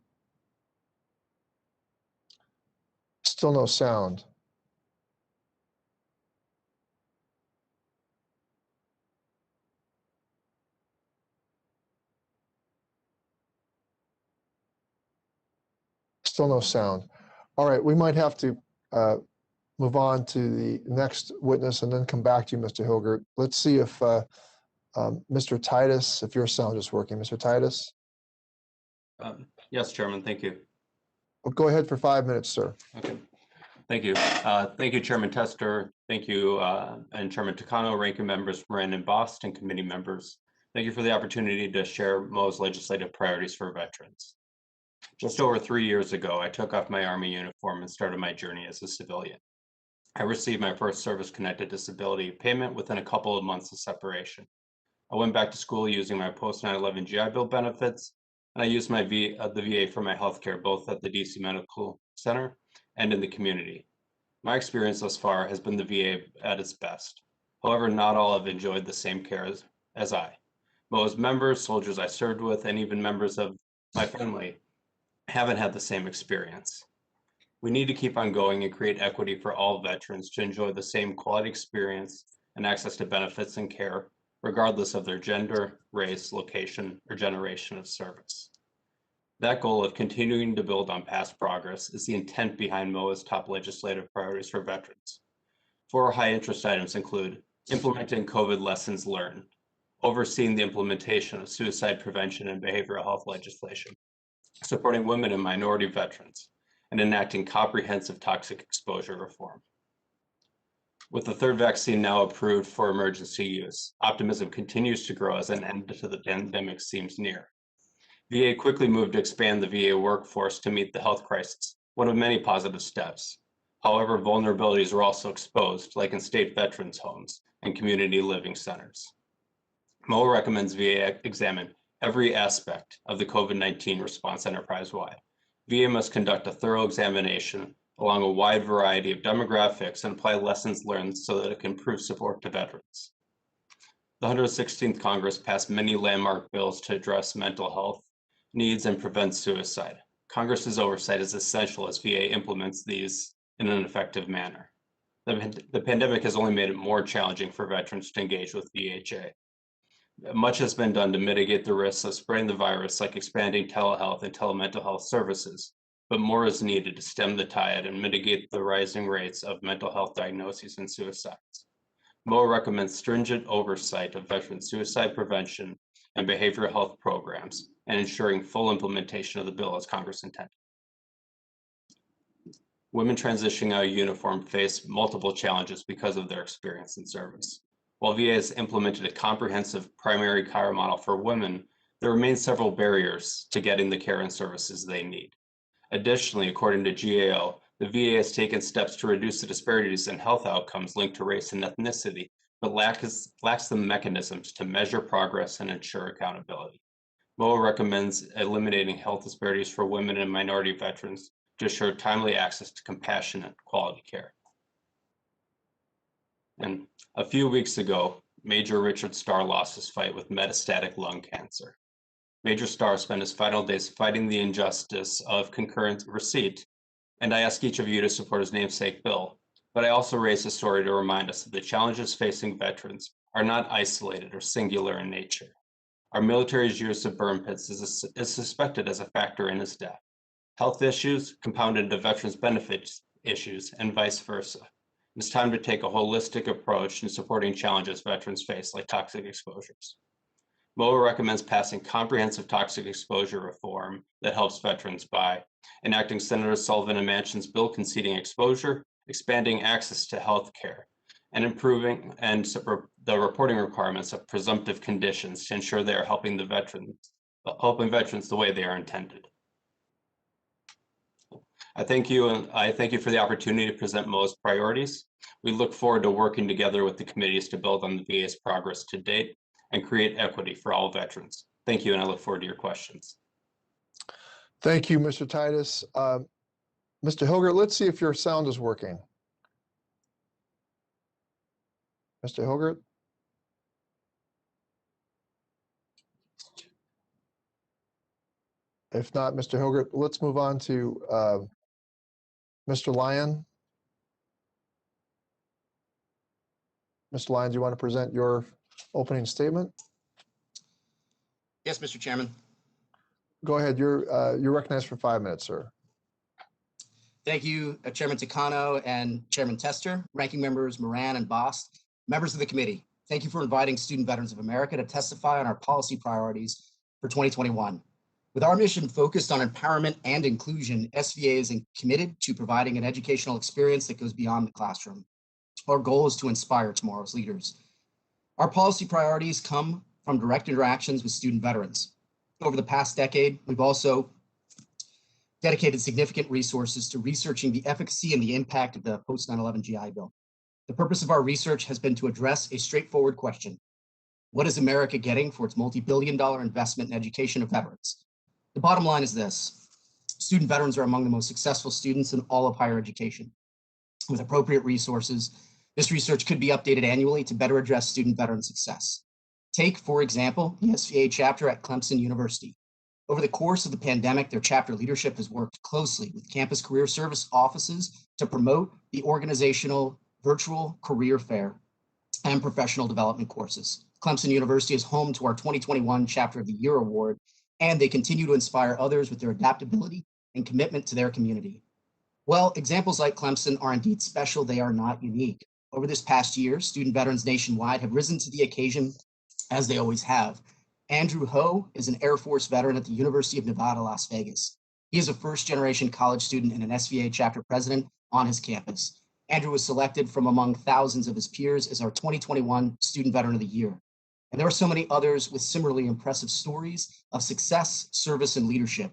Still no sound. Still no sound. All right, we might have to move on to the next witness and then come back to you, Mr. Hilgert. Let's see if Mr. Titus, if your sound is working. Mr. Titus? Yes, Chairman, thank you. Well, go ahead for 5 minutes, sir. Okay, thank you. Thank you, Chairman Tester. Thank you, and Chairman Takano, ranking members Moran and Bost, and committee members. Thank you for the opportunity to share Mo's legislative priorities for veterans. Just over 3 years ago, I took off my Army uniform and started my journey as a civilian. I received my first service-connected disability payment within a couple of months of separation. I went back to school using my post-9/11 GI Bill benefits, and I used the VA for my healthcare, both at the DC Medical Center and in the community. My experience thus far has been the VA at its best. However, not all have enjoyed the same care as I. Most members, soldiers I served with, and even members of my family haven't had the same experience. We need to keep on going and create equity for all veterans to enjoy the same quality experience and access to benefits and care, regardless of their gender, race, location, or generation of service. That goal of continuing to build on past progress is the intent behind MOA's top legislative priorities for veterans. 4 high-interest items include implementing COVID lessons learned, overseeing the implementation of suicide prevention and behavioral health legislation, supporting women and minority veterans, and enacting comprehensive toxic exposure reform. With the 3rd vaccine now approved for emergency use, optimism continues to grow as an end to the pandemic seems near. VA quickly moved to expand the VA workforce to meet the health crisis, one of many positive steps. However, vulnerabilities are also exposed, like in state veterans' homes and community living centers. MOA recommends VA examine every aspect of the COVID-19 response enterprise-wide. VA must conduct a thorough examination along a wide variety of demographics and apply lessons learned so that it can improve support to veterans. The 116th Congress passed many landmark bills to address mental health needs and prevent suicide. Congress's oversight is essential as VA implements these in an effective manner. The pandemic has only made it more challenging for veterans to engage with VHA. Much has been done to mitigate the risks of spreading the virus, like expanding telehealth and telemental health services, but more is needed to stem the tide and mitigate the rising rates of mental health diagnoses and suicides. MOA recommends stringent oversight of veteran suicide prevention and behavioral health programs, and ensuring full implementation of the bill as Congress intended. Women transitioning out of uniform face multiple challenges because of their experience in service. While VA has implemented a comprehensive primary care model for women, there remain several barriers to getting the care and services they need. Additionally, according to GAO, the VA has taken steps to reduce the disparities in health outcomes linked to race and ethnicity, but lacks the mechanisms to measure progress and ensure accountability. MOA recommends eliminating health disparities for women and minority veterans to assure timely access to compassionate, quality care. And a few weeks ago, Major Richard Starr lost his fight with metastatic lung cancer. Major Starr spent his final days fighting the injustice of concurrent receipt, and I ask each of you to support his namesake bill. But I also raise this story to remind us that the challenges facing veterans are not isolated or singular in nature. Our military's use of burn pits is suspected as a factor in his death. Health issues compounded into veterans' benefits issues and vice versa. It's time to take a holistic approach in supporting challenges veterans face, like toxic exposures. MOA recommends passing comprehensive toxic exposure reform that helps veterans by enacting Senator Sullivan and Manchin's bill conceding exposure, expanding access to health care, and improving the reporting requirements of presumptive conditions to ensure they are helping veterans the way they are intended. I thank you for the opportunity to present MOA's priorities. We look forward to working together with the committees to build on the VA's progress to date and create equity for all veterans. Thank you, and I look forward to your questions. Thank you, Mr. Titus. Mr. Hilgert, let's see if your sound is working. Mr. Hilgert? If not, Mr. Hilgert, let's move on to Mr. Lyon. Mr. Lyon, do you want to present your opening statement? Yes, Mr. Chairman. Go ahead. You're recognized for 5 minutes, sir. Thank you, Chairman Takano and Chairman Tester, ranking members Moran and Bost, members of the committee. Thank you for inviting Student Veterans of America to testify on our policy priorities for 2021. With our mission focused on empowerment and inclusion, SVA is committed to providing an educational experience that goes beyond the classroom. Our goal is to inspire tomorrow's leaders. Our policy priorities come from direct interactions with student veterans. Over the past decade, we've also dedicated significant resources to researching the efficacy and the impact of the post 9/11 GI Bill. The purpose of our research has been to address a straightforward question. What is America getting for its multi-billion-dollar investment in education of veterans? The bottom line is this: student veterans are among the most successful students in all of higher education. With appropriate resources, this research could be updated annually to better address student veteran success. Take, for example, the SVA chapter at Clemson University. Over the course of the pandemic, their chapter leadership has worked closely with campus career service offices to promote the organizational virtual career fair and professional development courses. Clemson University is home to our 2021 Chapter of the Year Award, and they continue to inspire others with their adaptability and commitment to their community. Well, examples like Clemson are indeed special. They are not unique. Over this past year, student veterans nationwide have risen to the occasion, as they always have. Andrew Ho is an Air Force veteran at the University of Nevada, Las Vegas. He is a first-generation college student and an SVA chapter president on his campus. Andrew was selected from among thousands of his peers as our 2021 Student Veteran of the Year. And there are so many others with similarly impressive stories of success, service, and leadership.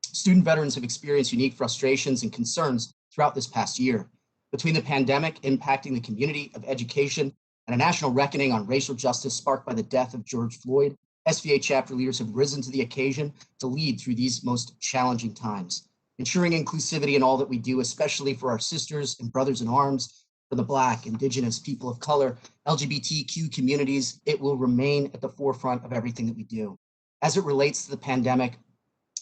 Student veterans have experienced unique frustrations and concerns throughout this past year. Between the pandemic impacting the community of education and a national reckoning on racial justice sparked by the death of George Floyd, SVA chapter leaders have risen to the occasion to lead through these most challenging times. Ensuring inclusivity in all that we do, especially for our sisters and brothers in arms, for the Black, Indigenous, people of color, LGBTQ communities, it will remain at the forefront of everything that we do. As it relates to the pandemic,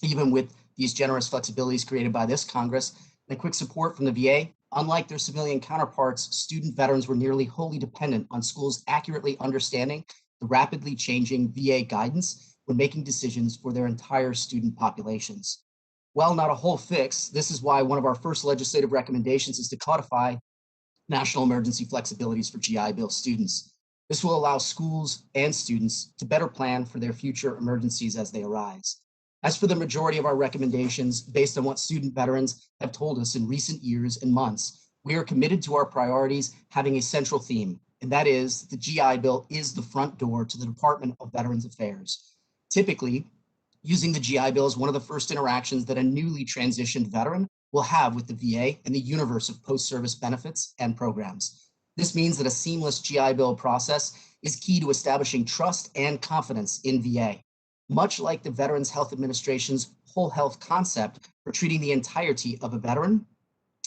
even with these generous flexibilities created by this Congress and the quick support from the VA, unlike their civilian counterparts, student veterans were nearly wholly dependent on schools accurately understanding the rapidly changing VA guidance when making decisions for their entire student populations. While not a whole fix, this is why one of our first legislative recommendations is to codify national emergency flexibilities for GI Bill students. This will allow schools and students to better plan for their future emergencies as they arise. As for the majority of our recommendations, based on what student veterans have told us in recent years and months, we are committed to our priorities having a central theme, and that is the GI Bill is the front door to the Department of Veterans Affairs. Typically, using the GI Bill is one of the first interactions that a newly transitioned veteran will have with the VA and the universe of post-service benefits and programs. This means that a seamless GI Bill process is key to establishing trust and confidence in VA. Much like the Veterans Health Administration's whole health concept for treating the entirety of a veteran,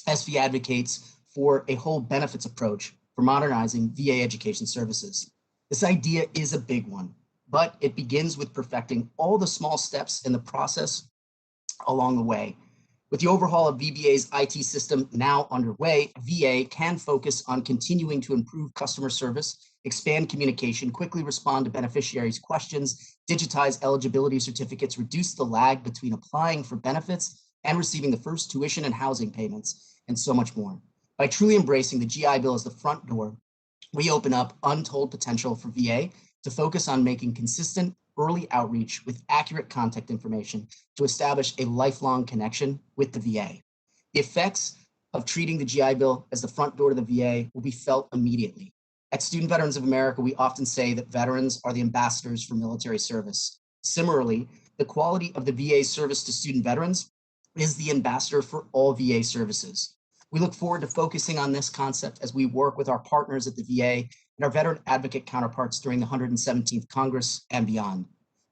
SV advocates for a whole benefits approach for modernizing VA education services. This idea is a big one, but it begins with perfecting all the small steps in the process along the way. With the overhaul of VBA's IT system now underway, VA can focus on continuing to improve customer service, expand communication, quickly respond to beneficiaries' questions, digitize eligibility certificates, reduce the lag between applying for benefits and receiving the first tuition and housing payments, and so much more. By truly embracing the GI Bill as the front door, we open up untold potential for VA to focus on making consistent early outreach with accurate contact information to establish a lifelong connection with the VA. The effects of treating the GI Bill as the front door to the VA will be felt immediately. At Student Veterans of America, we often say that veterans are the ambassadors for military service. Similarly, the quality of the VA service to student veterans is the ambassador for all VA services. We look forward to focusing on this concept as we work with our partners at the VA and our veteran advocate counterparts during the 117th Congress and beyond.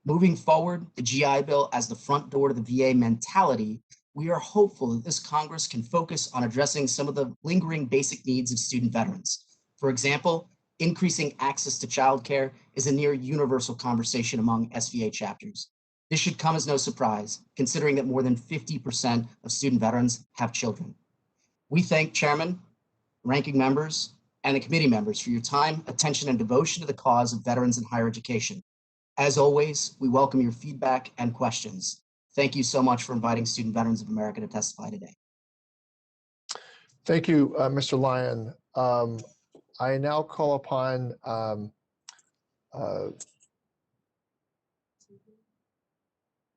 Moving forward, the GI Bill as the front door to the VA mentality, we are hopeful that this Congress can focus on addressing some of the lingering basic needs of student veterans. For example, increasing access to childcare is a near universal conversation among SVA chapters. This should come as no surprise, considering that more than 50% of student veterans have children. We thank Chairman, ranking members, and the committee members for your time, attention, and devotion to the cause of veterans in higher education. As always, we welcome your feedback and questions. Thank you so much for inviting Student Veterans of America to testify today. Thank you, Mr. Lyon. I now call upon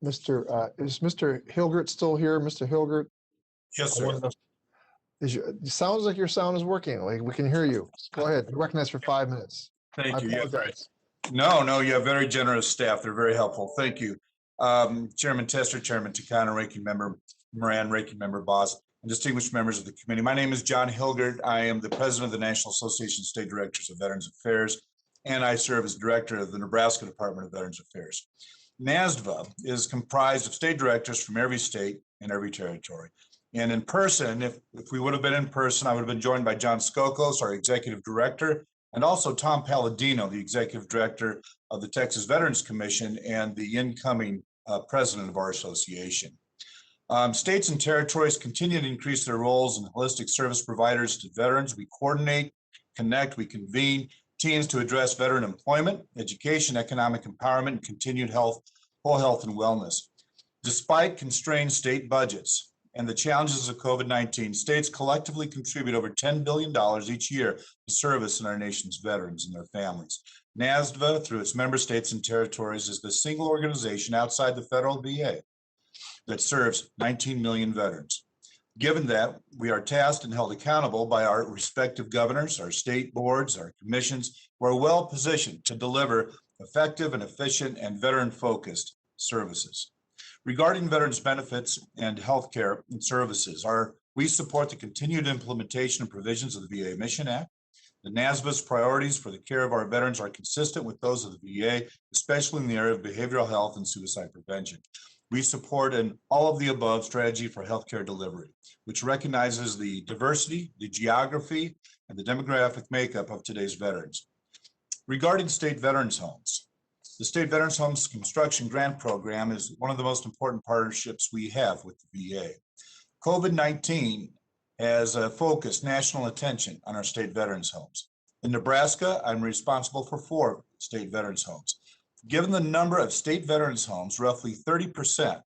is Mr. Hilgert still here? Mr. Hilgert? Yes, sir. It sounds like your sound is working. Like we can hear you. Go ahead. You're recognized for 5 minutes. Thank you. Yeah, No, you have very generous staff. They're very helpful. Thank you. Chairman Tester, Chairman Takano, Ranking Member Moran, Ranking Member Boss, and distinguished members of the committee. My name is John Hilgert. I am the president of the National Association of State Directors of Veterans Affairs, and I serve as director of the Nebraska Department of Veterans Affairs. NASDVA is comprised of state directors from every state and every territory. And in person, if we would have been in person, I would have been joined by John Skokos, our executive director, and also Tom Palladino, the executive director of the Texas Veterans Commission and the incoming president of our association. States and territories continue to increase their roles in holistic service providers to veterans. We coordinate, connect, we convene teams to address veteran employment, education, economic empowerment, and continued health, whole health and wellness. Despite constrained state budgets and the challenges of COVID-19, states collectively contribute over $10 billion each year to service in our nation's veterans and their families. NASDVA, through its member states and territories, is the single organization outside the federal VA that serves 19 million veterans. Given that, we are tasked and held accountable by our respective governors, our state boards, our commissions, who are well positioned to deliver effective and efficient and veteran-focused services. Regarding veterans' benefits and healthcare and services, we support the continued implementation of provisions of the VA Mission Act. The NASVA's priorities for the care of our veterans are consistent with those of the VA, especially in the area of behavioral health and suicide prevention. We support an all of the above strategy for healthcare delivery, which recognizes the diversity, the geography, and the demographic makeup of today's veterans. Regarding state veterans homes, the State Veterans Homes Construction Grant Program is one of the most important partnerships we have with the VA. COVID-19 has focused national attention on our state veterans homes. In Nebraska, I'm responsible for 4 state veterans homes. Given the number of state veterans homes, roughly 30%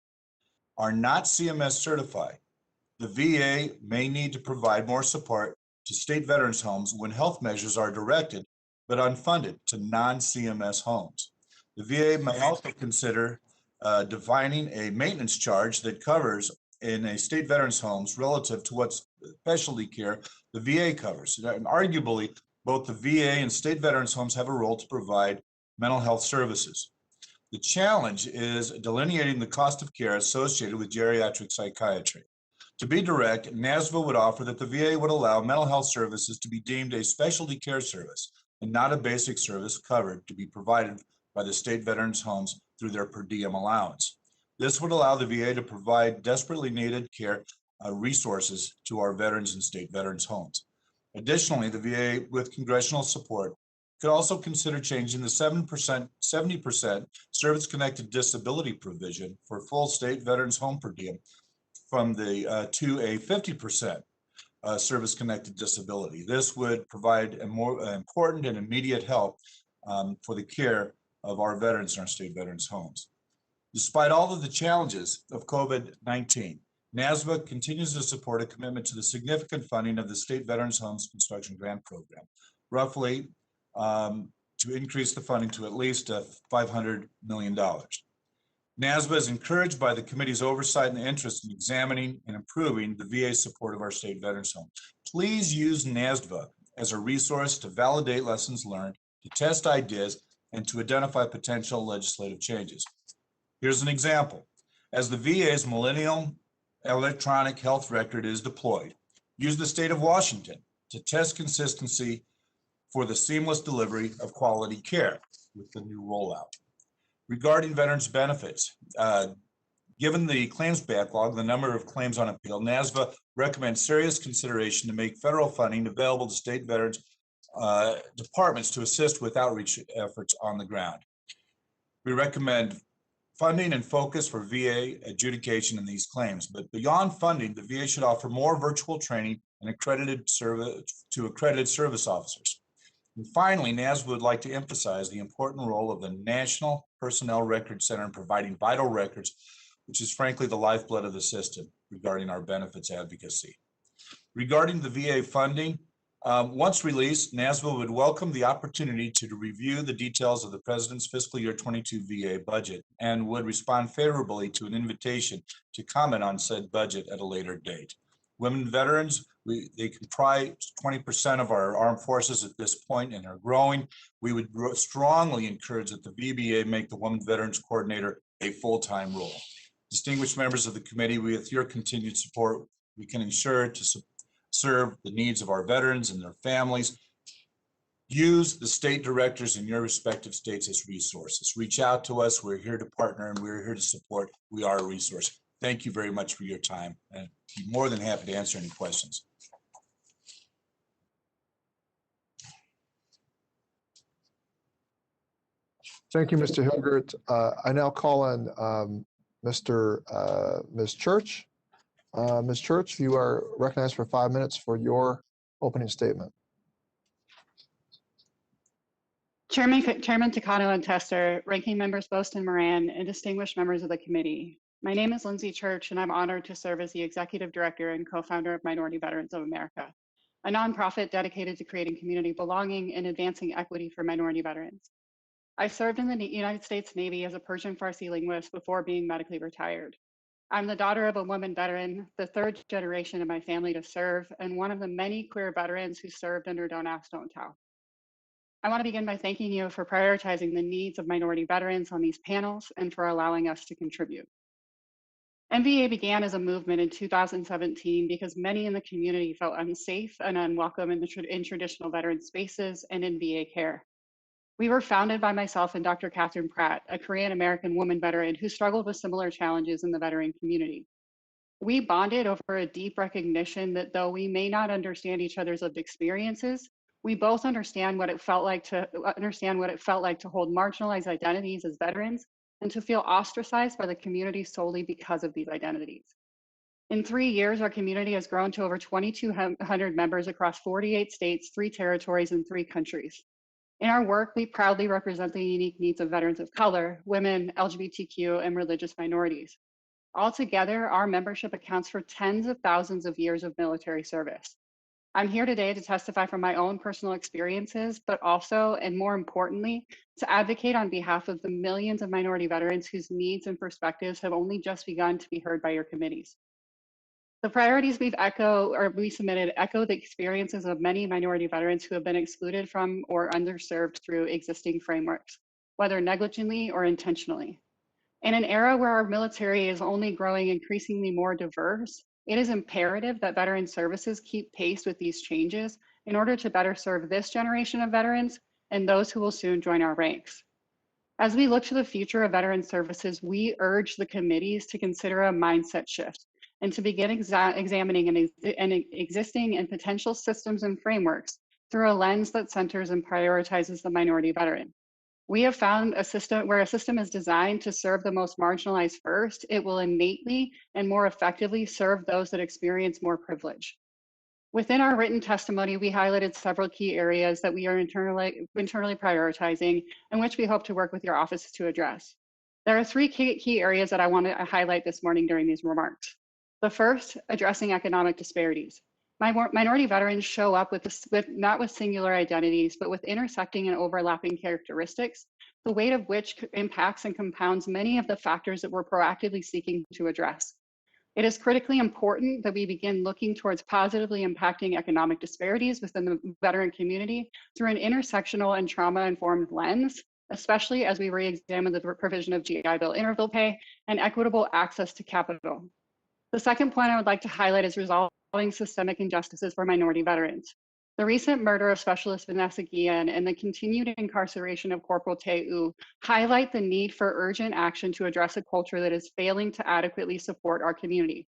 are not CMS certified. The VA may need to provide more support to state veterans homes when health measures are directed but unfunded to non-CMS homes. The VA may also consider defining a maintenance charge that covers in a state veterans homes relative to what specialty care the VA covers. And arguably, both the VA and state veterans homes have a role to provide mental health services. The challenge is delineating the cost of care associated with geriatric psychiatry. To be direct, NASVA would offer that the VA would allow mental health services to be deemed a specialty care service and not a basic service covered to be provided by the state veterans homes through their per diem allowance. This would allow the VA to provide desperately needed care resources to our veterans and state veterans homes. Additionally, the VA, with congressional support, could also consider changing the 70% service-connected disability provision for full state veterans home per diem from the to a 50% service-connected disability. This would provide a more important and immediate help for the care of our veterans in our state veterans homes. Despite all of the challenges of COVID-19, NASVA continues to support a commitment to the significant funding of the State Veterans Homes Construction Grant Program, roughly to increase the funding to at least $500 million. NASVA is encouraged by the committee's oversight and interest in examining and improving the VA support of our state veterans homes. Please use NASVA as a resource to validate lessons learned, to test ideas, and to identify potential legislative changes. Here's an example. As the VA's Millennial Electronic Health Record is deployed, use the state of Washington to test consistency for the seamless delivery of quality care with the new rollout. Regarding veterans benefits, given the claims backlog, the number of claims on appeal, NASVA recommends serious consideration to make federal funding available to state veterans departments to assist with outreach efforts on the ground. We recommend funding and focus for VA adjudication in these claims, but beyond funding, the VA should offer more virtual training and accredited service officers. And finally, NASVA would like to emphasize the important role of the National Personnel Record Center in providing vital records, which is frankly the lifeblood of the system regarding our benefits advocacy. Regarding the VA funding, once released, NASVA would welcome the opportunity to review the details of the President's fiscal year 22 VA budget and would respond favorably to an invitation to comment on said budget at a later date. Women veterans, they comprise 20% of our armed forces at this point and are growing. We would strongly encourage that the VBA make the Women Veterans Coordinator a full-time role. Distinguished members of the committee, with your continued support, we can ensure to serve the needs of our veterans and their families. Use the state directors in your respective states as resources. Reach out to us. We're here to partner and we're here to support. We are a resource. Thank you very much for your time, and be more than happy to answer any questions. Thank you, Mr. Hilgert. I now call on Ms. Church. Ms. Church, you are recognized for 5 minutes for your opening statement. Chairman Takano and Tester, ranking members Bost and Moran, and distinguished members of the committee. My name is Lindsay Church, and I'm honored to serve as the executive director and co-founder of Minority Veterans of America, a nonprofit dedicated to creating community belonging and advancing equity for minority veterans. I served in the United States Navy as a Persian Farsi linguist before being medically retired. I'm the daughter of a woman veteran, the third generation of my family to serve, and one of the many queer veterans who served under Don't Ask, Don't Tell. I want to begin by thanking you for prioritizing the needs of minority veterans on these panels and for allowing us to contribute. MVA began as a movement in 2017 because many in the community felt unsafe and unwelcome in traditional veteran spaces and in VA care. We were founded by myself and Dr. Catherine Pratt, a Korean American woman veteran who struggled with similar challenges in the veteran community. We bonded over a deep recognition that though we may not understand each other's lived experiences, we both understand what it felt like to hold marginalized identities as veterans and to feel ostracized by the community solely because of these identities. In 3 years, our community has grown to over 2,200 members across 48 states, 3 territories, and 3 countries. In our work, we proudly represent the unique needs of veterans of color, women, LGBTQ, and religious minorities. Altogether, our membership accounts for tens of thousands of years of military service. I'm here today to testify from my own personal experiences, but also, and more importantly, to advocate on behalf of the millions of minority veterans whose needs and perspectives have only just begun to be heard by your committees. The priorities we submitted echo the experiences of many minority veterans who have been excluded from or underserved through existing frameworks, whether negligently or intentionally. In an era where our military is only growing increasingly more diverse, it is imperative that veteran services keep pace with these changes in order to better serve this generation of veterans and those who will soon join our ranks. As we look to the future of veteran services, we urge the committees to consider a mindset shift and to begin examining existing and potential systems and frameworks through a lens that centers and prioritizes the minority veteran. We have found a system where a system is designed to serve the most marginalized first, it will innately and more effectively serve those that experience more privilege. Within our written testimony, we highlighted several key areas that we are internally prioritizing and which we hope to work with your office to address. There are three key areas that I want to highlight this morning during these remarks. The first, addressing economic disparities. Minority veterans show up not with singular identities, but with intersecting and overlapping characteristics, the weight of which impacts and compounds many of the factors that we're proactively seeking to address. It is critically important that we begin looking towards positively impacting economic disparities within the veteran community through an intersectional and trauma-informed lens, especially as we re-examine the provision of GI Bill interval pay and equitable access to capital. The second point I would like to highlight is resolving systemic injustices for minority veterans. The recent murder of Specialist Vanessa Guillen and the continued incarceration of Corporal Teu highlight the need for urgent action to address a culture that is failing to adequately support our community.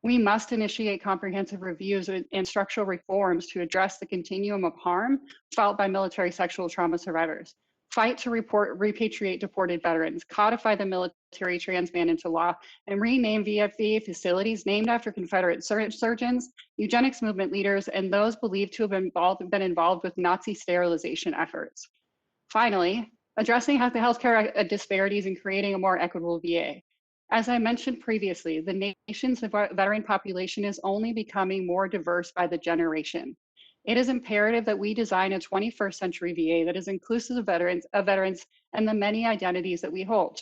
We must initiate comprehensive reviews and structural reforms to address the continuum of harm felt by military sexual trauma survivors. Fight to repatriate deported veterans, codify the military trans ban into law, and rename VFV facilities named after Confederate surgeons, eugenics movement leaders, and those believed to have been involved with Nazi sterilization efforts. Finally, addressing the healthcare disparities and creating a more equitable VA. As I mentioned previously, the nation's veteran population is only becoming more diverse by the generation. It is imperative that we design a 21st century VA that is inclusive of veterans and the many identities that we hold.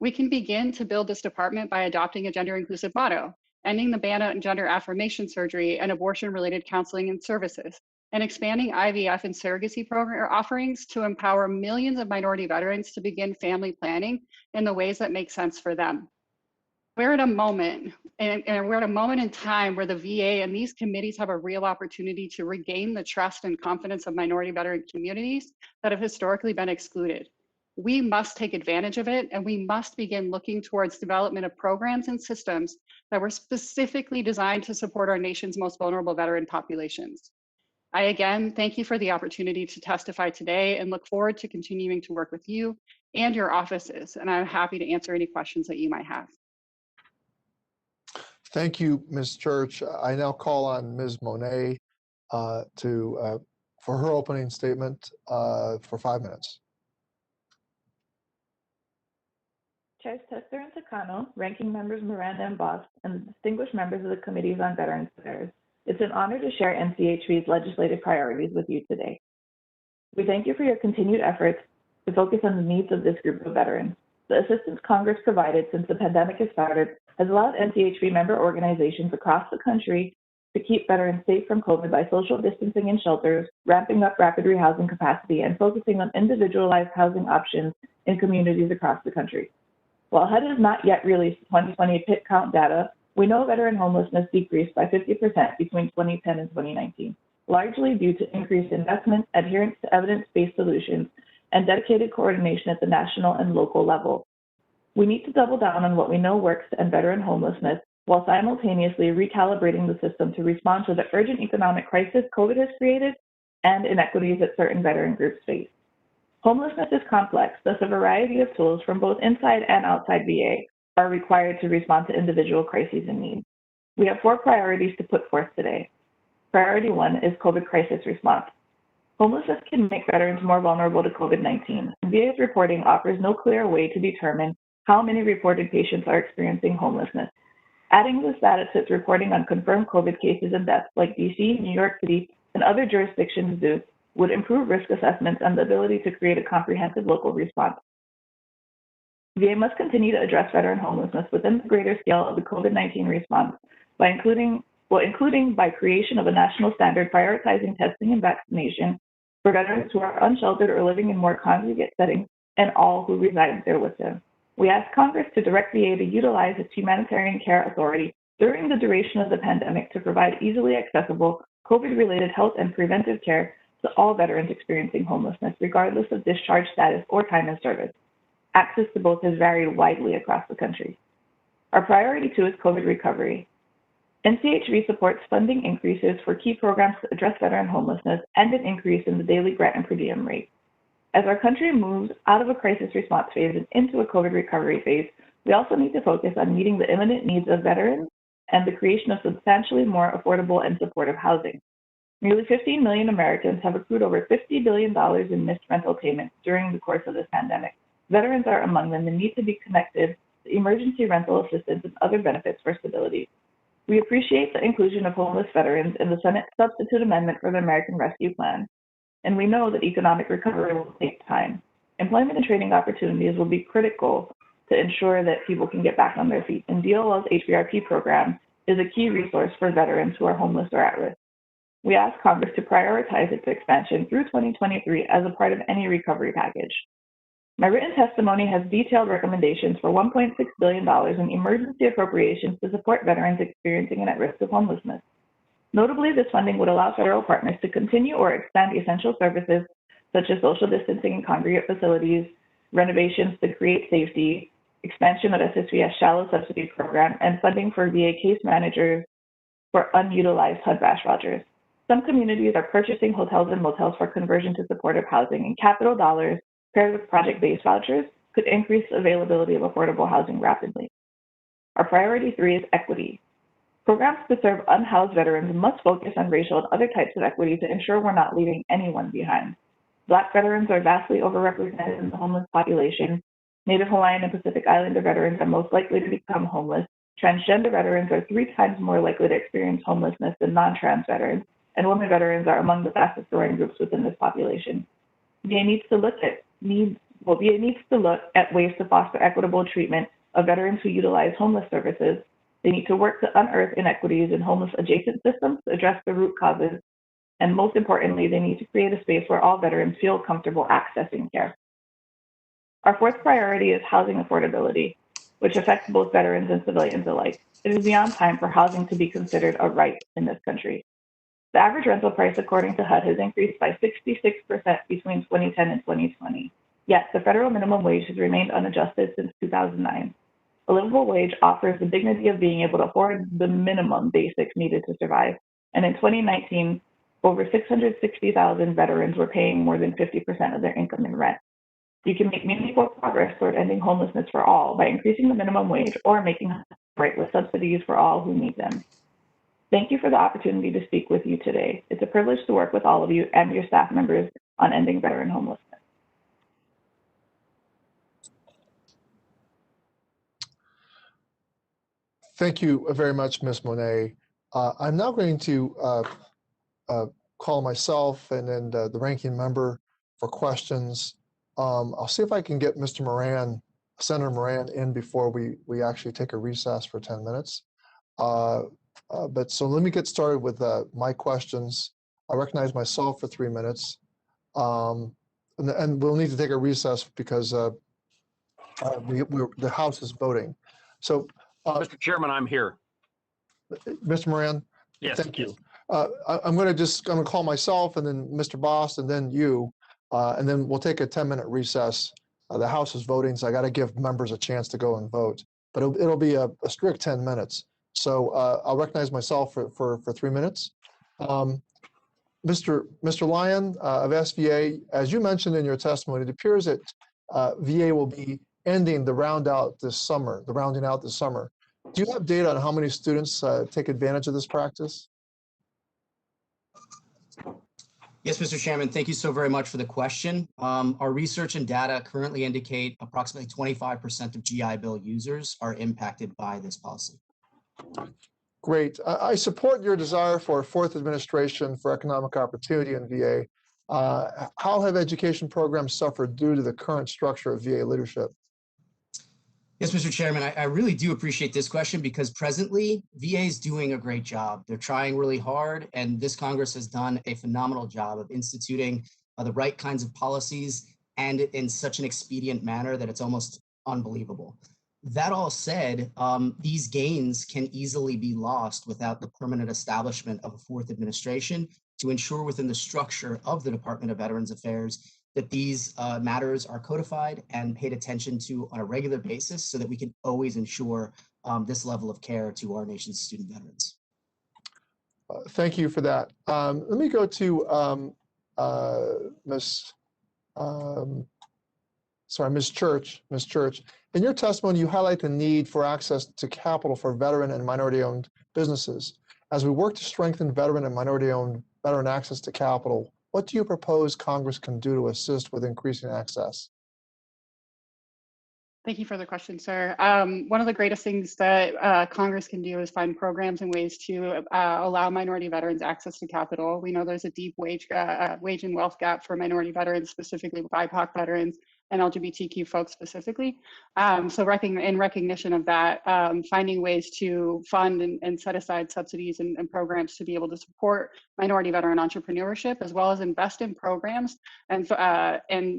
We can begin to build this department by adopting a gender inclusive motto, ending the ban on gender affirmation surgery and abortion-related counseling and services, and expanding IVF and surrogacy program offerings to empower millions of minority veterans to begin family planning in the ways that make sense for them. We're at a moment, and we're at a moment in time where the VA and these committees have a real opportunity to regain the trust and confidence of minority veteran communities that have historically been excluded. We must take advantage of it, and we must begin looking towards development of programs and systems that were specifically designed to support our nation's most vulnerable veteran populations. I again thank you for the opportunity to testify today and look forward to continuing to work with you and your offices, and I'm happy to answer any questions that you might have. Thank you, Ms. Church. I now call on Ms. Monet for her opening statement for 5 minutes. Chairs Tester and Takano, Ranking Members Miranda and Boss, and distinguished members of the Committees on Veterans Affairs, it's an honor to share NCHV's legislative priorities with you today. We thank you for your continued efforts to focus on the needs of this group of veterans. The assistance Congress provided since the pandemic has started has allowed NCHV member organizations across the country to keep veterans safe from COVID by social distancing in shelters, ramping up rapid rehousing capacity, and focusing on individualized housing options in communities across the country. While HUD has not yet released 2020 PIT count data, we know veteran homelessness decreased by 50% between 2010 and 2019, largely due to increased investment, adherence to evidence-based solutions, and dedicated coordination at the national and local level. We need to double down on what we know works to end veteran homelessness while simultaneously recalibrating the system to respond to the urgent economic crisis COVID has created and inequities that certain veteran groups face. Homelessness is complex, thus a variety of tools from both inside and outside VA are required to respond to individual crises and needs. We have 4 priorities to put forth today. Priority 1 is COVID crisis response. Homelessness can make veterans more vulnerable to COVID-19. VA's reporting offers no clear way to determine how many reported patients are experiencing homelessness. Adding this data to its reporting on confirmed COVID cases and deaths like DC, New York City, and other jurisdictions do would improve risk assessments and the ability to create a comprehensive local response. VA must continue to address veteran homelessness within the greater scale of the COVID-19 response by including by creation of a national standard prioritizing testing and vaccination for veterans who are unsheltered or living in more congregate settings and all who reside there with them. We ask Congress to direct VA to utilize its humanitarian care authority during the duration of the pandemic to provide easily accessible COVID-related health and preventive care to all veterans experiencing homelessness, regardless of discharge status or time in service. Access to both has varied widely across the country. Our priority 2 is COVID recovery. NCHV supports funding increases for key programs to address veteran homelessness and an increase in the daily grant and per diem rate. As our country moves out of a crisis response phase and into a COVID recovery phase, we also need to focus on meeting the imminent needs of veterans and the creation of substantially more affordable and supportive housing. Nearly 15 million Americans have accrued over $50 billion in missed rental payments during the course of this pandemic. Veterans are among them and need to be connected to emergency rental assistance and other benefits for stability. We appreciate the inclusion of homeless veterans in the Senate substitute amendment for the American Rescue Plan, and we know that economic recovery will take time. Employment and training opportunities will be critical to ensure that people can get back on their feet, and DOL's HVRP program is a key resource for veterans who are homeless or at risk. We ask Congress to prioritize its expansion through 2023 as a part of any recovery package. My written testimony has detailed recommendations for $1.6 billion in emergency appropriations to support veterans experiencing and at risk of homelessness. Notably, this funding would allow federal partners to continue or expand essential services such as social distancing in congregate facilities, renovations to create safety, expansion of SSVS shallow subsidy program, and funding for VA case managers for unutilized HUD-VASH vouchers. Some communities are purchasing hotels and motels for conversion to supportive housing, and capital dollars paired with project-based vouchers could increase availability of affordable housing rapidly. Our priority 3 is equity. Programs to serve unhoused veterans must focus on racial and other types of equity to ensure we're not leaving anyone behind. Black veterans are vastly overrepresented in the homeless population. Native Hawaiian and Pacific Islander veterans are most likely to become homeless. Transgender veterans are 3 times more likely to experience homelessness than non-trans veterans, and women veterans are among the fastest growing groups within this population. VA needs to look at ways to foster equitable treatment of veterans who utilize homeless services. They need to work to unearth inequities in homeless adjacent systems to address the root causes. And most importantly, they need to create a space where all veterans feel comfortable accessing care. Our 4th priority is housing affordability, which affects both veterans and civilians alike. It is beyond time for housing to be considered a right in this country. The average rental price, according to HUD, has increased by 66% between 2010 and 2020. Yet, the federal minimum wage has remained unadjusted since 2009. A livable wage offers the dignity of being able to afford the minimum basics needed to survive. And in 2019, over 660,000 veterans were paying more than 50% of their income in rent. You can make meaningful progress toward ending homelessness for all by increasing the minimum wage or making it right with subsidies for all who need them. Thank you for the opportunity to speak with you today. It's a privilege to work with all of you and your staff members on ending veteran homelessness. Thank you very much, Ms. Monet. I'm now going to call myself and then the ranking member for questions. I'll see if I can get Mr. Moran, Senator Moran, in before we actually take a recess for 10 minutes. But so let me get started with my questions. I recognize myself for 3 minutes. And we'll need to take a recess because the House is voting. So, Mr. Chairman, I'm here. Mr. Moran, Yes. thank you. I'm going to call myself and then Mr. Boss and then you, and then we'll take a 10-minute recess. The House is voting, so I got to give members a chance to go and vote. But it'll be a strict 10 minutes. So I'll recognize myself for 3 minutes. Mr. Lyon of SVA, as you mentioned in your testimony, it appears that VA will be ending the rounding out this summer. Do you have data on how many students take advantage of this practice? Yes, Mr. Chairman, thank you so very much for the question. Our research and data currently indicate approximately 25% of GI Bill users are impacted by this policy. Great. I support your desire for a 4th administration for economic opportunity in VA. How have education programs suffered due to the current structure of VA leadership? Yes, Mr. Chairman, I really do appreciate this question because presently VA is doing a great job. They're trying really hard, and this Congress has done a phenomenal job of instituting the right kinds of policies and in such an expedient manner that it's almost unbelievable. That all said, these gains can easily be lost without the permanent establishment of a 4th administration to ensure within the structure of the Department of Veterans Affairs that these matters are codified and paid attention to on a regular basis so that we can always ensure this level of care to our nation's student veterans. Thank you for that. Let me go to Ms. Ms. Church. Ms. Church, in your testimony, you highlight the need for access to capital for veteran and minority-owned businesses. As we work to strengthen veteran and minority-owned veteran access to capital, what do you propose Congress can do to assist with increasing access? Thank you for the question, sir. One of the greatest things that Congress can do is find programs and ways to allow minority veterans access to capital. We know there's a deep wage and wealth gap for minority veterans, specifically BIPOC veterans and LGBTQ folks specifically. So in recognition of that, finding ways to fund and set aside subsidies and programs to be able to support minority veteran entrepreneurship, as well as invest in programs and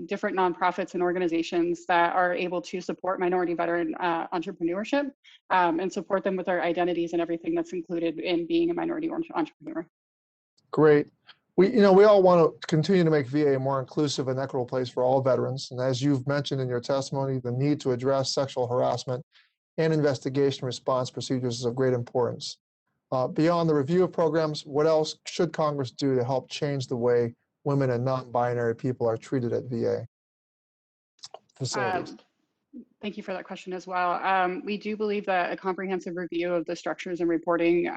different nonprofits and organizations that are able to support minority veteran entrepreneurship and support them with their identities and everything that's included in being a minority entrepreneur. Great. We all want to continue to make VA a more inclusive and equitable place for all veterans. And as you've mentioned in your testimony, the need to address sexual harassment and investigation response procedures is of great importance. Beyond the review of programs, what else should Congress do to help change the way women and non-binary people are treated at VA facilities? Thank you for that question as well. We do believe that a comprehensive review of the structures and reporting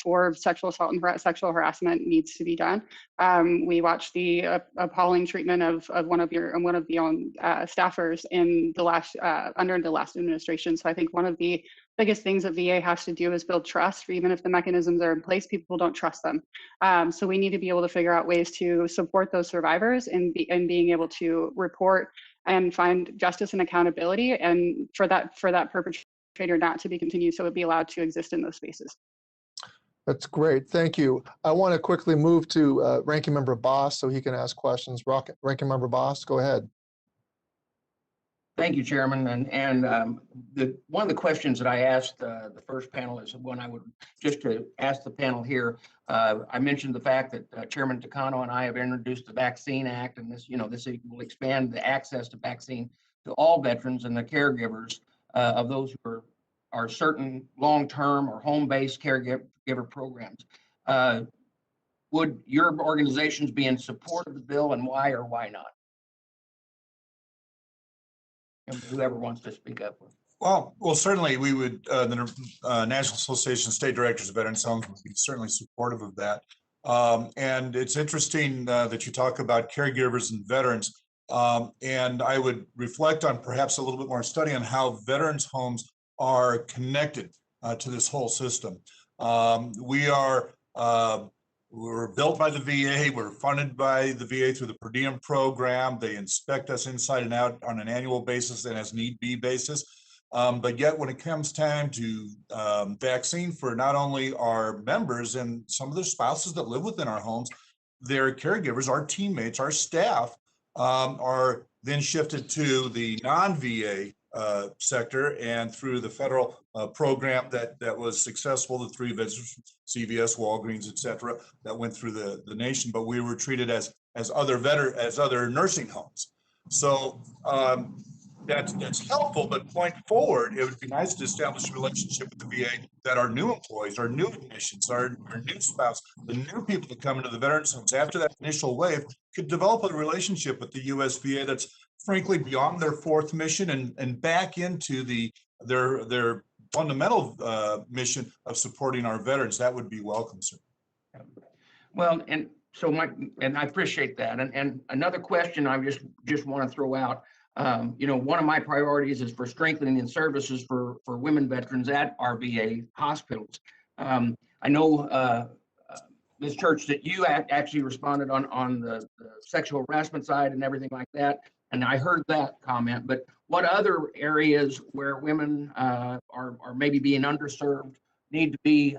for sexual assault and sexual harassment needs to be done. We watched the appalling treatment of one of your own staffers in the last under the last administration. So I think one of the biggest things that VA has to do is build trust. Even if the mechanisms are in place, people don't trust them. So we need to be able to figure out ways to support those survivors and being able to report and find justice and accountability, and for that perpetrator not to be continued, so it be allowed to exist in those spaces. That's great. Thank you. I want to quickly move to Ranking Member Boss so he can ask questions. Ranking Member Boss, go ahead. Thank you, Chairman. And one of the questions that I asked the first panel is one I would just to ask the panel here. I mentioned the fact that Chairman Takano and I have introduced the Vaccine Act, and this will expand the access to vaccine to all veterans and the caregivers of those who are certain long-term or home-based caregiver programs. Would your organizations be in support of the bill, and why or why not? And whoever wants to speak up. Well, certainly we would, the National Association of State Directors of Veterans Homes would be certainly supportive of that. And it's interesting that you talk about caregivers and veterans. And I would reflect on perhaps a little bit more study on how veterans homes are connected to this whole system. We're built by the VA. We're funded by the VA through the per diem program. They inspect us inside and out on an annual basis and as need be basis. But yet when it comes time to vaccine for not only our members and some of their spouses that live within our homes, their caregivers, our teammates, our staff are then shifted to the non-VA sector, and through the federal program that was successful, the 3 visits, CVS, Walgreens, et cetera, that went through the nation, but we were treated as other nursing homes. So that's helpful, but point forward, it would be nice to establish a relationship with the VA that our new employees, our new admissions, our new spouse, the new people that come into the veterans homes after that initial wave could develop a relationship with the US VA that's frankly beyond their 4th mission and back into their fundamental mission of supporting our veterans. That would be welcome, sir. Well, and so I appreciate that. And another question I just want to throw out. One of my priorities is for strengthening the services for women veterans at our VA hospitals. I know, Ms. Church, that you actually responded on the sexual harassment side and everything like that, and I heard that comment. But what other areas where women are maybe being underserved need to be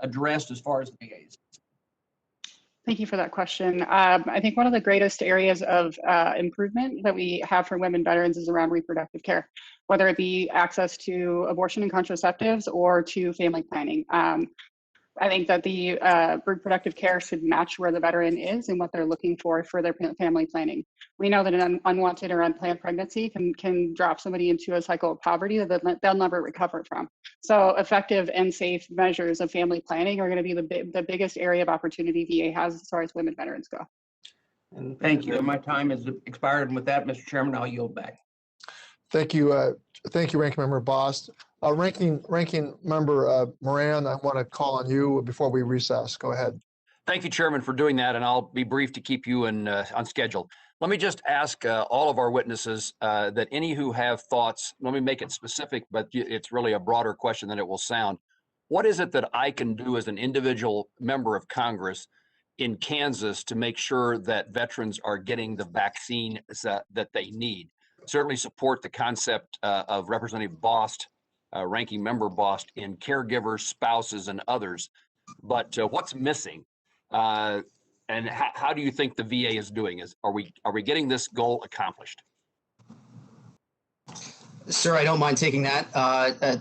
addressed as far as the VAs? Thank you for that question. I think one of the greatest areas of improvement that we have for women veterans is around reproductive care, whether it be access to abortion and contraceptives or to family planning. I think that the reproductive care should match where the veteran is and what they're looking for their family planning. We know that an unwanted or unplanned pregnancy can drop somebody into a cycle of poverty that they'll never recover from. So effective and safe measures of family planning are going to be the biggest area of opportunity VA has as far as women veterans go. And thank you. My time has expired. And with that, Mr. Chairman, I'll yield back. Thank you, Ranking Member Bost. Ranking Member Moran, I want to call on you before we recess. Go ahead. Thank you, Chairman, for doing that, and I'll be brief to keep you on schedule. Let me just ask all of our witnesses that any who have thoughts, let me make it specific, but it's really a broader question than it will sound. What is it that I can do as an individual member of Congress in Kansas to make sure that veterans are getting the vaccine that they need? Certainly support the concept of Representative Bost, Ranking Member Bost, in caregivers, spouses, and others. But what's missing? And how do you think the VA is doing? Are we getting this goal accomplished? Sir, I don't mind taking that.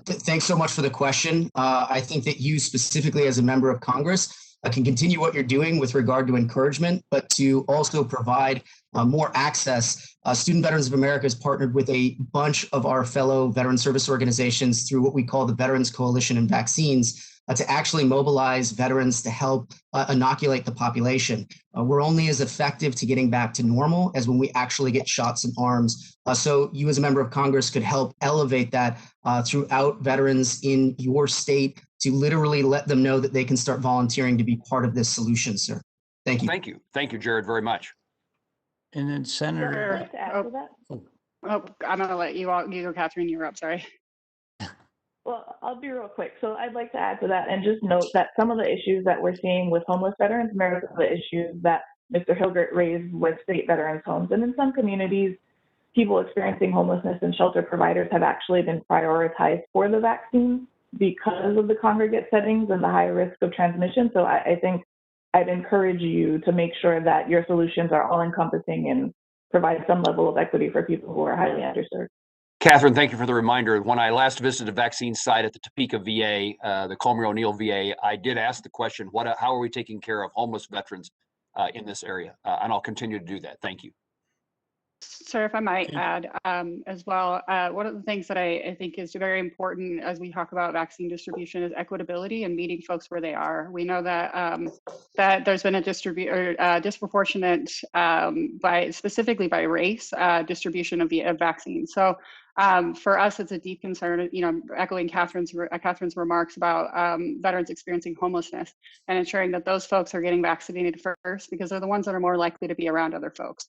Thanks so much for the question. I think that you specifically as a member of Congress can continue what you're doing with regard to encouragement, but to also provide more access. Student Veterans of America has partnered with a bunch of our fellow veteran service organizations through what we call the Veterans Coalition and Vaccines to actually mobilize veterans to help inoculate the population. We're only as effective to getting back to normal as when we actually get shots in arms. So you as a member of Congress could help elevate that throughout veterans in your state to literally let them know that they can start volunteering to be part of this solution, sir. Thank you. Thank you. Thank you, Jared, very much. And then Senator. I'd like to add to that. I'm going to let you or Catherine, you're up, sorry. Well, I'll be real quick. So I'd like to add to that and just note that some of the issues that we're seeing with homeless veterans mirror the issues that Mr. Hilgert raised with state veterans homes. And in some communities, people experiencing homelessness and shelter providers have actually been prioritized for the vaccine because of the congregate settings and the high risk of transmission. So I think I'd encourage you to make sure that your solutions are all encompassing and provide some level of equity for people who are highly underserved. Catherine, thank you for the reminder. When I last visited a vaccine site at the Topeka VA, the Comer O'Neill VA, I did ask the question, how are we taking care of homeless veterans in this area? And I'll continue to do that. Thank you. Sir, if I might add as well, one of the things that I think is very important as we talk about vaccine distribution is equitability and meeting folks where they are. We know that that there's been a disproportionate, specifically by race, distribution of vaccines. So for us, it's a deep concern, echoing Catherine's remarks about veterans experiencing homelessness and ensuring that those folks are getting vaccinated first because they're the ones that are more likely to be around other folks.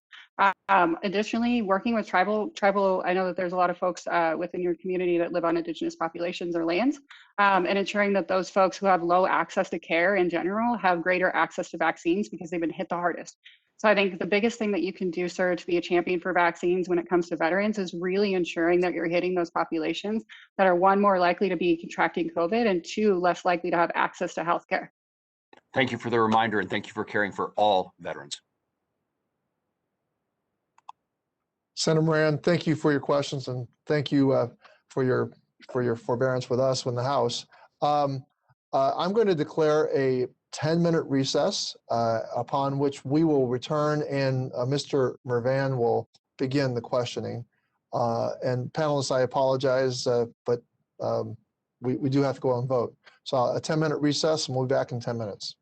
Additionally, working with tribal, I know that there's a lot of folks within your community that live on indigenous populations or lands, and ensuring that those folks who have low access to care in general have greater access to vaccines because they've been hit the hardest. So I think the biggest thing that you can do, sir, to be a champion for vaccines when it comes to veterans is really ensuring that you're hitting those populations that are, one, more likely to be contracting COVID, and two, less likely to have access to healthcare. Thank you for the reminder, and thank you for caring for all veterans. Senator Moran, thank you for your questions, and thank you for your forbearance with us in the House. I'm going to declare a 10-minute recess, upon which we will return and Mr. Mervan will begin the questioning. And panelists, I apologize, but we do have to go and vote. So a 10-minute recess, and we'll be back in 10 minutes.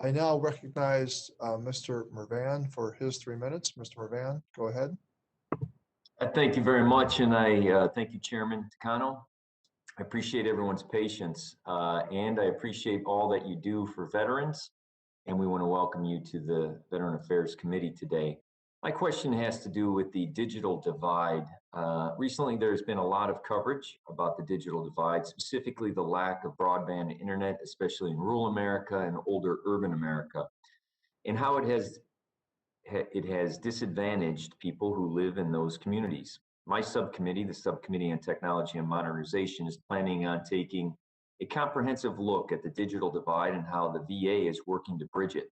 I now recognize Mr. Mervan for his 3 minutes. Mr. Mervan, go ahead. Thank you very much, and I thank you, Chairman Takano. I appreciate everyone's patience, and I appreciate all that you do for veterans, and we want to welcome you to the Veteran Affairs Committee today. My question has to do with the digital divide. Recently, there's been a lot of coverage about the digital divide, specifically the lack of broadband internet, especially in rural America and older urban America, and how it has disadvantaged people who live in those communities. My subcommittee, the Subcommittee on Technology and Modernization, is planning on taking a comprehensive look at the digital divide and how the VA is working to bridge it.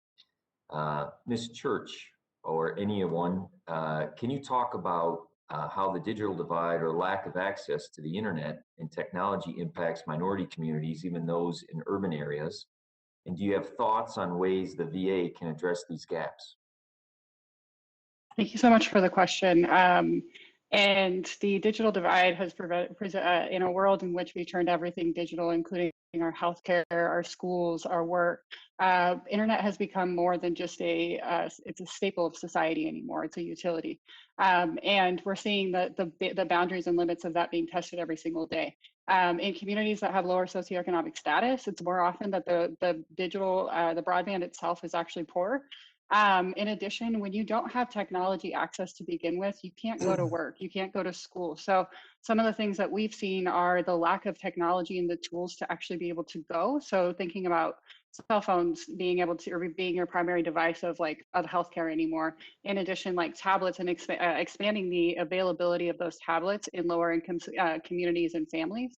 Ms. Church, or anyone, can you talk about how the digital divide or lack of access to the internet and technology impacts minority communities, even those in urban areas? And do you have thoughts on ways the VA can address these gaps? Thank you so much for the question. And the digital divide has in a world in which we turned everything digital, including our healthcare, our schools, our work, internet has become more than just it's a staple of society anymore. It's a utility. And we're seeing the boundaries and limits of that being tested every single day. In communities that have lower socioeconomic status, it's more often that the broadband itself is actually poor. In addition, when you don't have technology access to begin with, you can't go to work, you can't go to school. So some of the things that we've seen are the lack of technology and the tools to actually be able to go. So thinking about cell phones being able to, or being your primary device of healthcare anymore. In addition, like tablets and expanding the availability of those tablets in lower income communities and families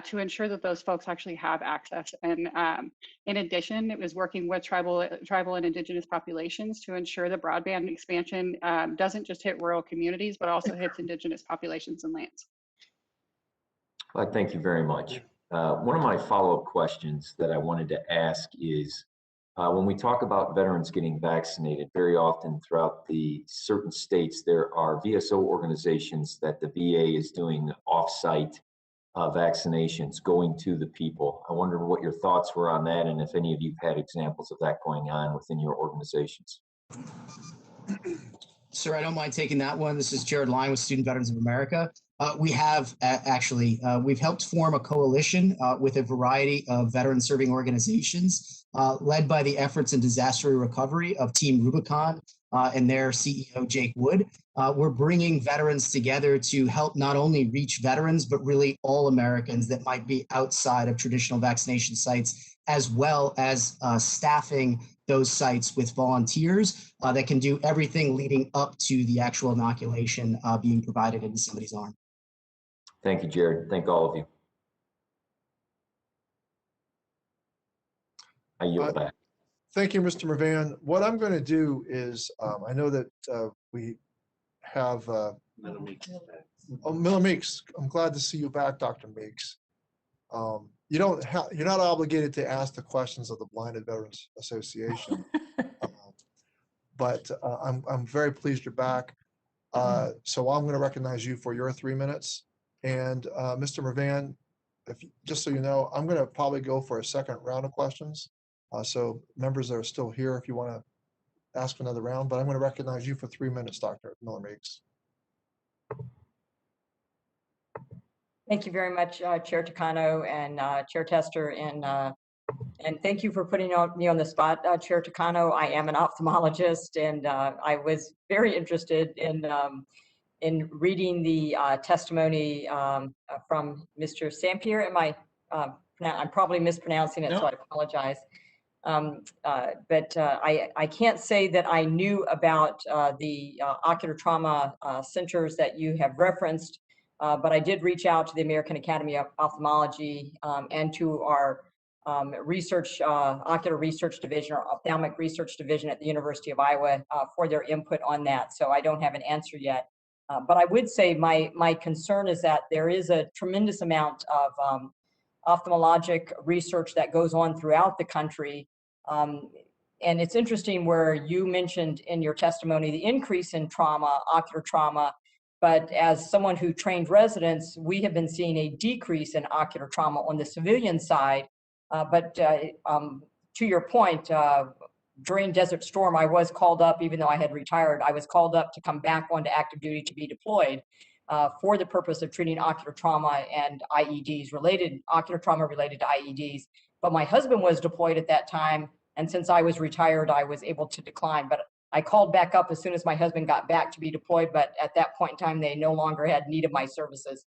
to ensure that those folks actually have access. And in addition, it was working with tribal and indigenous populations to ensure that broadband expansion doesn't just hit rural communities, but also hits indigenous populations and lands. Well, thank you very much. One of my follow-up questions that I wanted to ask is, when we talk about veterans getting vaccinated, very often throughout the certain states, there are VSO organizations that the VA is doing off-site vaccinations, going to the people. I wonder what your thoughts were on that, and if any of you've had examples of that going on within your organizations. Sir, I don't mind taking that one. This is Jared Line with Student Veterans of America. We have we've helped form a coalition with a variety of veteran serving organizations led by the efforts and disaster recovery of Team Rubicon and their CEO, Jake Wood. We're bringing veterans together to help not only reach veterans, but really all Americans that might be outside of traditional vaccination sites, as well as staffing those sites with volunteers that can do everything leading up to the actual inoculation being provided into somebody's arm. Thank you, Jared. Thank all of you. I yield back. Thank you, Mr. Mervan. What I'm going to do is, I know that we have Miller Meeks. I'm glad to see you back, Dr. Meeks. You're not obligated to ask the questions of the Blinded Veterans Association, but I'm very pleased you're back. So I'm going to recognize you for your 3 minutes. And Mr. Mervan, just so you know, I'm going to probably go for a second round of questions. So members that are still here, if you want to ask another round, but I'm going to recognize you for 3 minutes, Dr. Miller Meeks. Thank you very much, Chair Takano and Chair Tester, and thank you for putting me on the spot, Chair Takano. I am an ophthalmologist, and I was very interested in reading the testimony from Mr. Sampier. I'm probably mispronouncing it, so I apologize. But I can't say that I knew about the ocular trauma centers that you have referenced, but I did reach out to the American Academy of Ophthalmology and to our ocular research division or ophthalmic research division at the University of Iowa for their input on that. So I don't have an answer yet. But I would say my concern is that there is a tremendous amount of ophthalmologic research that goes on throughout the country. And it's interesting where you mentioned in your testimony the increase in trauma, ocular trauma, but as someone who trained residents, we have been seeing a decrease in ocular trauma on the civilian side. But to your point, during Desert Storm, I was called up, even though I had retired, I was called up to come back onto active duty to be deployed for the purpose of treating ocular trauma and IEDs related, ocular trauma related to IEDs. But my husband was deployed at that time. And since I was retired, I was able to decline. But I called back up as soon as my husband got back to be deployed. But at that point in time, they no longer had need of my services.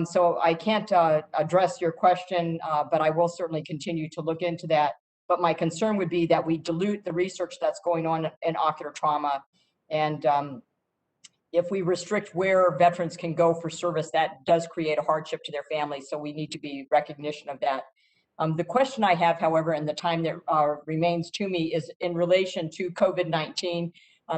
So I can't address your question, but I will certainly continue to look into that. But my concern would be that we dilute the research that's going on in ocular trauma. And if we restrict where veterans can go for service, that does create a hardship to their families. So we need to be recognition of that. The question I have, however, in the time that remains to me is in relation to COVID-19.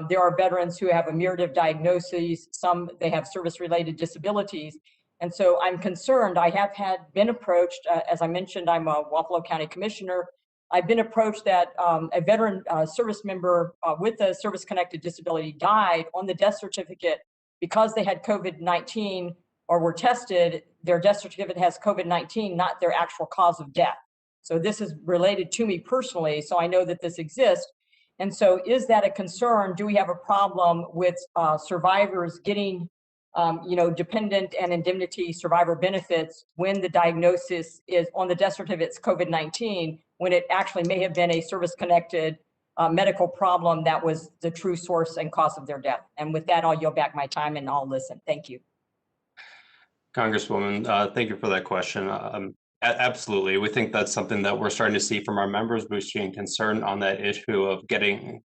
There are veterans who have a myriad of diagnoses. Some, they have service-related disabilities. And so I'm concerned. I have been approached, as I mentioned, I'm a Wapello County Commissioner. I've been approached that a veteran service member with a service-connected disability died on the death certificate because they had COVID-19 or were tested. Their death certificate has COVID-19, not their actual cause of death. So this is related to me personally, so I know that this exists. And so is that a concern? Do we have a problem with survivors getting dependent and indemnity survivor benefits when the diagnosis is on the death certificate, it's COVID-19, when it actually may have been a service-connected medical problem that was the true source and cause of their death? And with that, I'll yield back my time and I'll listen. Thank you. Congresswoman, thank you for that question. Absolutely. We think that's something that we're starting to see from our members, boosting concern on that issue of getting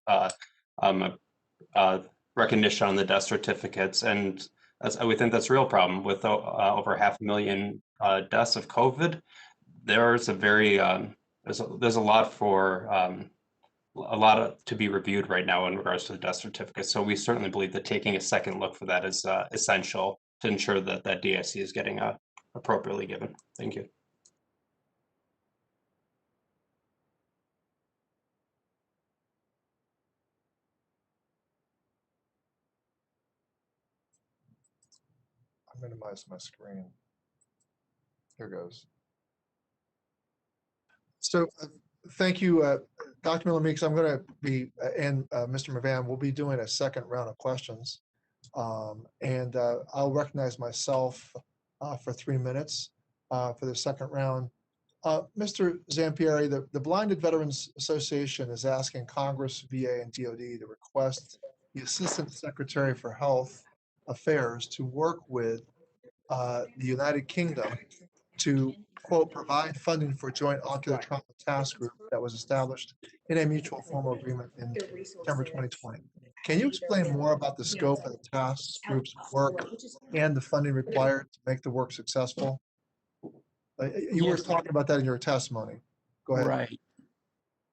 recognition on the death certificates. And we think that's a real problem with over 500,000 deaths of COVID. There's a very, there's a lot to be reviewed right now in regards to the death certificate. So we certainly believe that taking a second look for that is essential to ensure that that DIC is getting appropriately given. Thank you. I minimize my screen. Here goes. So thank you, Dr. Miller Meeks. I'm going to be, and Mr. Mervan, we'll be doing a second round of questions. And I'll recognize myself for 3 minutes for the second round. Mr. Zampieri, the Blinded Veterans Association is asking Congress, VA, and DOD to request the Assistant Secretary for Health Affairs to work with the United Kingdom to, quote, provide funding for joint ocular trauma task group that was established in a mutual formal agreement in September 2020. Can you explain more about the scope of the task group's work and the funding required to make the work successful? You were talking about that in your testimony. Go ahead.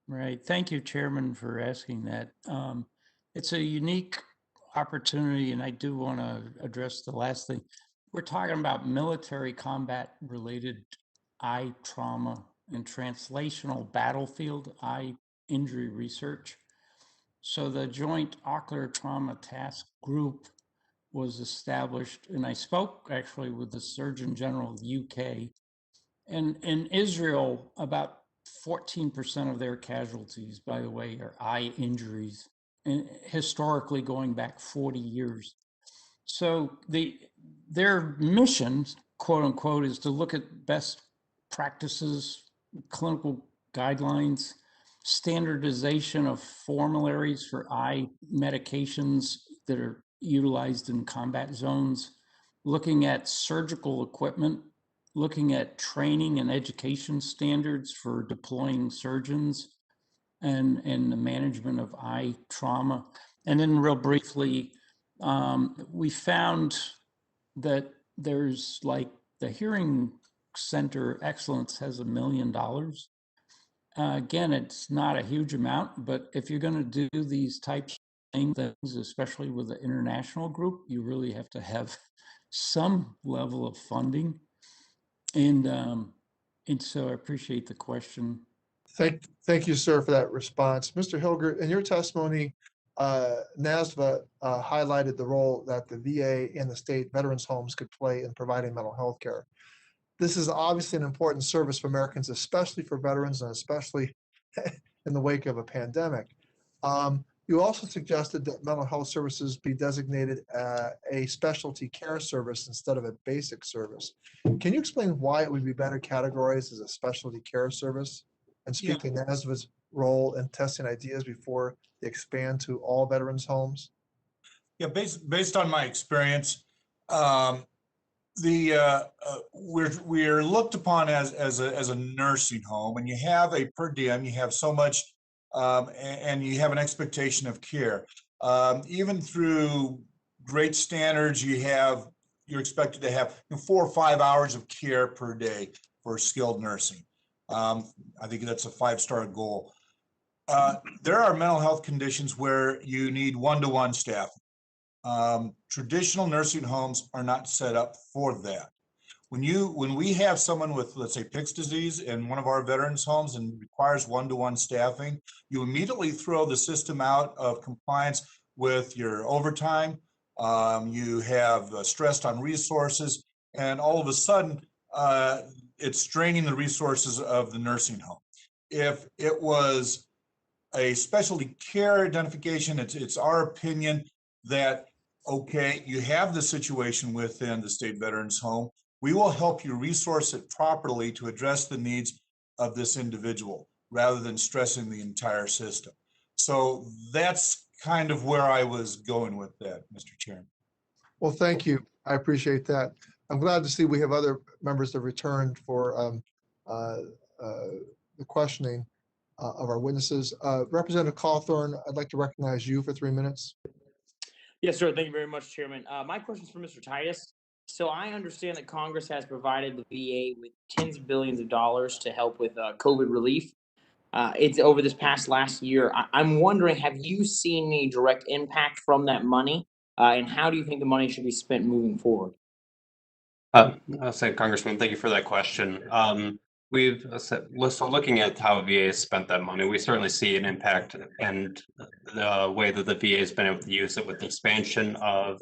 Right. Thank you, Chairman, for asking that. It's a unique opportunity, and I do want to address the last thing. We're talking about military combat-related eye trauma and translational battlefield eye injury research. So the Joint Ocular Trauma Task Group was established, and I spoke actually with the Surgeon General of the UK. And in Israel, about 14% of their casualties, by the way, are eye injuries, and historically going back 40 years. So their mission, quote unquote, is to look at best practices, clinical guidelines, standardization of formularies for eye medications that are utilized in combat zones, looking at surgical equipment, looking at training and education standards for deploying surgeons and the management of eye trauma. And then real briefly, we found that there's like the Hearing Center Excellence has $1 million. Again, it's not a huge amount, but if you're going to do these types of things, especially with the international group, you really have to have some level of funding. And so I appreciate the question. Thank you, sir, for that response. Mr. Hilgert, in your testimony, NASVA highlighted the role that the VA and the state veterans homes could play in providing mental health care. This is obviously an important service for Americans, especially for veterans and especially in the wake of a pandemic. You also suggested that mental health services be designated a specialty care service instead of a basic service. Can you explain why it would be better categorized as a specialty care service? And speak to NASVA's role in testing ideas before they expand to all veterans' homes? Yeah, based on my experience, we're looked upon as a nursing home, and you have a per diem, you have so much, and you have an expectation of care. Even through great standards, you're expected to have 4 or 5 hours of care per day for skilled nursing. I think that's a 5-star goal. There are mental health conditions where you need one-to-one staff. Traditional nursing homes are not set up for that. When we have someone with, let's say, Pick's disease in one of our veterans homes and requires one-to-one staffing, you immediately throw the system out of compliance with your overtime. You have stressed on resources, and all of a sudden it's straining the resources of the nursing home. If it was a specialty care identification, it's our opinion that, okay, you have the situation within the state veterans home. We will help you resource it properly to address the needs of this individual rather than stressing the entire system. So that's kind of where I was going with that, Mr. Chairman. Well, thank you. I appreciate that. I'm glad to see we have other members that have returned for the questioning of our witnesses. Representative Cawthorn, I'd like to recognize you for 3 minutes. Yes, sir. Thank you very much, Chairman. My question is for Mr. Titus. So I understand that Congress has provided the VA with tens of billions of dollars to help with COVID relief. It's over this last year. I'm wondering, have you seen any direct impact from that money? And how do you think the money should be spent moving forward? I'll say, Congressman, thank you for that question. So looking at how VA has spent that money, we certainly see an impact and the way that the VA has been able to use it with the expansion of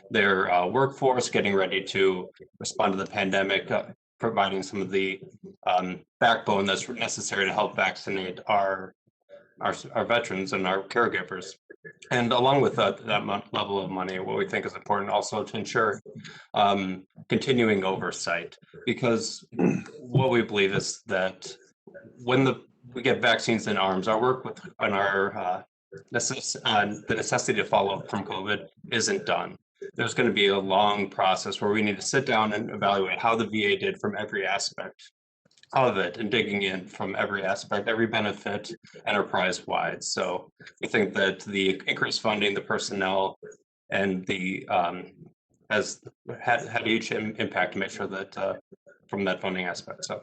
their workforce, getting ready to respond to the pandemic, providing some of the backbone that's necessary to help vaccinate our veterans and our caregivers. And along with that level of money, what we think is important also to ensure continuing oversight, because what we believe is that when we get vaccines in arms, our work on the necessity to follow up from COVID isn't done. There's going to be a long process where we need to sit down and evaluate how the VA did from every aspect of it and digging in from every aspect, every benefit, enterprise-wide. So we think that the increased funding, the personnel, and the has had a huge impact to make sure that from that funding aspect. So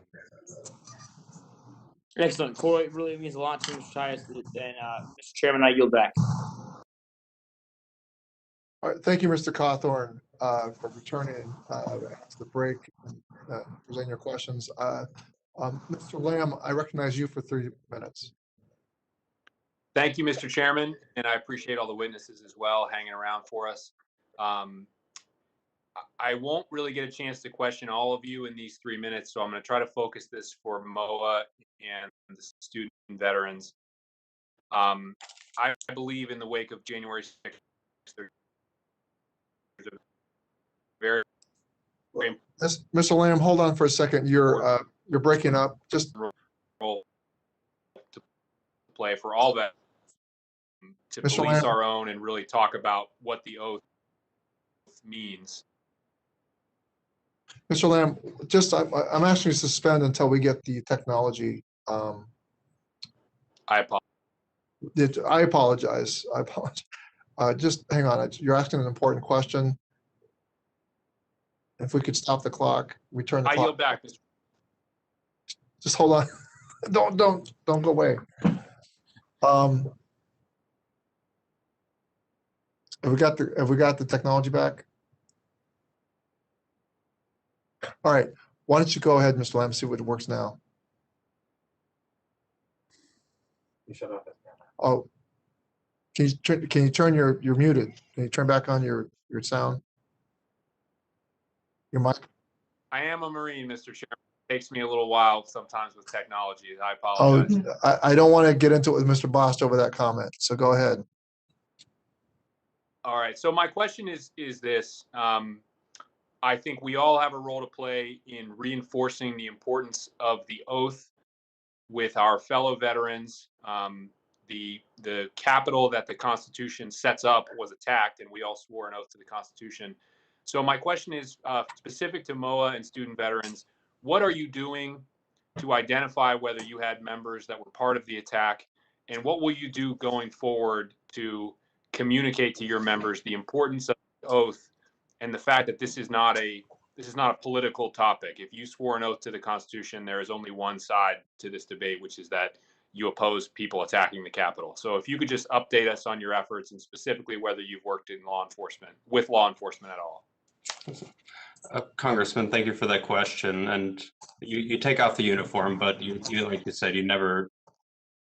excellent, Corey. It really means a lot to Mr. Titus. And Mr. Chairman, I yield back. All right, thank you, Mr. Cawthorn, for returning after the break and presenting your questions. Mr. Lamb, I recognize you for 3 minutes. Thank you, Mr. Chairman, and I appreciate all the witnesses as well hanging around for us. I won't really get a chance to question all of you in these 3 minutes, so I'm going to try to focus this for MOA and the student veterans. I believe in the wake of January 6th, there's a very Mr. Lamb, hold on for a second. You're breaking up. Just role to play for all that to Mr. police Lamb. our own and really talk about what the oath means. Mr. Lamb, just I'm asking you to suspend until we get the technology. I apologize. I apologize. Just hang on. You're asking an important question. If we could stop the clock, return the I clock. yield back, Mr. Just hold on. Don't go away. Have we got the technology back? All right. Why don't you go ahead, Mr. Lamb, see what works now. You shut off. Oh, can you turn you're muted? Can you turn back on your sound? Your mic? I am a Marine, Mr. Chairman. takes me a little while sometimes with technology. I Oh, apologize. I don't want to get into it with Mr. Bost over that comment, so go ahead. All right. So my question is this. I think we all have a role to play in reinforcing the importance of the oath with our fellow veterans. The capital that the Constitution sets up was attacked, and we all swore an oath to the Constitution. So my question is specific to MOA and student veterans. What are you doing to identify whether you had members that were part of the attack, and what will you do going forward to communicate to your members the importance of the oath and the fact that this is not a political topic? If you swore an oath to the Constitution, there is only one side to this debate, which is that you oppose people attacking the Capitol. So if you could just update us on your efforts and specifically whether you've worked in with law enforcement at all. Congressman, thank you for that question. And you take off the uniform, but you like you said, you never,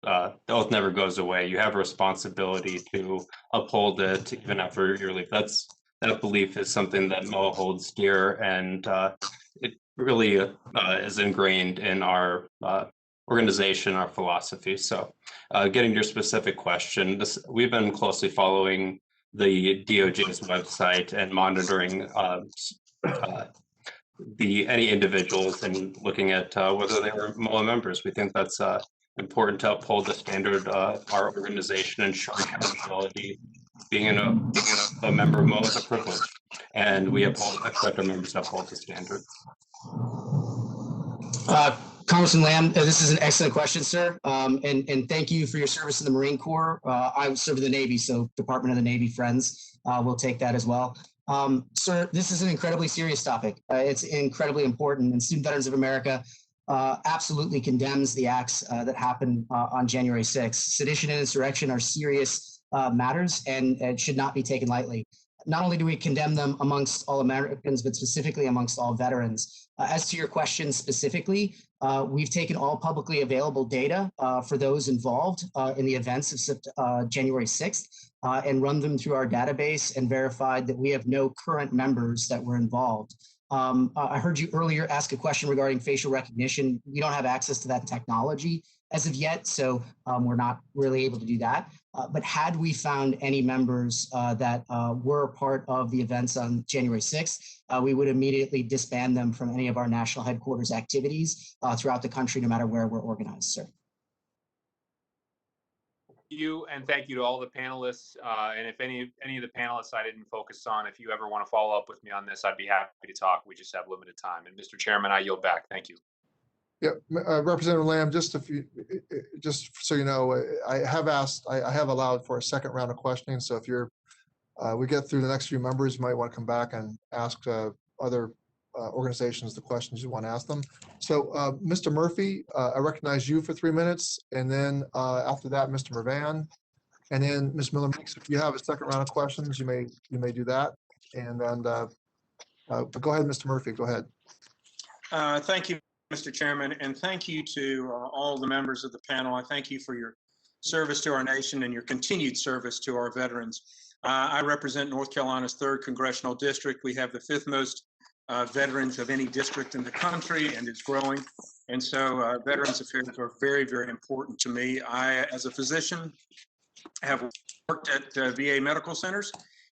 the oath never goes away. You have a responsibility to uphold it even after your leave. That belief is something that MOA holds dear, and it really is ingrained in our organization, our philosophy. So getting to your specific question, we've been closely following the DOJ's website and monitoring any individuals and looking at whether they were MOA members. We think that's important to uphold the standard of our organization and show accountability. Being a member of MOA is a privilege, and we expect our members to uphold the standard. Congressman Lamb, this is an excellent question, sir. And thank you for your service in the Marine Corps. I serve in the Navy, so Department of the Navy friends will take that as well. Sir, this is an incredibly serious topic. It's incredibly important, and Student Veterans of America absolutely condemns the acts that happened on January 6th. Sedition and insurrection are serious matters and should not be taken lightly. Not only do we condemn them amongst all Americans, but specifically amongst all veterans. As to your question specifically, we've taken all publicly available data for those involved in the events of January 6th and run them through our database and verified that we have no current members that were involved. I heard you earlier ask a question regarding facial recognition. We don't have access to that technology as of yet, so we're not really able to do that. But had we found any members that were part of the events on January 6th, we would immediately disband them from any of our national headquarters activities throughout the country, no matter where we're organized, sir. You and thank you to all the panelists. And if any of the panelists I didn't focus on, if you ever want to follow up with me on this, I'd be happy to talk. We just have limited time. And Mr. Chairman, I yield back. Thank you. Yeah, Representative Lamb, just so you know, I have allowed for a second round of questioning. So if we get through the next few members, you might want to come back and ask other organizations the questions you want to ask them. So Mr. Murphy, I recognize you for 3 minutes, and then after that, Mr. Mervan, and then Ms. Miller-Meeks, if you have a second round of questions, you may do that. And then, but go ahead, Mr. Murphy, go ahead. Thank you, Mr. Chairman, and thank you to all the members of the panel. I thank you for your service to our nation and your continued service to our veterans. I represent North Carolina's 3rd Congressional District. We have the 5th most veterans of any district in the country, and it's growing. And so Veterans Affairs are very, very important to me. I, as a physician, have worked at VA medical centers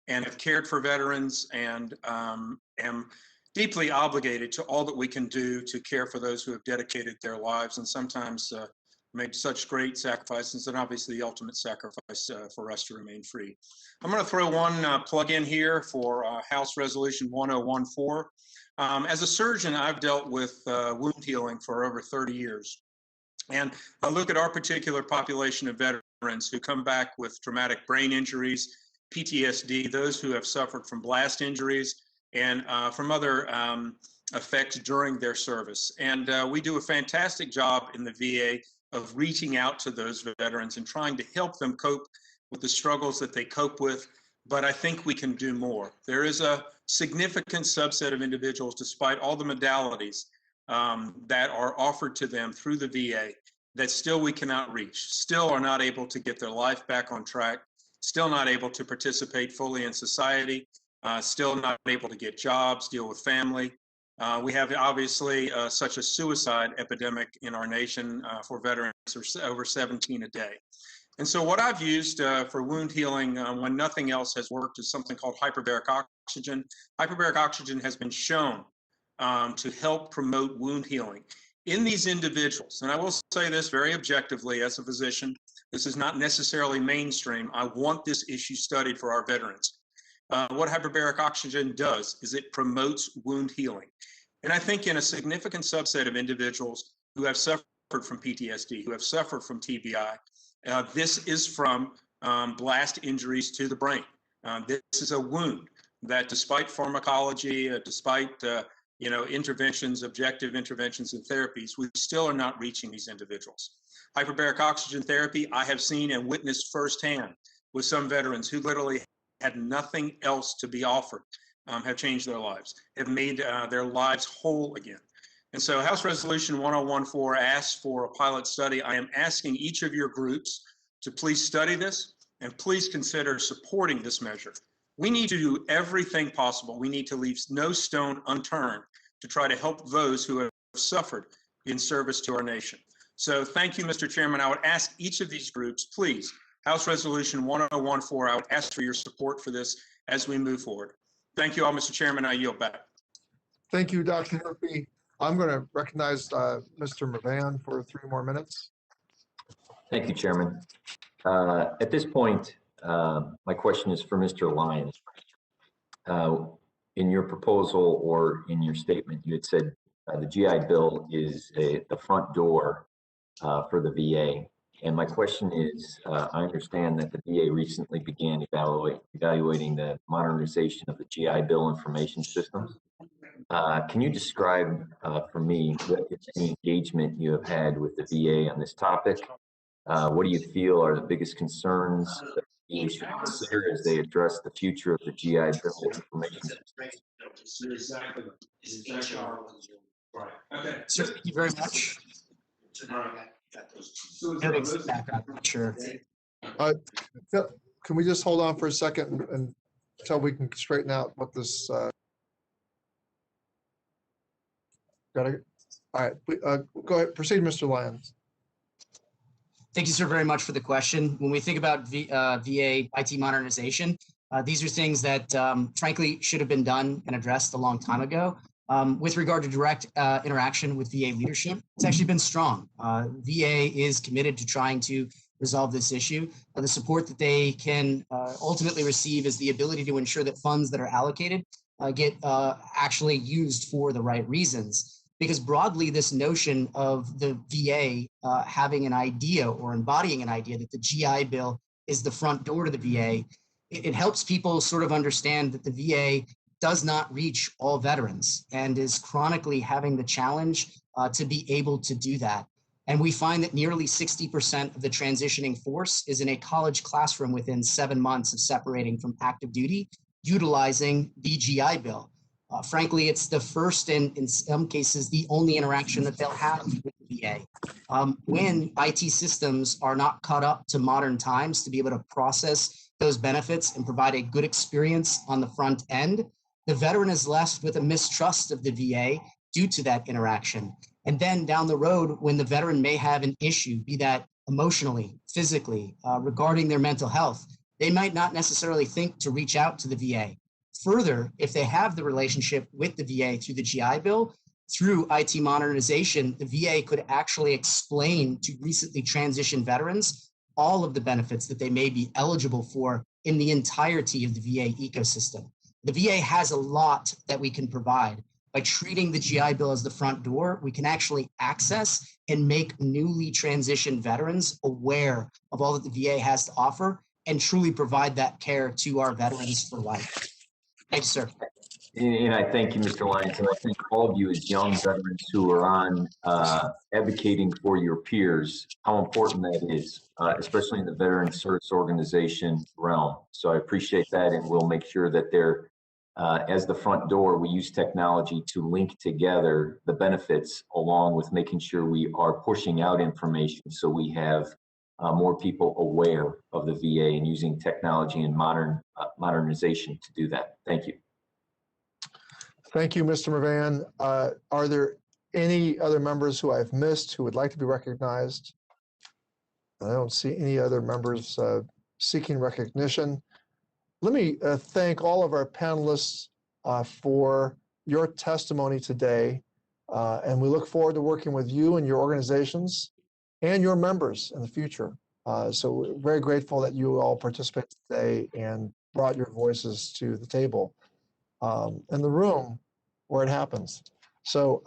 and have cared for veterans, and am deeply obligated to all that we can do to care for those who have dedicated their lives and sometimes made such great sacrifices, and obviously the ultimate sacrifice for us to remain free. I'm going to throw one plug in here for House Resolution 1014. As a surgeon, I've dealt with wound healing for over 30 years. And I look at our particular population of veterans who come back with traumatic brain injuries, PTSD, those who have suffered from blast injuries, and from other effects during their service. And we do a fantastic job in the VA of reaching out to those veterans and trying to help them cope with the struggles that they cope with. But I think we can do more. There is a significant subset of individuals, despite all the modalities that are offered to them through the VA, that still we cannot reach, still are not able to get their life back on track, still not able to participate fully in society, still not able to get jobs, deal with family. We have obviously such a suicide epidemic in our nation for veterans, over 17 a day. And so what I've used for wound healing when nothing else has worked is something called hyperbaric oxygen. Hyperbaric oxygen has been shown to help promote wound healing in these individuals. And I will say this very objectively as a physician, this is not necessarily mainstream. I want this issue studied for our veterans. What hyperbaric oxygen does is it promotes wound healing. And I think in a significant subset of individuals who have suffered from PTSD, who have suffered from TBI, this is from blast injuries to the brain. This is a wound that despite pharmacology, despite interventions, objective interventions and therapies, we still are not reaching these individuals. Hyperbaric oxygen therapy, I have seen and witnessed firsthand with some veterans who literally had nothing else to be offered, have changed their lives, have made their lives whole again. And so House Resolution 1014 asks for a pilot study. I am asking each of your groups to please study this and please consider supporting this measure. We need to do everything possible. We need to leave no stone unturned to try to help those who have suffered in service to our nation. So thank you, Mr. Chairman. I would ask each of these groups, please, House Resolution 1014, I would ask for your support for this as we move forward. Thank you all, Mr. Chairman. I yield back. Thank you, Dr. Murphy. I'm going to recognize Mr. Moran for 3 more minutes. Thank you, Chairman. At this point, my question is for Mr. Lyons. In your proposal or in your statement, you had said the GI Bill is the front door for the VA. And my question is, I understand that the VA recently began evaluating the modernization of the GI Bill information systems. Can you describe for me what engagement you have had with the VA on this topic? What do you feel are the biggest concerns that the VA should consider as they address the future of the GI Bill information system? So thank you very much. Sure. Can we just hold on for a second until we can straighten out what this all right, go ahead, proceed, Mr. Lyons. Thank you, sir, very much for the question. When we think about VA IT modernization, these are things that frankly should have been done and addressed a long time ago. With regard to direct interaction with VA leadership, it's actually been strong. VA is committed to trying to resolve this issue. The support that they can ultimately receive is the ability to ensure that funds that are allocated get actually used for the right reasons. Because broadly, this notion of the VA having an idea or embodying an idea that the GI Bill is the front door to the VA, it helps people sort of understand that the VA does not reach all veterans and is chronically having the challenge to be able to do that. And we find that nearly 60% of the transitioning force is in a college classroom within 7 months of separating from active duty, utilizing the GI Bill. Frankly, it's the first and in some cases the only interaction that they'll have with the VA. When IT systems are not caught up to modern times to be able to process those benefits and provide a good experience on the front end, the veteran is left with a mistrust of the VA due to that interaction. And then down the road, when the veteran may have an issue, be that emotionally, physically, regarding their mental health, they might not necessarily think to reach out to the VA. Further, if they have the relationship with the VA through the GI Bill, through IT modernization, the VA could actually explain to recently transitioned veterans all of the benefits that they may be eligible for in the entirety of the VA ecosystem. The VA has a lot that we can provide. By treating the GI Bill as the front door, we can actually access and make newly transitioned veterans aware of all that the VA has to offer and truly provide that care to our veterans for life. Thank you, sir. And I thank you, Mr. Lyons, and I thank all of you as young veterans who are on advocating for your peers, how important that is, especially in the Veteran Service Organization realm. So I appreciate that, and we'll make sure that they're, as the front door, we use technology to link together the benefits along with making sure we are pushing out information so we have more people aware of the VA and using technology and modernization to do that. Thank you. Thank you, Mr. Moran. Are there any other members who I've missed who would like to be recognized? I don't see any other members seeking recognition. Let me thank all of our panelists for your testimony today. And we look forward to working with you and your organizations and your members in the future. So we're very grateful that you all participated today and brought your voices to the table in the room where it happens. So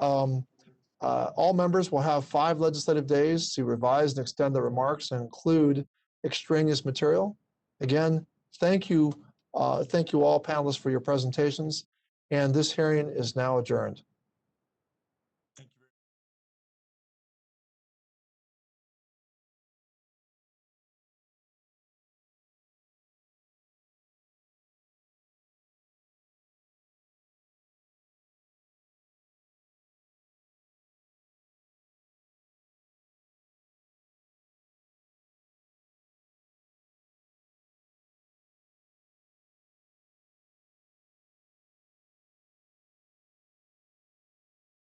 all members will have 5 legislative days to revise and extend their remarks and include extraneous material. Again, thank you all panelists for your presentations. And this hearing is now adjourned.